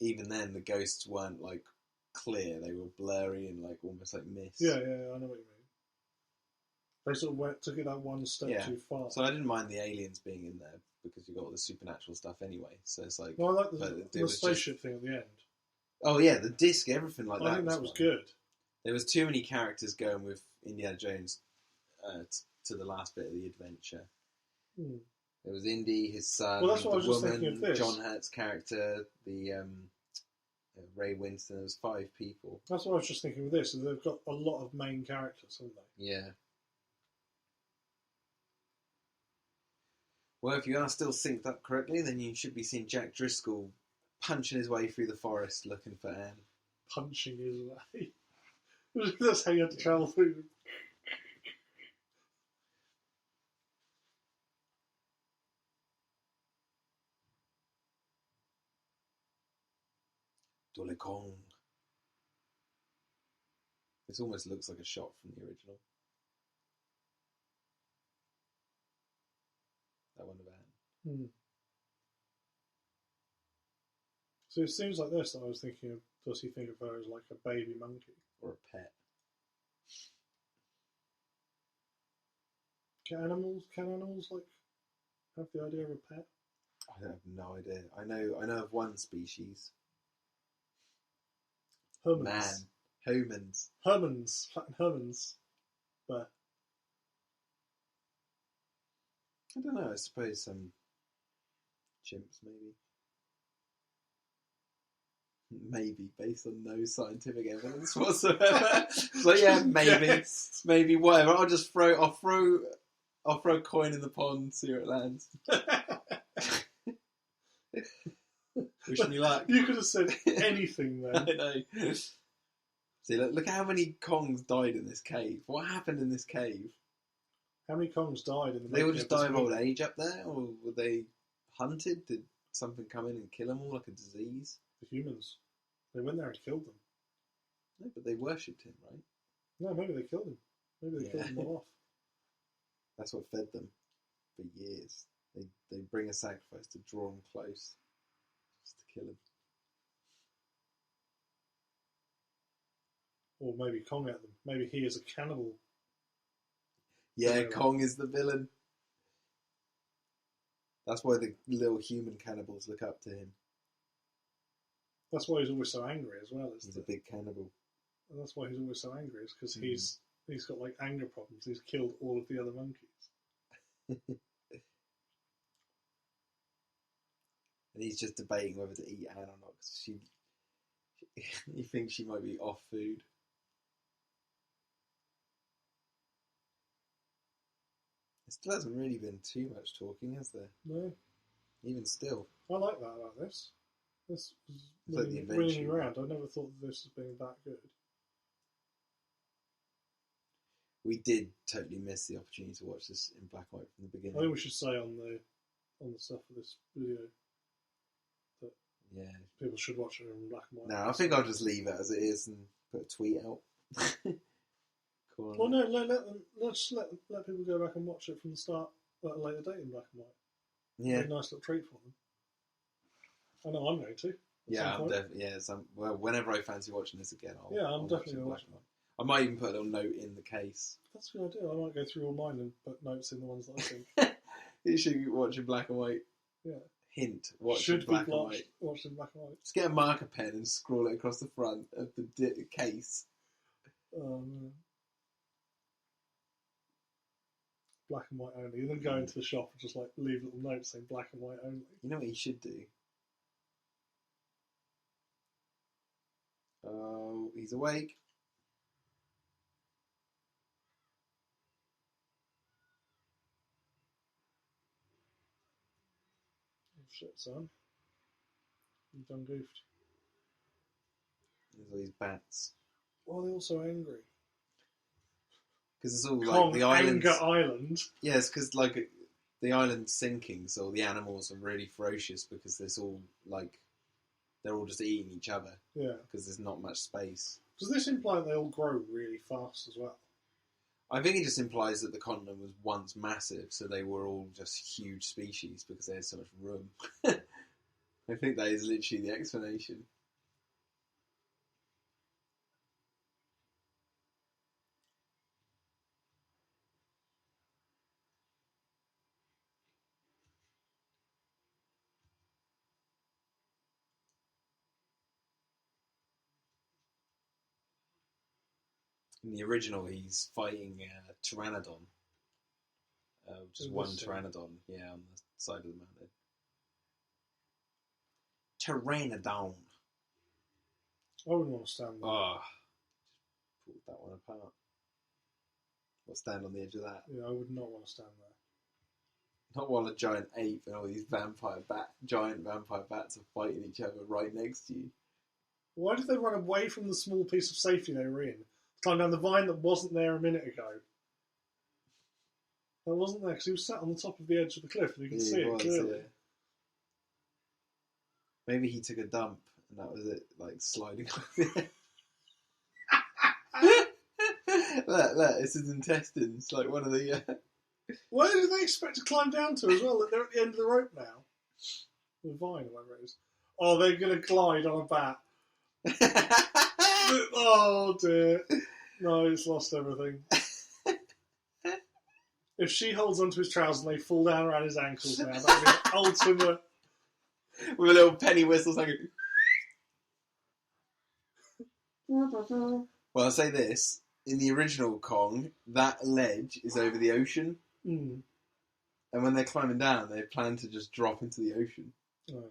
even then, the ghosts weren't like clear; they were blurry and like almost like mist. Yeah, I know what you mean. They sort of took it that one step too far. So I didn't mind the aliens being in there because you got all the supernatural stuff anyway. So it's like, I like the spaceship thing at the end. Oh yeah, the disc, everything like that. I think that was good. There was too many characters going with Indiana Jones to the last bit of the adventure. There was Indy, his son, well, that's what the I was woman, just thinking of this. John Hurt's character, the Ray Winston. There was 5 people. That's what I was just thinking of this. Is they've got a lot of main characters, haven't they? Yeah. Well, if you are still synced up correctly, then you should be seeing Jack Driscoll punching his way through the forest looking for Anne. Punching his way. That's how you have to travel through. Dole Kong. This almost looks like a shot from the original. That one of Anne. So it seems like this that I was thinking of, does he think of her as like a baby monkey? Or a pet. Can animals like have the idea of a pet? I have no idea. I know of one species. Hermans. Homins. Hermans. Hermans. But I don't know, I suppose some chimps maybe. Maybe, based on no scientific evidence whatsoever. So yeah, maybe. Yes. Maybe, whatever. I'll throw a coin in the pond, see where it lands. Wish me luck. You could have said anything then. I know. See, look how many Kongs died in this cave. What happened in this cave? How many Kongs died in the They all just die of old age up there? Or were they hunted? Did something come in and kill them all, like a disease? The humans. They went there and killed them. No, but they worshipped him, right? No, maybe they killed him. Maybe they killed them all off. That's what fed them for years. They bring a sacrifice to draw him close, just to kill him. Or maybe Kong at them. Maybe he is a cannibal. Yeah, Kong is the villain. That's why the little human cannibals look up to him. That's why he's always so angry as well. He's a big cannibal. And that's why he's always so angry, is because he's got like anger problems. He's killed all of the other monkeys. And he's just debating whether to eat Anne or not, because he thinks she might be off food. still hasn't really been too much talking, has there? No. Even still. I like that about this. This was It's like the ringing around. I never thought of this as being that good. We did totally miss the opportunity to watch this in black and white from the beginning. I think we should say on the stuff of this video that people should watch it in black and white. No, I think I'll just leave it as it is and put a tweet out. Cool. Well, no, let's let people go back and watch it from the start at a later date in black and white. Yeah, a nice little treat for them. I know I'm going to. Yeah, I'm definitely. Yeah, well, whenever I fancy watching this again, I'm definitely going to watch it. I might even put a little note in the case. That's a good idea. I might go through all mine and put notes in the ones that I think. You should watch in black and white. Yeah. Hint: watch in black and white. Watch in black and white. Just get a marker pen and scroll it across the front of the case. Black and white only. And then go into the shop and just like leave little notes saying black and white only. You know what you should do? Oh, he's awake. Oh shit, son. You've done goofed. There's all these bats. Why are they all so angry? Because it's all like the island. Anger Island. Yes, because like the island's sinking, so the animals are really ferocious because there's all like they're all just eating each other. Yeah. Because there's not much space. Does this imply they all grow really fast as well? I think it just implies that the continent was once massive, so they were all just huge species because they had so much room. I think that is literally the explanation. In the original, he's fighting Pteranodon. Just one Pteranodon, on the side of the mountain. Pteranodon. I wouldn't want to stand there. Oh, pulled that one apart. Or stand on the edge of that. Yeah, I would not want to stand there. Not while a giant ape and all these giant vampire bats are fighting each other right next to you. Why did they run away from the small piece of safety they were in? Climb down the vine that wasn't there a minute ago. That wasn't there because he was sat on the top of the edge of the cliff and you could see it clearly. Yeah. Maybe he took a dump and that was it, like sliding off the edge. Look, it's his intestines, like one of the... Where do they expect to climb down to as well? They're at the end of the rope now. The vine, whatever it is. Oh, they're going to glide on a bat. Oh dear. No, he's lost everything. If she holds onto his trousers and they fall down around his ankles now, that would be the ultimate. With a little penny whistle saying. Well, I'll say this. In the original Kong, that ledge is over the ocean. Mm. And when they're climbing down, they plan to just drop into the ocean. Oh, okay.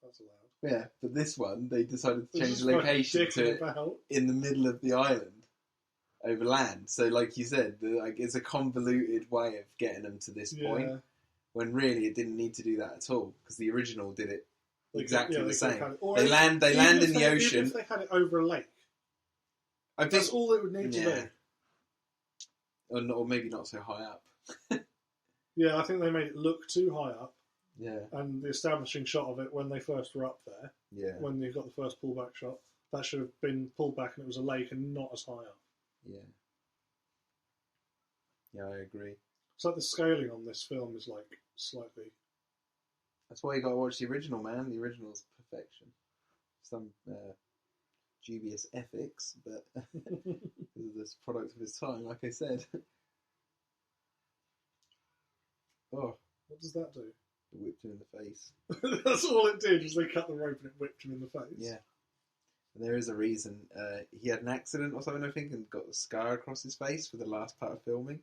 That's allowed. Yeah, but this one, they decided to change the location to in the middle of the island, over land. So, like you said, it's a convoluted way of getting them to this point, when really it didn't need to do that at all, because the original did it exactly the same. They land in the ocean. Even if they had it over a lake, that's all it would need to be. Or maybe not so high up. Yeah, I think they made it look too high up. Yeah. And the establishing shot of it when they first were up there, when you got the first pullback shot, that should have been pulled back and it was a lake and not as high up. Yeah. Yeah, I agree. It's like the scaling on this film is like slightly... That's why you got to watch the original, man. The original's perfection. Some dubious ethics, but this product of his time, like I said. Oh. What does that do? It whipped him in the face. That's all it did, was they cut the rope and it whipped him in the face. Yeah. And there is a reason. He had an accident or something, I think, and got the scar across his face for the last part of filming.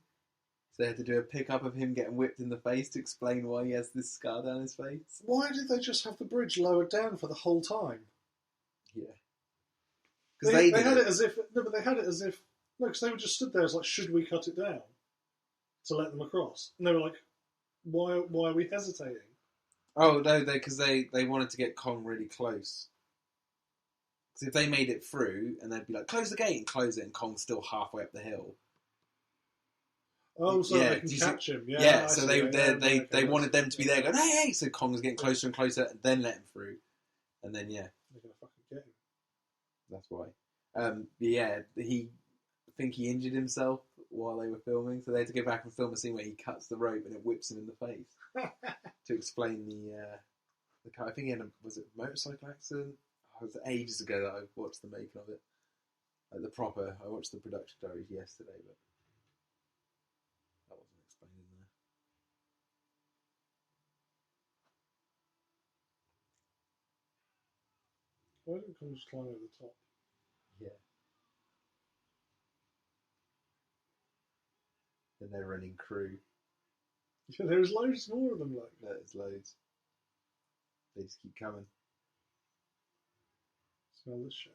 So they had to do a pickup of him getting whipped in the face to explain why he has this scar down his face. Why did they just have the bridge lowered down for the whole time? Yeah. Because they had it as if... No, but they had it as if... No, because they were just stood there as like, should we cut it down? to let them across. And they were like, why are we hesitating? Oh, no, because they wanted to get Kong really close. Because if they made it through, and they'd be like, close the gate, and close it, and Kong's still halfway up the hill. Oh, so they can catch him. Yeah, yeah, so they wanted them to be there going, hey! So Kong's getting closer and closer, and then let him through. And then, yeah. They're going to fucking get him. That's why. I think he injured himself while they were filming, so they had to go back and film a scene where he cuts the rope and it whips him in the face to explain the car. I think he had was it a motorcycle accident? Oh, it was ages ago that I watched the making of it. Like I watched the production diaries yesterday, but that wasn't explained in there. Why didn't Kong just climb over the top? Yeah. The never-ending crew. Yeah, there's loads more of them. Like There's loads. They just keep coming. Smell this shit.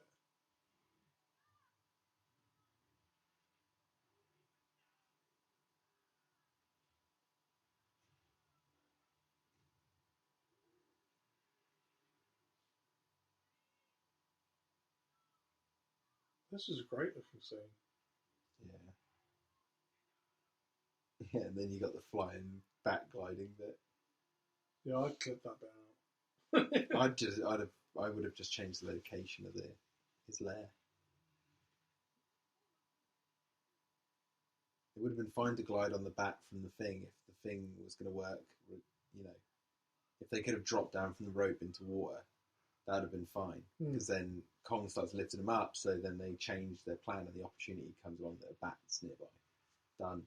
This is a great looking scene. Yeah. Yeah, and then you got the flying back gliding bit. Yeah, I'd clip that bit out. I would have just changed the location of his lair. It would have been fine to glide on the back from the thing if the thing was going to work. You know, if they could have dropped down from the rope into water, that would have been fine. Because then Kong starts lifting them up, so then they change their plan and the opportunity comes along that a bat's nearby. Done.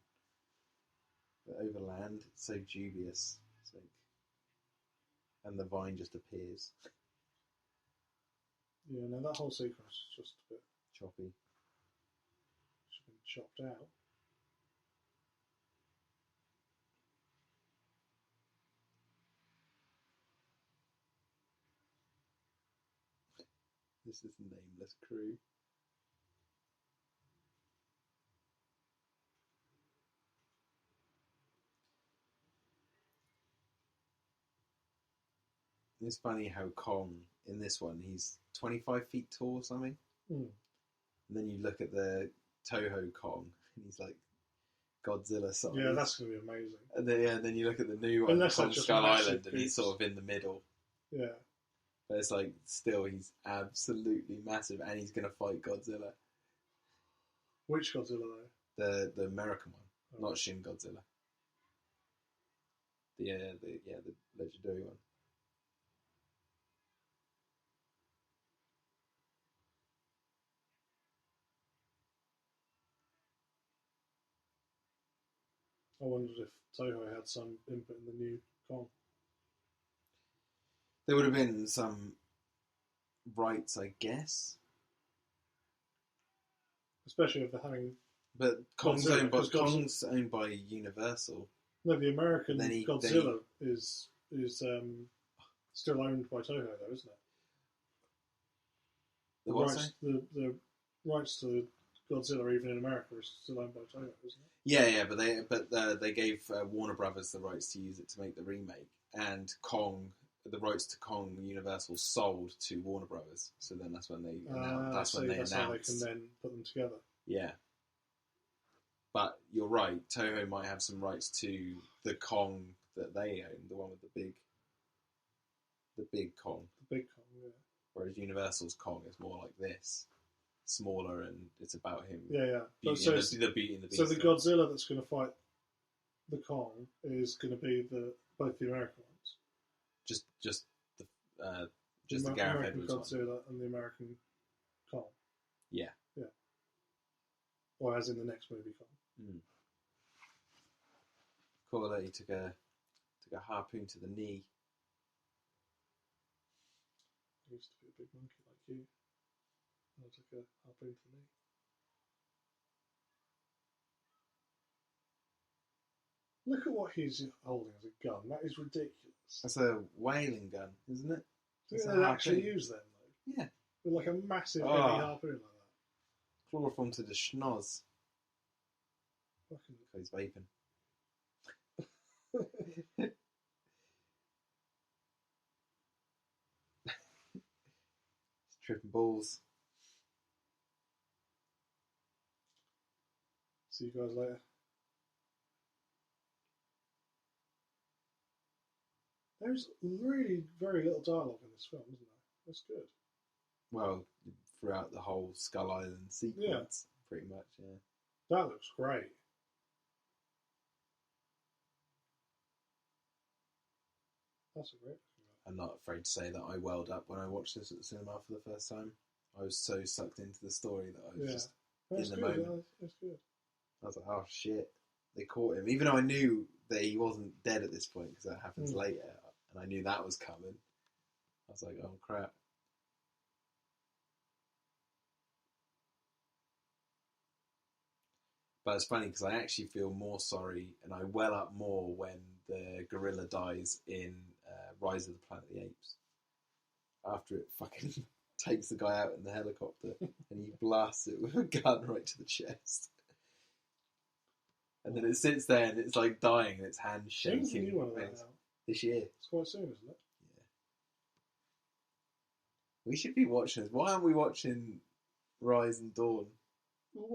But over land, it's so dubious. It's like, and the vine just appears. Yeah, no, that whole sequence is just a bit choppy. Should have been chopped out. This is the nameless crew. It's funny how Kong, in this one, he's 25 feet tall or something. And then you look at the Toho Kong, and he's like Godzilla size. Yeah, that's going to be amazing. And then you look at the new one, Kong Skull Island, and he's sort of in the middle. Yeah. But it's like, still, he's absolutely massive, and he's going to fight Godzilla. Which Godzilla, though? The American one, not Shin Godzilla. The legendary one. I wondered if Toho had some input in the new Kong. There would have been some rights, I guess. Especially if they're having... But Kong's owned by Universal. No, the American Godzilla is still owned by Toho, though, isn't it? The rights to Godzilla, even in America, is still owned by Toho, isn't it? Yeah, but they gave Warner Brothers the rights to use it to make the remake, and the rights to Kong Universal sold to Warner Brothers. So then that's when they announced. How they can then put them together. Yeah. But you're right, Toho might have some rights to the Kong that they own, the one with the big Kong. The big Kong, yeah. Whereas Universal's Kong is more like this, smaller, and it's about him. Yeah. The Beauty and the Beast. So the Godzilla that's going to fight the Kong is going to be both the American ones. Just the Gareth American Edwards Godzilla one. and the American Kong. Yeah. Or as in the next movie Kong. Cool that he took a harpoon to the knee. I used to be a big monkey like you. And I took a harpoon to the knee. Look at what he's holding as a gun. That is ridiculous. That's a whaling gun, isn't it? Do they actually use them, though? Yeah. With like a massive heavy harpoon like that. Chloroform to the schnoz. Fucking... He's vaping. Tripping balls. See you guys later. There's really very little dialogue in this film, isn't there? That's good. Well, throughout the whole Skull Island sequence, pretty much, yeah. That looks great. That's a great. I'm not afraid to say that I welled up when I watched this at the cinema for the first time. I was so sucked into the story that I was just in the moment. That's good. I was like, oh shit, they caught him. Even though I knew that he wasn't dead at this point, because that happens later, and I knew that was coming. I was like, oh crap. But it's funny because I actually feel more sorry and I well up more when the gorilla dies in Rise of the Planet of the Apes. After it fucking takes the guy out in the helicopter and he blasts it with a gun right to the chest. And then it sits there and it's like dying and its hand shaking. When's the new one of that now? This year. It's quite soon, isn't it? Yeah. We should be watching this. Why aren't we watching Rise and Dawn?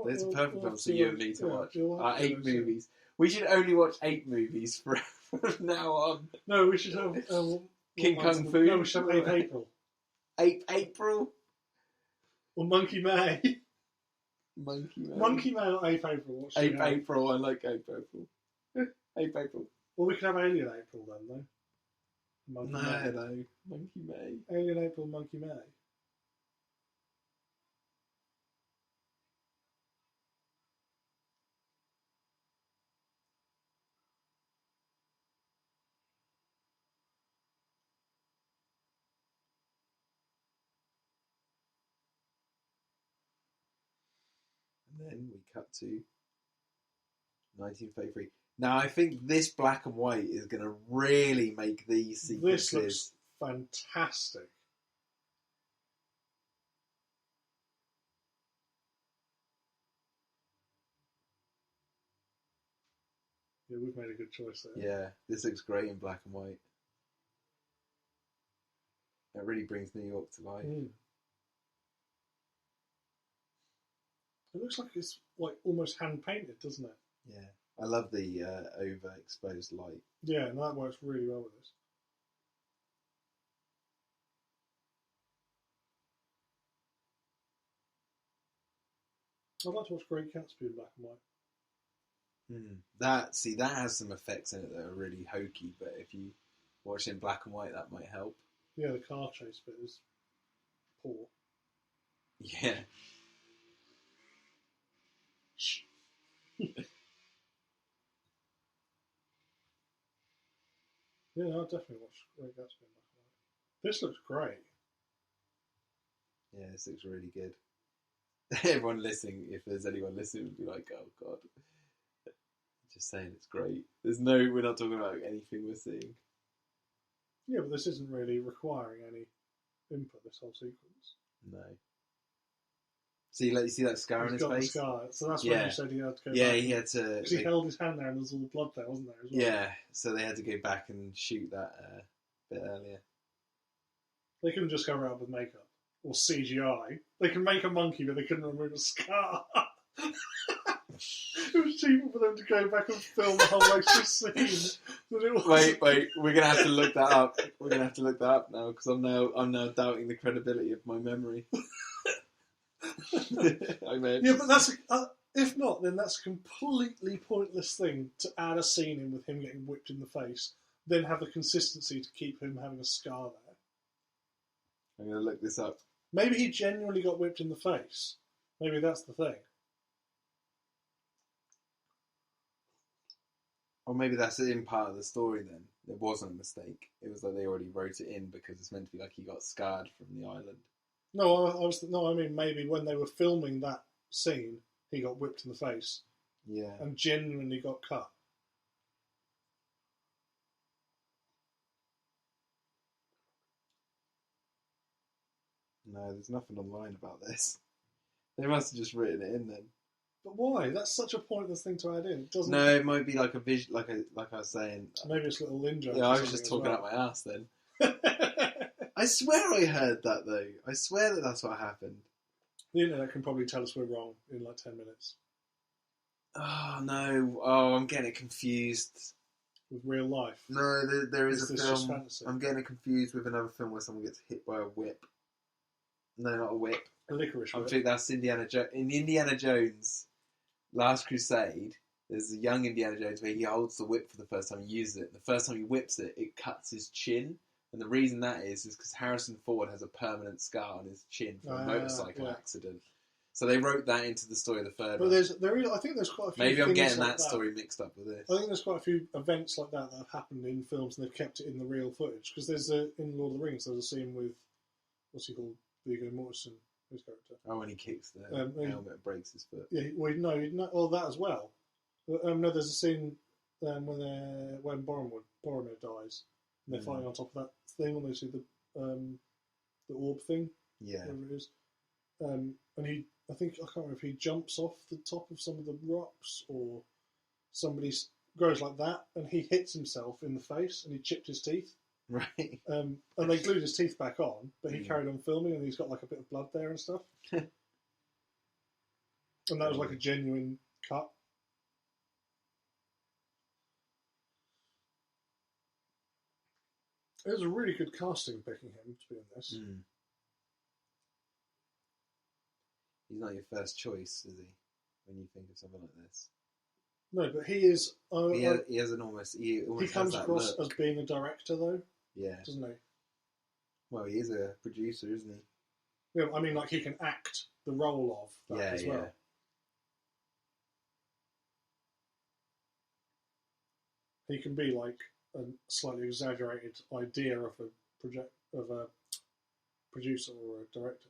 There's a perfect film for you and me to watch. Our 8 movies. We should only watch 8 movies from now on. No, we should have King Kung Fu. No, we should have 8 April. 8 April? Or Monkey May. Monkey May. Monkey May or 8 April. 8 April, I like 8 April. 8 April. Well, we could have Alien April then, though. Monkey May. No. Monkey May. Alien April, Monkey May. And then we cut to 1933. Now, I think this black and white is going to really make these sequences... This looks fantastic. Yeah, we've made a good choice there. Yeah, this looks great in black and white. That really brings New York to life. It looks like it's like almost hand painted, doesn't it? Yeah, I love the overexposed light. Yeah, and that works really well with this. I'd like to watch Great Gatsby in black and white. That has some effects in it that are really hokey, but if you watch it in black and white, that might help. Yeah, the car chase bit is poor. Yeah. Yeah, I'll definitely watch Great Gatsby in black and white. This looks great. Yeah, this looks really good. Everyone listening, if there's anyone listening, would be like, oh god. Just saying it's great. We're not talking about anything we're seeing. Yeah, but this isn't really requiring any input, this whole sequence. No. See, you see that scar on his face? Scar. So that's when you said he had to go back. Yeah, he had to... Because he held his hand there and there's all the blood there, wasn't there? As well? Yeah, so they had to go back and shoot that a bit earlier. They couldn't just cover it up with makeup. Or CGI. They can make a monkey, but they couldn't remove a scar. It was cheaper for them to go back and film the whole extra scene than it was. Wait, we're gonna have to look that up. We're gonna have to look that up now because I'm now doubting the credibility of my memory. Yeah, but that's if not, then that's a completely pointless thing to add a scene in with him getting whipped in the face, then have the consistency to keep him having a scar there. I'm gonna look this up. Maybe he genuinely got whipped in the face. Maybe that's the thing. Or maybe that's in part of the story then. It wasn't a mistake. It was like they already wrote it in because it's meant to be like he got scarred from the island. No, I mean maybe when they were filming that scene, he got whipped in the face. Yeah. And genuinely got cut. No, there's nothing online about this. They must have just written it in then. But why? That's such a pointless thing to add in. It doesn't. No, it might be like a vision, like I was saying. Maybe it's little in jokes. Yeah, I was just talking out my ass then. I swear I heard that though. I swear that's what happened. The internet can probably tell us we're wrong in like 10 minutes. Oh no! Oh, I'm getting it confused. With real life. No, there is a film. Just I'm getting it confused with another film where someone gets hit by a whip. No, not a whip. A licorice whip. I think that's Indiana Jones. In Indiana Jones, Last Crusade, there's a young Indiana Jones where he holds the whip for the first time and uses it. The first time he whips it, it cuts his chin. And the reason that is because Harrison Ford has a permanent scar on his chin from a motorcycle accident. So they wrote that into the story of the third one. I think there's quite a few. Maybe I'm getting that story mixed up with this. I think there's quite a few events like that have happened in films and they've kept it in the real footage. Because there's in Lord of the Rings, there's a scene with, what's he called? Viggo Mortensen, his character. Oh, when he kicks the helmet and breaks his foot. Yeah, well, that as well. No, there's a scene when Boromir dies. And they're fighting on top of that thing, and they see the orb thing. Yeah. Whatever it is. And I can't remember if he jumps off the top of some of the rocks or somebody goes like that and he hits himself in the face and he chipped his teeth. Right. And they glued his teeth back on, but he carried on filming and he's got like a bit of blood there and stuff. And that was like a genuine cut. It was a really good casting picking him to be in this. Mm. He's not your first choice, is he? When you think of something like this. No, but he is. He has an almost. He comes across as being a director, though. Yeah. Doesn't he? Well, he is a producer, isn't he? Yeah, I mean, like he can act the role of that as well. He can be like a slightly exaggerated idea of a producer or a director.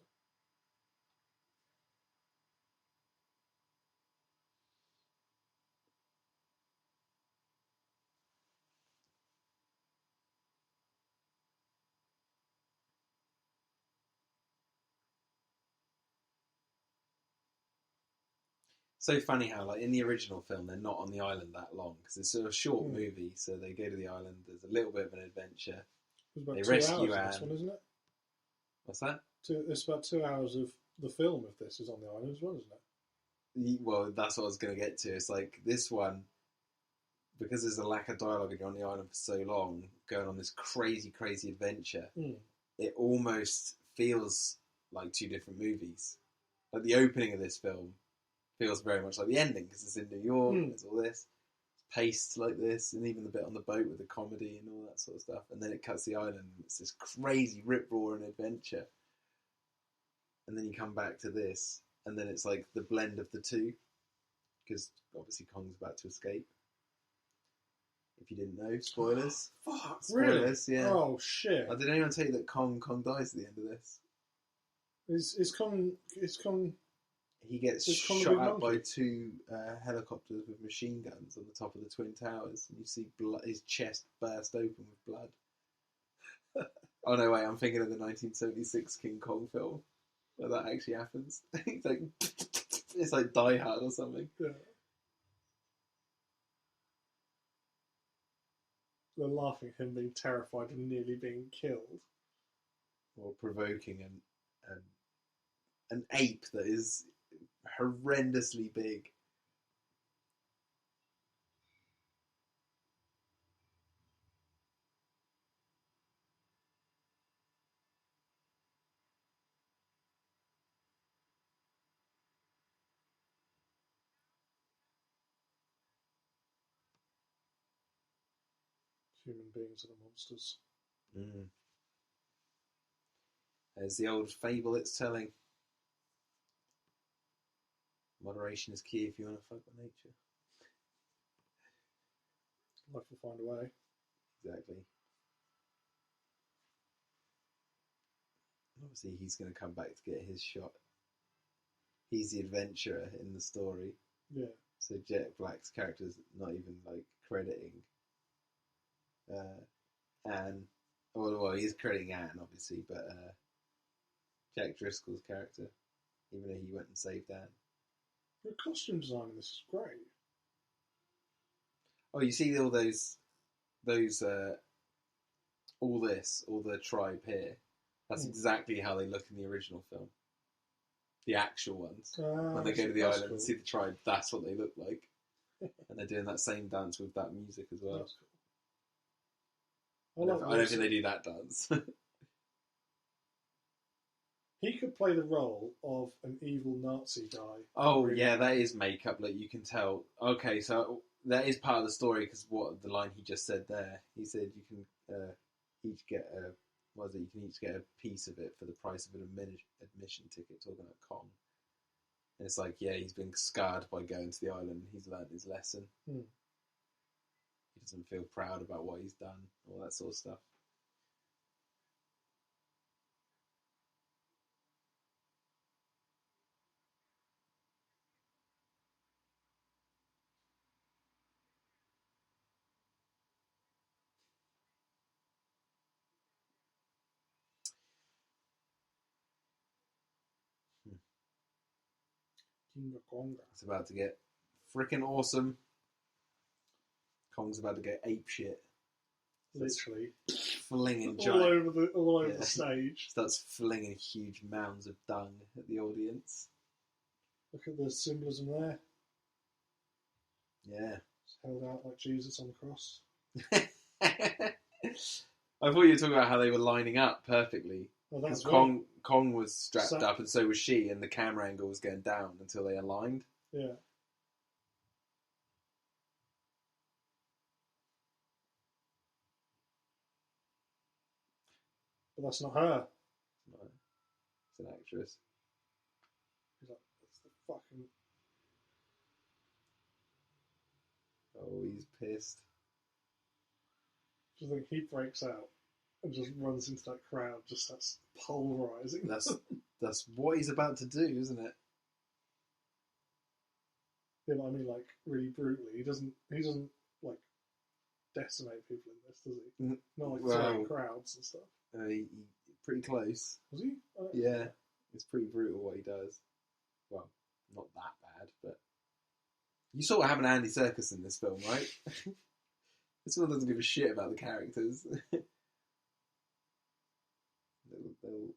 So funny how, like, in the original film, they're not on the island that long because it's a short movie. So they go to the island. There's a little bit of an adventure. They rescue Anne. This one, isn't it? What's that? It's about 2 hours of the film. If this is on the island as well, isn't it? Well, that's what I was going to get to. It's like this one, because there's a lack of dialogue and you're on the island for so long, going on this crazy, crazy adventure. It almost feels like two different movies. Like the opening of this film feels very much like the ending because it's in New York. There's all this. It's paced like this, and even the bit on the boat with the comedy and all that sort of stuff. And then it cuts the island. And it's this crazy rip-roaring adventure. And then you come back to this, and then it's like the blend of the two, because obviously Kong's about to escape. If you didn't know, spoilers. Fuck, spoilers, really? Yeah. Oh shit! Did anyone tell you that Kong dies at the end of this? Is Kong? He gets shot at by two helicopters with machine guns on the top of the Twin Towers, and you see his chest burst open with blood. Oh no, wait! I'm thinking of the 1976 King Kong film where that actually happens. It's like Die Hard or something. Yeah. They're laughing at him being terrified and nearly being killed. Or provoking an ape that is horrendously big. Human beings are the monsters. There's the old fable it's telling. Moderation is key if you want to fuck with nature. Life will find a way. Exactly. Obviously, he's going to come back to get his shot. He's the adventurer in the story. Yeah. So Jet Black's character's not even like crediting Anne. Well, he's crediting Anne, obviously, but Jack Driscoll's character, even though he went and saved Anne. The costume design in this is great. Oh, you see all those all the tribe here. That's exactly how they look in the original film. The actual ones. When they go to the island and see the tribe, that's what they look like. And they're doing that same dance with that music as well. That's cool. I don't think they do that dance. He could play the role of an evil Nazi guy. Oh, yeah, that is makeup. Like, you can tell. Okay, so that is part of the story, because what the line he just said there, he said you can each get a, what was it, you can each get a piece of it for the price of an admission ticket, talking about Kong. And it's like, yeah, he's been scarred by going to the island. He's learned his lesson. He doesn't feel proud about what he's done, all that sort of stuff. King of Konga. It's about to get freaking awesome. Kong's about to go ape shit. Literally. Flinging all over the stage. Starts flinging huge mounds of dung at the audience. Look at the symbolism there. Yeah. It's held out like Jesus on the cross. I thought you were talking about how they were lining up perfectly. Because Kong was strapped up and so was she, and the camera angle was going down until they aligned. Yeah. But that's not her. No, it's an actress. He's like, that's the fucking... Oh, he's pissed. I think he breaks out and just runs into that crowd, just starts pulverising. That's what he's about to do, isn't it? Yeah, but I mean, like, really brutally. He doesn't like decimate people in this, does he? Not like throwing crowds and stuff. He pretty close. Was he? Yeah, it's pretty brutal what he does. Well, not that bad, but you saw what happened to Andy Serkis in this film, right? This one doesn't give a shit about the characters.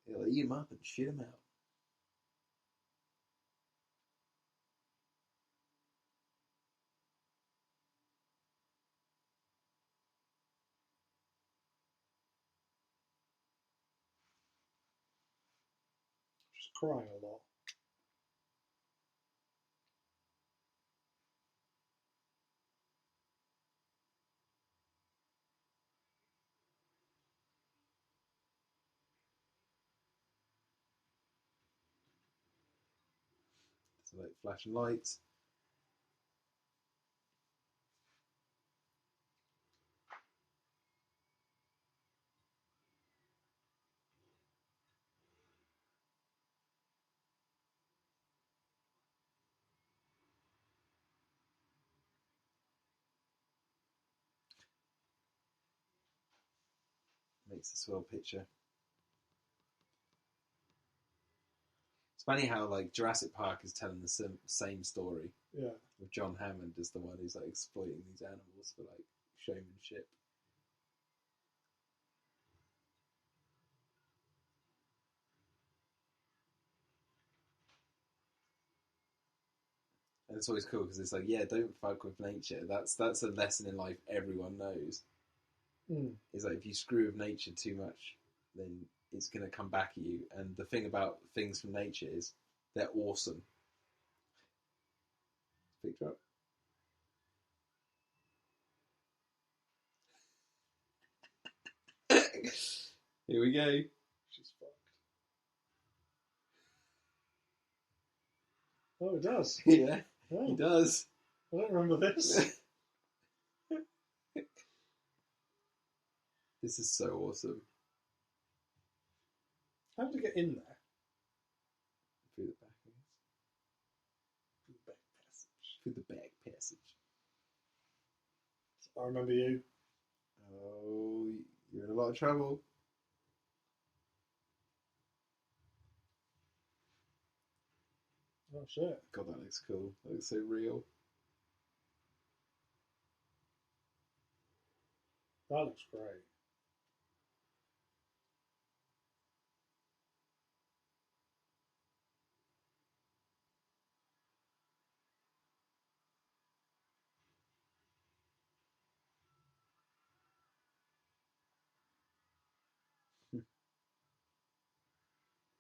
He'll eat him up and shit him out. Just crying a lot. So like flashing lights. Makes a swell picture. It's funny how like Jurassic Park is telling the same story. Yeah. With John Hammond as the one who's like exploiting these animals for like showmanship. And it's always cool because it's like, yeah, don't fuck with nature. That's a lesson in life everyone knows. It's like if you screw with nature too much, then it's going to come back at you. And the thing about things from nature is they're awesome. Picture up. Here we go. She's fucked. Oh, it does. Yeah, it does. I don't remember this. This is so awesome. How did it get in there? Through the back, I guess. Through the back passage. Through the back passage. I remember you. Oh, you're in a lot of trouble. Oh shit! God, that looks cool. That looks so real. That looks great.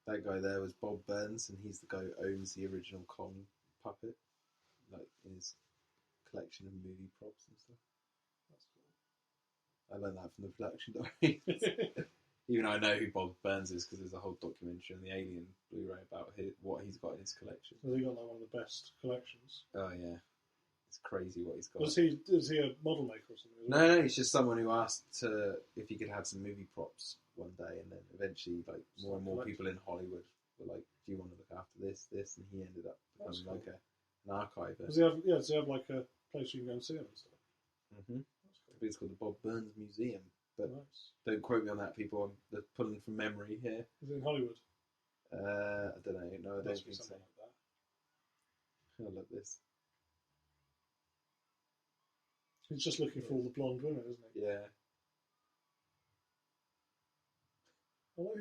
That guy there was Bob Burns, and he's the guy who owns the original Kong puppet, like in his collection of movie props and stuff. That's I learned that from the production diary. Even I know who Bob Burns is because there's a whole documentary on the Alien Blu-ray about what he's got in his collection. So he got like one of the best collections. Oh yeah, it's crazy what he's got. Was he a model maker or something? No, he's just someone who asked if he could have some movie props one day, and then eventually, like more and more people in Hollywood were like, "Do you want to look after this?" And he ended up becoming cool. like an archiver. Does he have like a place you can go and see him and stuff? Mm-hmm. Cool. It's called the Bob Burns Museum, but nice. Don't quote me on that, people. I'm pulling from memory here. Is it in Hollywood? I don't know. No, I don't think so. Like that. I love this. He's just looking for all the blonde women, isn't he? Yeah.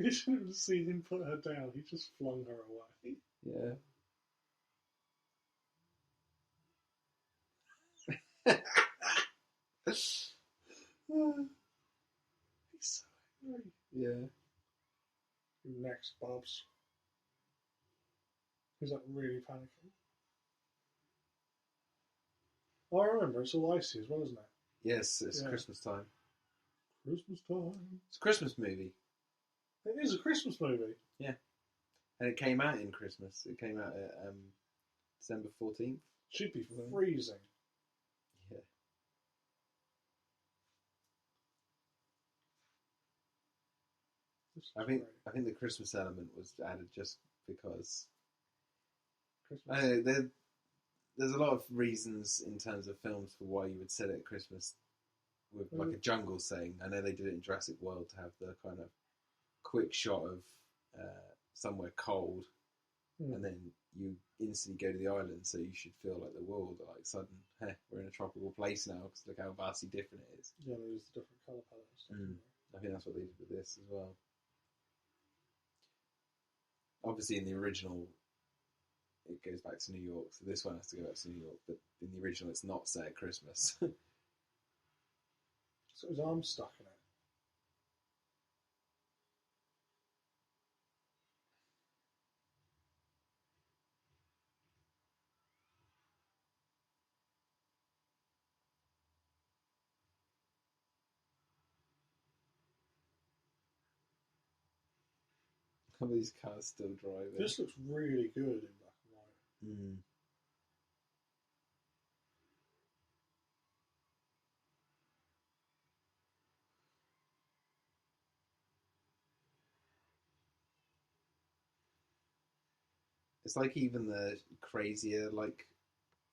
You shouldn't have seen him put her down. He just flung her away. Yeah. He's so angry. Yeah. Next, Bobs. He's like really panicking. Oh, I remember. It's all icy as well, isn't it? Yes, it's Christmas time. Christmas time. It's a Christmas movie. It is a Christmas movie. Yeah. And it came out in Christmas. It came out at December 14th. Should be freezing. Yeah. I think the Christmas element was added just because there's a lot of reasons in terms of films for why you would set it at Christmas with like a jungle setting. I know they did it in Jurassic World to have the kind of quick shot of somewhere cold, and then you instantly go to the island, so you should feel like the world like sudden, hey, we're in a tropical place now because look how vastly different it is. Yeah, they use the different colour palettes. I think that's what they did with this as well. Obviously, in the original, it goes back to New York, so this one has to go back to New York. But in the original, it's not set at Christmas. So his arm's stuck in it. Some of these cars still driving. This looks really good in black and white. It's like even the crazier like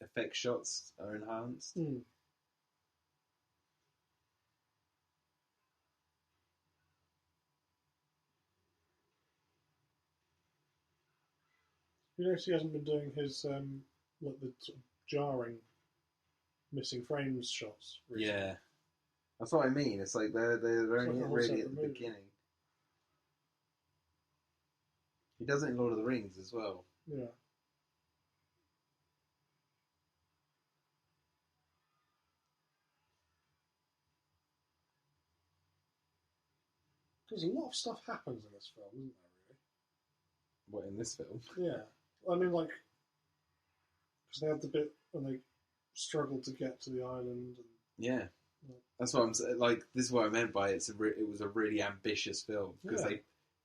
effect shots are enhanced. You notice he hasn't been doing his like the sort of jarring missing frames shots recently. Yeah, that's what I mean. It's like they're only like really at the beginning. He does it in Lord of the Rings as well. Yeah. Because a lot of stuff happens in this film, isn't there, really? What, in this film? Yeah. I mean, like, because they had the bit when they struggled to get to the island. And, yeah. That's what I'm saying. Like, this is what I meant by it was a really ambitious film because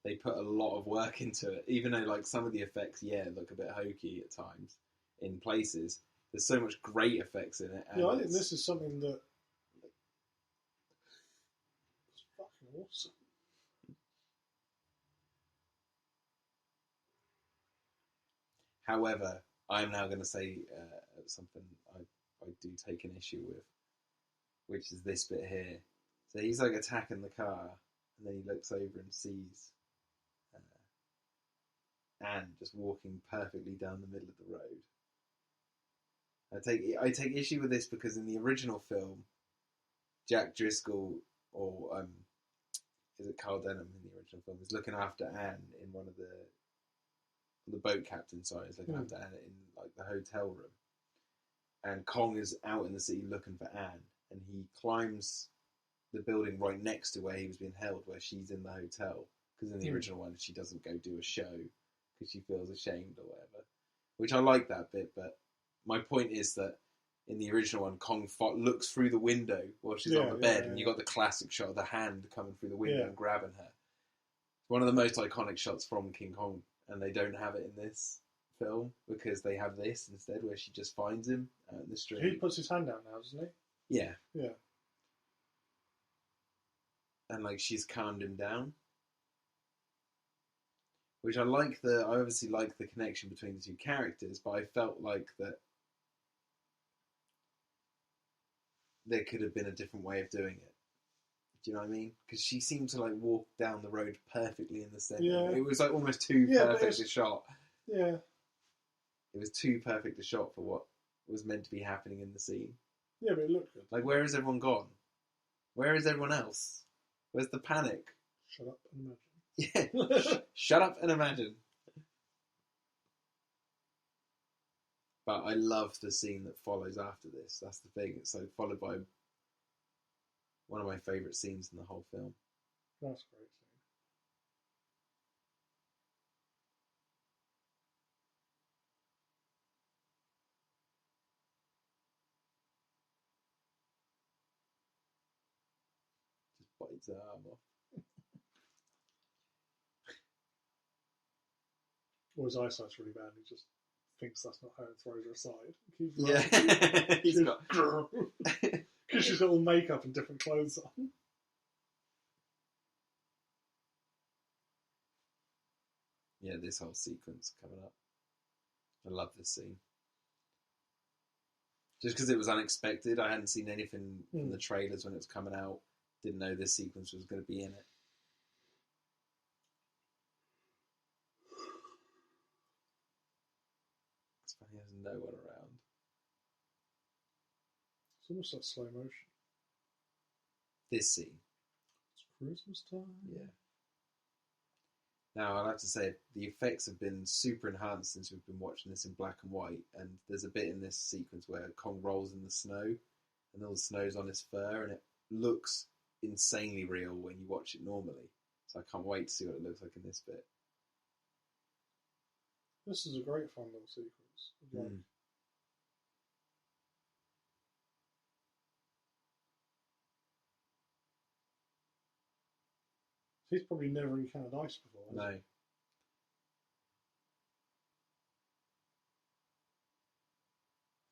they put a lot of work into it. Even though, like, some of the effects, look a bit hokey at times in places. There's so much great effects in it. And I think this is something that is fucking awesome. However, I'm now going to say something I do take an issue with, which is this bit here. So he's like attacking the car, and then he looks over and sees Anne just walking perfectly down the middle of the road. I take issue with this because in the original film, Jack Driscoll, or is it Carl Denham in the original film, is looking after Anne in one of the boat captain, sorry, is looking after Anne in like the hotel room. And Kong is out in the city looking for Anne, and he climbs the building right next to where he was being held, where she's in the hotel. Because in the original one, she doesn't go do a show because she feels ashamed or whatever. Which I like that bit, but my point is that in the original one, Kong looks through the window while she's on the bed, and you got the classic shot of the hand coming through the window and grabbing her. One of the most iconic shots from King Kong, and they don't have it in this film because they have this instead, where she just finds him out in the street. He puts his hand out now, doesn't he? Yeah. Yeah. And like she's calmed him down. Which I obviously like the connection between the two characters, but I felt like that there could have been a different way of doing it. Do you know what I mean? Because she seemed to like walk down the road perfectly in the centre. Yeah. It was like almost too perfect a shot. Yeah. It was too perfect a shot for what was meant to be happening in the scene. Yeah, but it looked good. Like, where is everyone gone? Where is everyone else? Where's the panic? Shut up and imagine. Yeah. Shut up and imagine. But I love the scene that follows after this. That's the thing. It's like followed by one of my favourite scenes in the whole film. That's a great scene. Just bites her arm off. Or his eyesight's really bad. He just thinks that's not her and throws her aside. He's got because she's got all makeup and different clothes on. Yeah, this whole sequence coming up. I love this scene. Just because it was unexpected. I hadn't seen anything from the trailers when it was coming out. Didn't know this sequence was going to be in it. It's funny, there's no one around. It's almost like slow motion. This scene. It's Christmas time. Yeah. Now, I'll have to say, the effects have been super enhanced since we've been watching this in black and white, and there's a bit in this sequence where Kong rolls in the snow, and all the snow's on his fur, and it looks insanely real when you watch it normally. So I can't wait to see what it looks like in this bit. This is a great fun little sequence. He's probably never encountered ice before. No.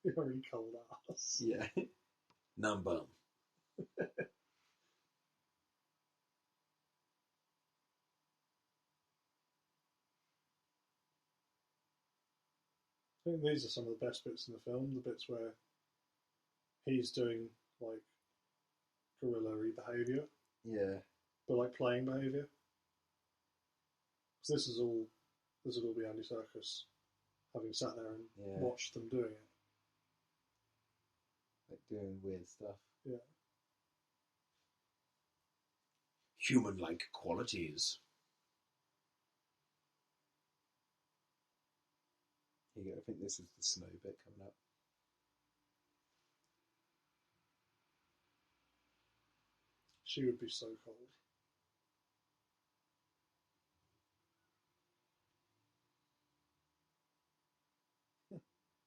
Very cold ass. Yeah. Numb bum. I think these are some of the best bits in the film. The bits where he's doing like gorilla-y behaviour. Yeah. But like playing behaviour. Because this would all be Andy Serkis having sat there and watched them doing it. Like doing weird stuff. Yeah. Human-like qualities. Here you go. I think this is the snow bit coming up. She would be so cold.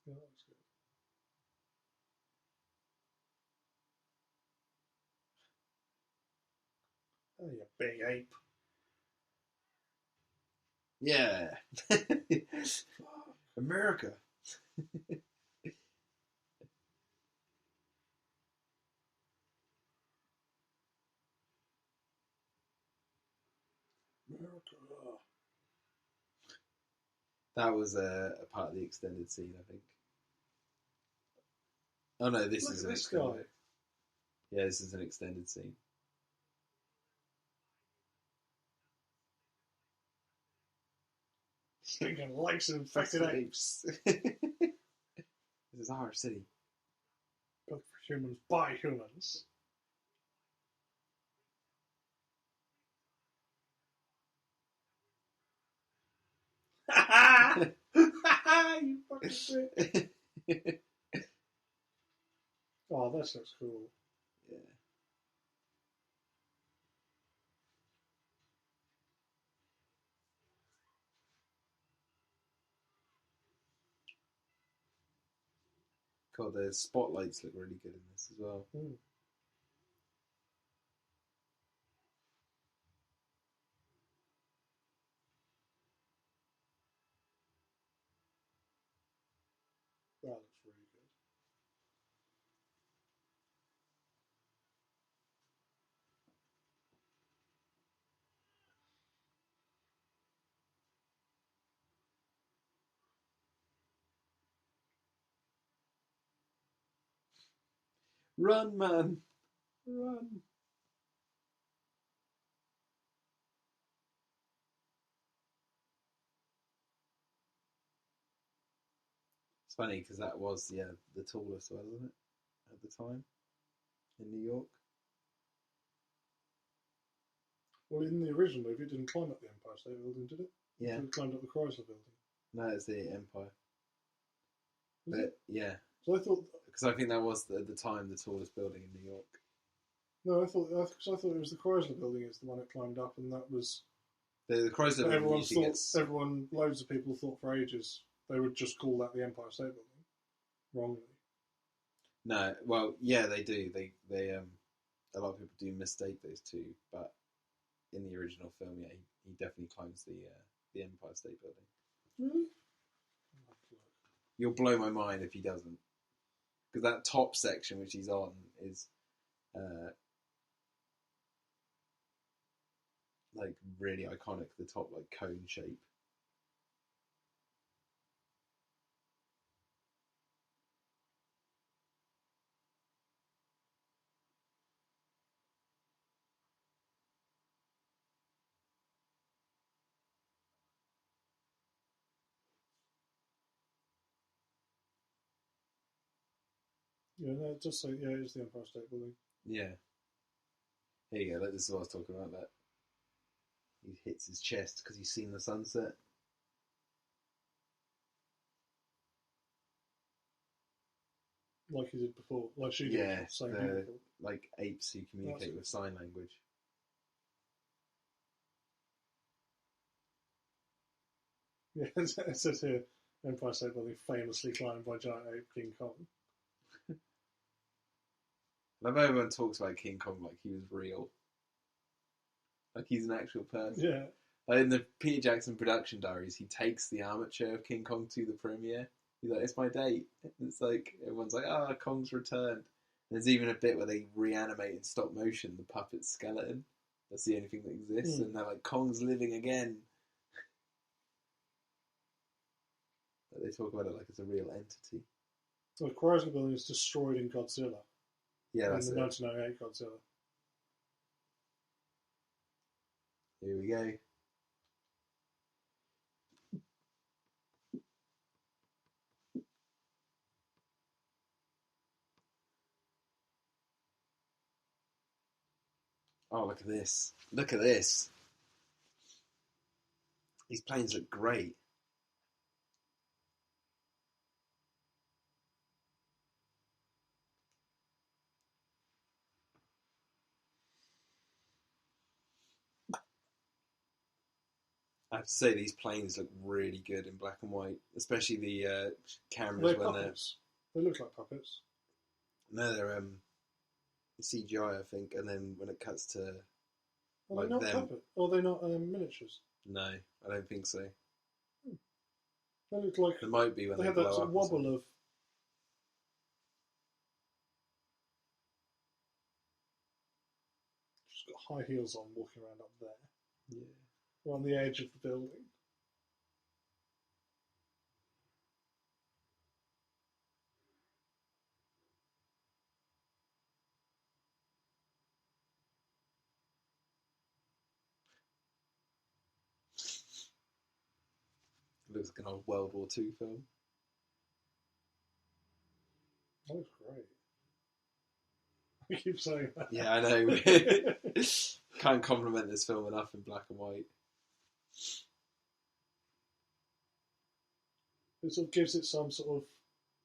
Yeah, that was good. Oh, you big ape. Yeah. America. America. That was a part of the extended scene, I think. Oh no, this is an extended. Guy. Yeah, this is an extended scene. Thinking likes infected apes. This is our city. Built for humans by humans. You fucking shit. Oh, that looks cool. Yeah. God, the spotlights look really good in this as well. Mm. That looks really good. Run, man! Run! It's funny because that was the tallest, wasn't it, at the time in New York? Well, in the original movie, it didn't climb up the Empire State Building, did it? Yeah. It climbed up the Chrysler Building. No, it's the Empire. Was it? Yeah. So I thought, because I think that was at the time the tallest building in New York. no, I thought it was the Chrysler Building is the one it climbed up, and that was The Chrysler Building usually gets. Loads of people thought for ages they would just call that the Empire State Building, wrongly. No, well, yeah, they do. They a lot of people do mistake those two, but in the original film, yeah, he definitely climbs the Empire State Building. Really? You'll blow my mind if he doesn't, because that top section which he's on is like really iconic. The top like cone shape. Yeah, no, it does say, yeah, it's the Empire State Building. Yeah. Here you go. This is what I was talking about. That he hits his chest because he's seen the sunset. Like he did before. Like she did. Yeah, Before. like apes who communicate with sign language. Yeah, it says here, Empire State Building famously climbed by giant ape King Kong. I love how everyone talks about King Kong like he was real. Like he's an actual person. Yeah. Like in the Peter Jackson production diaries, he takes the armature of King Kong to the premiere. He's like, it's my date. And it's like, everyone's like, Kong's returned. And there's even a bit where they reanimate in stop motion the puppet's skeleton. That's the only thing that exists. And they're like, Kong's living again. But they talk about it like it's a real entity. The Chrysler Building is destroyed in Godzilla. Yeah, that's in the it. 1998 Godzilla. Here we go. Oh, look at this. Look at this. These planes look great. I have to say, these planes look really good in black and white, especially the cameras when puppets. They look like puppets. No, they're CGI, I think, and then when it cuts to Are they not puppets? Are they not miniatures? No, I don't think so. They look like it might be when they have blow that up wobble of. She's got high heels on, walking around up there. Yeah. We're on the edge of the building. looks like an old World War II film. That looks great. I keep saying that. Yeah, I know. Can't compliment this film enough in black and white. It sort of gives it some sort of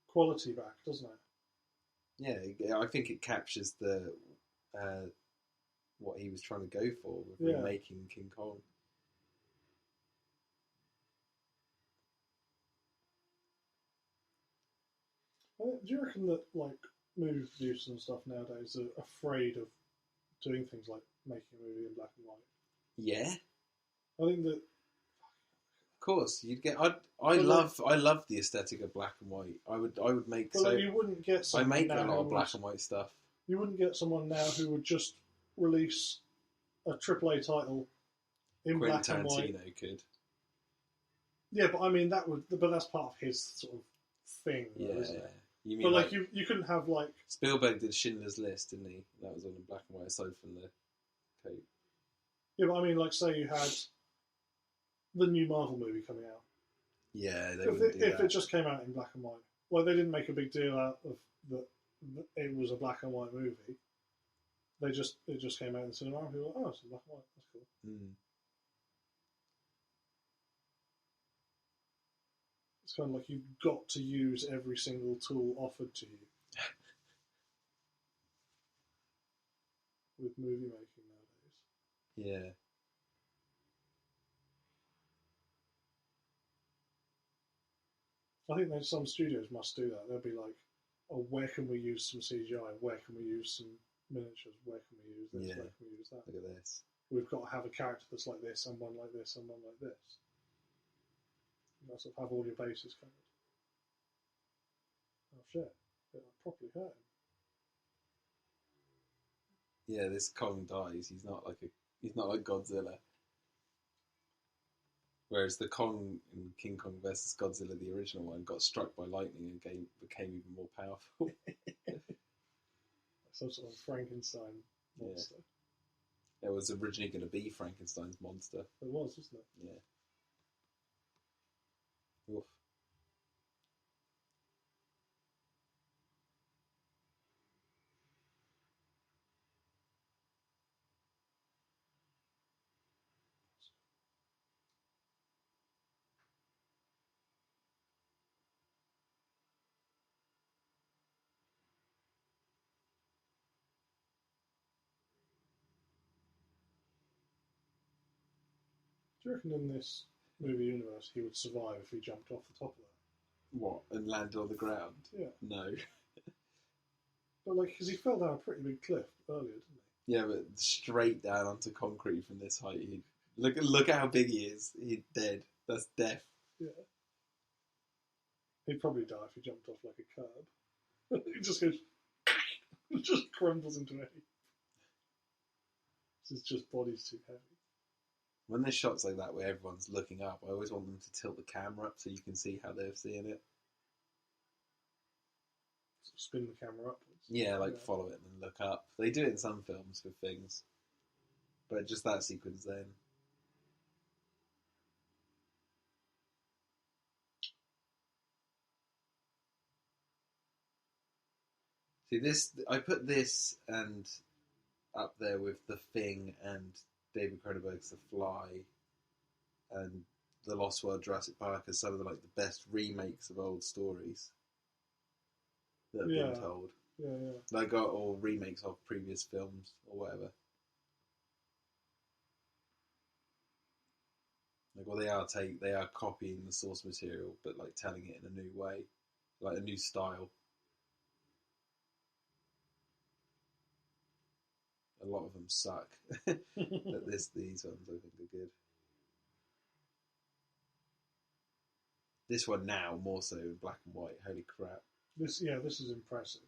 quality back, doesn't it? Yeah, I think it captures the what he was trying to go for with remaking King Kong. Do you reckon that like movie producers and stuff nowadays are afraid of doing things like making a movie in black and white? Yeah, I think that. Of course, you'd get. I love the aesthetic of black and white. I would make. But like, you wouldn't get. I make a lot of black and white stuff. You wouldn't get someone now who would just release a AAA title in black and white. Tarantino could. Yeah, but I mean but that's part of his sort of thing, though, isn't it? You mean but like you couldn't have like Spielberg did Schindler's List, didn't he? That was all in black and white, aside from the coat. Yeah, but I mean, like, say you had the new Marvel movie coming out. Yeah, if it just came out in black and white, like they didn't make a big deal out of that it was a black and white movie. It just came out in the cinema, and people were like, oh, it's in black and white. That's cool. Mm. It's kind of like you've got to use every single tool offered to you with movie making nowadays. Yeah. I think that some studios must do that. They'll be like, oh, where can we use some CGI? Where can we use some miniatures? Where can we use this? Where can we use that? Look at this. We've got to have a character that's like this, and one like this, and one like this. You must have all your bases covered. Oh shit! It properly hurt him. Yeah, this Kong dies. He's not like Godzilla. Whereas the Kong in King Kong vs Godzilla, the original one, got struck by lightning and became even more powerful. Some sort of Frankenstein monster. Yeah. It was originally going to be Frankenstein's monster. It was, wasn't it? Yeah. Oof. Do you reckon in this movie universe he would survive if he jumped off the top of that? What? And landed on the ground? Yeah. No. But like, because he fell down a pretty big cliff earlier, didn't he? Yeah, but straight down onto concrete from this height. Look at how big he is. He's dead. That's death. Yeah. He'd probably die if he jumped off like a curb. He just goes, just crumbles into a heap. His just body's too heavy. When there's shots like that where everyone's looking up, I always want them to tilt the camera up so you can see how they're seeing it. Sort of spin the camera upwards. Yeah, follow it and then look up. They do it in some films with things. But just that sequence then. See, I put this and up there with The Thing and David Cronenberg's The Fly and The Lost World, Jurassic Park as some of the best remakes of old stories that have been told. Yeah. Or remakes of previous films or whatever. They are copying the source material, but telling it in a new way, a new style. A lot of them suck, but these ones I think are good. This one now more so in black and white. Holy crap! This is impressive.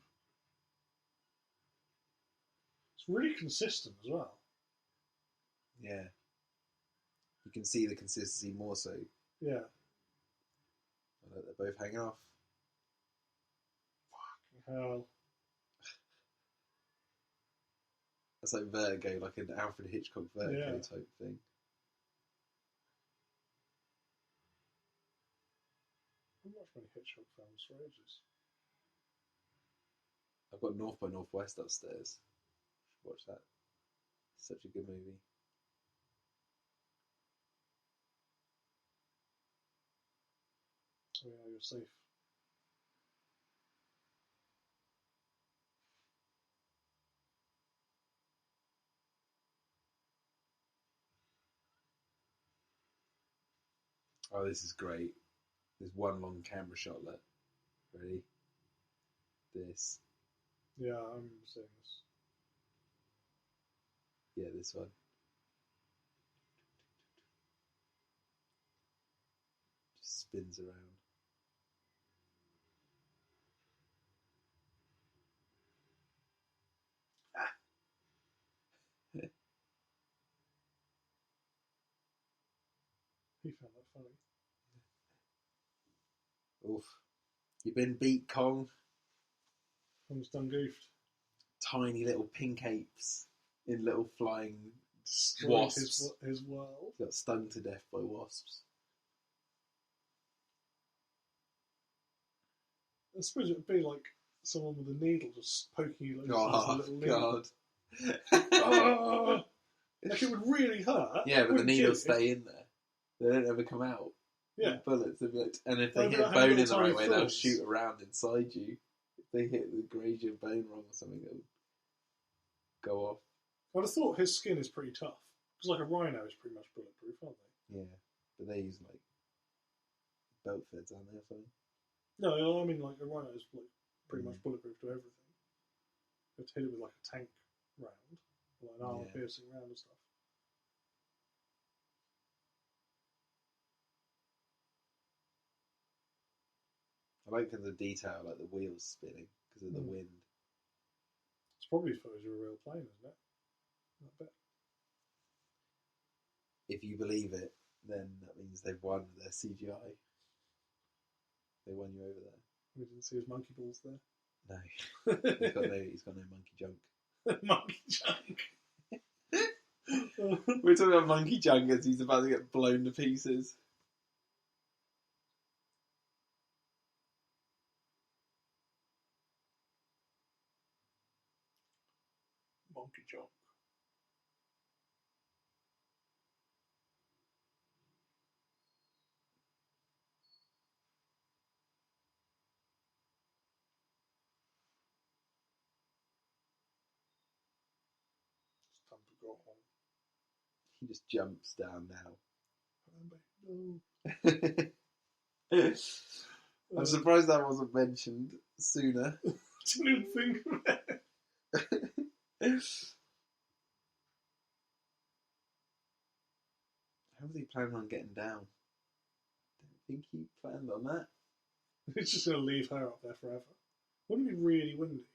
It's really consistent as well. Yeah, you can see the consistency more so. Yeah. They're both hanging off. Fucking hell. That's like Vertigo, like an Alfred Hitchcock Vertigo type thing. I've watched many Hitchcock films for ages. I've got North by Northwest upstairs. Should watch that. Such a good movie. Oh yeah, you're safe. Oh, this is great. There's one long camera shot. Look. Ready? This. Yeah, I remember seeing this. Yeah, this one. Just spins around. He found that funny. Oof. You been beat, Kong? Kong's done goofed. Tiny little pink apes in little flying Destroyed wasps. his world. Got stung to death by wasps. I suppose it would be like someone with a needle just poking you like Oh, a little needle. God. Oh! Like it would really hurt. Yeah, but the needles stay in there. They don't ever come out. Yeah. The bullets, and if they They've hit got bone in the little right tiny way, they'll thorns. shoot around inside you. If they hit the graze your bone wrong or something, it'll go off. I'd have thought his skin is pretty tough. Because like a rhino is pretty much bulletproof, aren't they? Yeah, but they use like belt feds, aren't they, or something? No, I mean like a rhino is like pretty much bulletproof to everything. You have to hit it with like a tank round, or like an armor piercing round and stuff. I like the detail, like the wheels spinning because of the wind. It's probably as far as your real plane, isn't it? I bet. If you believe it, then that means they've won their CGI. They won you over there. We didn't see his monkey balls there. No, he's got no monkey junk. Monkey junk. We're talking about monkey junk as he's about to get blown to pieces. Monkey junk. It's time to go home. He just jumps down No. I'm surprised that wasn't mentioned sooner. Didn't even think of it. How was he planning on getting down? Don't think he planned on that. He's just going to leave her up there forever. Wouldn't it be really windy?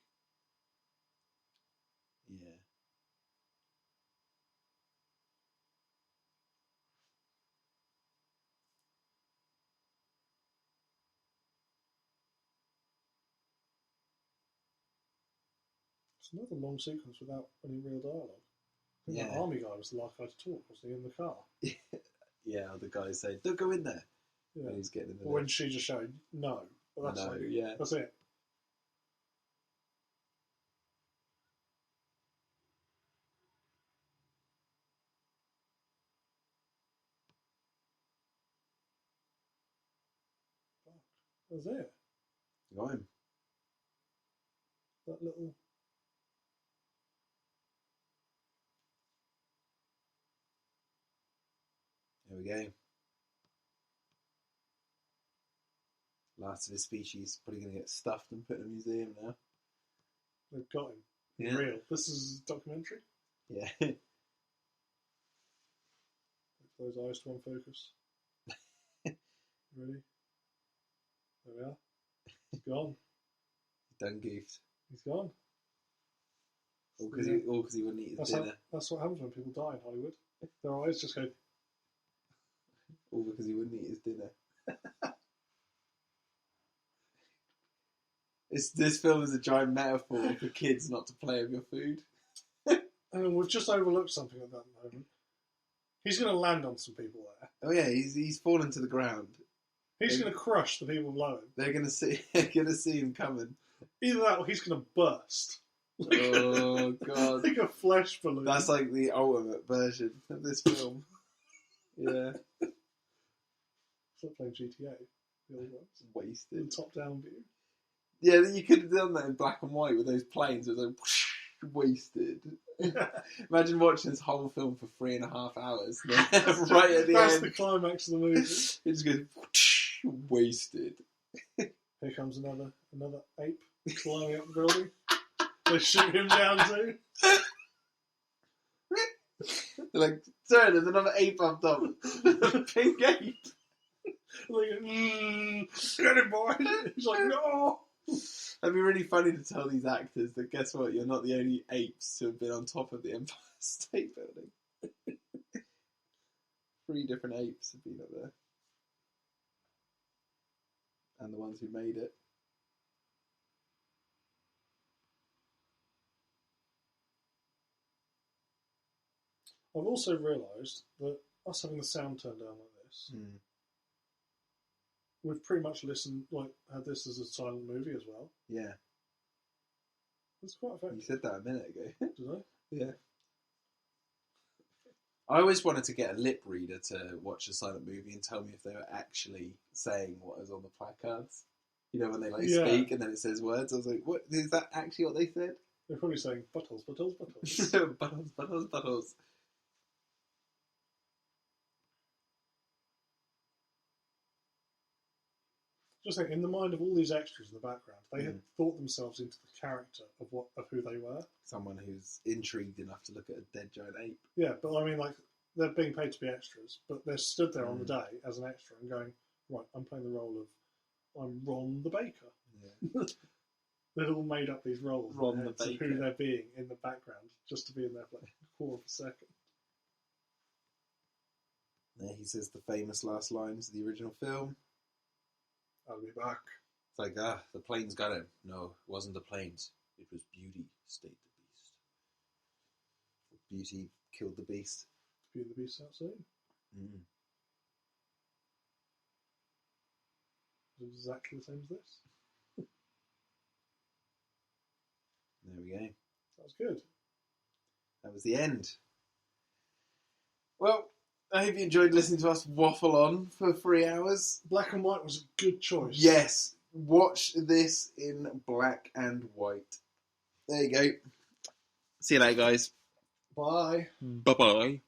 Yeah. It's another long sequence without any real dialogue. I think that army guy was the last guy to talk, wasn't he, in the car? Yeah, the guy said, "Don't go in there." Yeah. And he's getting in the Or when she just shouted, "No." But that's that's it. That's it. Got him. That little... There we go. Last of his species, probably going to get stuffed and put in a museum now. They've got him. Yeah. Real. This is a documentary. Yeah. Wait for those eyes to unfocus. Ready? There we are. He's gone. He's done goofed. He's gone. All because he wouldn't eat his dinner. That's what happens when people die in Hollywood. Their eyes just go... All because he wouldn't eat his dinner. This film is a giant metaphor for kids not to play with your food. And we've just overlooked something at that moment. He's going to land on some people there. Oh yeah, he's fallen to the ground. He's going to crush the people below him. They're going to see him coming. Either that or he's going to burst. Oh, God. Like a flesh balloon. That's like the ultimate version of this film. Yeah. It's like playing GTA. The old ones. Wasted. The top-down view. Yeah, you could have done that in black and white with those planes. It was like, wasted. Imagine watching this whole film for 3.5 hours. Right at the end. That's the climax of the movie. It just goes, wasted. Here comes another ape climbing up the building. They shoot him down too. They're like, sorry, there's another ape up top. Pink ape. Like, get him, boy. He's like, no. That'd be really funny to tell these actors that, guess what, you're not the only apes to have been on top of the Empire State Building. 3 different apes have been up there. And the ones who made it. I've also realised that us having the sound turned down like this, we've pretty much had this as a silent movie as well. Yeah. It's quite effective. You said that a minute ago. Did I? Yeah. I always wanted to get a lip reader to watch a silent movie and tell me if they were actually saying what was on the placards. You know, when they speak and then it says words. I was like, what? Is that actually what they said? They're probably saying buttles, buttles, buttles. Buttles, buttles, buttles. Just think, in the mind of all these extras in the background, they had thought themselves into the character of who they were. Someone who's intrigued enough to look at a dead giant ape. Yeah, but I mean, like, they're being paid to be extras, but they're stood there on the day as an extra and going, right, I'm playing the role of, I'm Ron the Baker. Yeah. They'd all made up these roles. Ron the Baker. Who they're being in the background, just to be in there for like a quarter of a second. There he says the famous last lines of the original film. I'll be back. It's like, the planes got him. No, it wasn't the planes. It was Beauty stayed the beast. Beauty killed the beast. Beauty the Beast out soon. It's exactly the same as this. There we go. That was good. That was the end. Well, I hope you enjoyed listening to us waffle on for 3 hours. Black and white was a good choice. Yes. Watch this in black and white. There you go. See you later, guys. Bye. Bye-bye.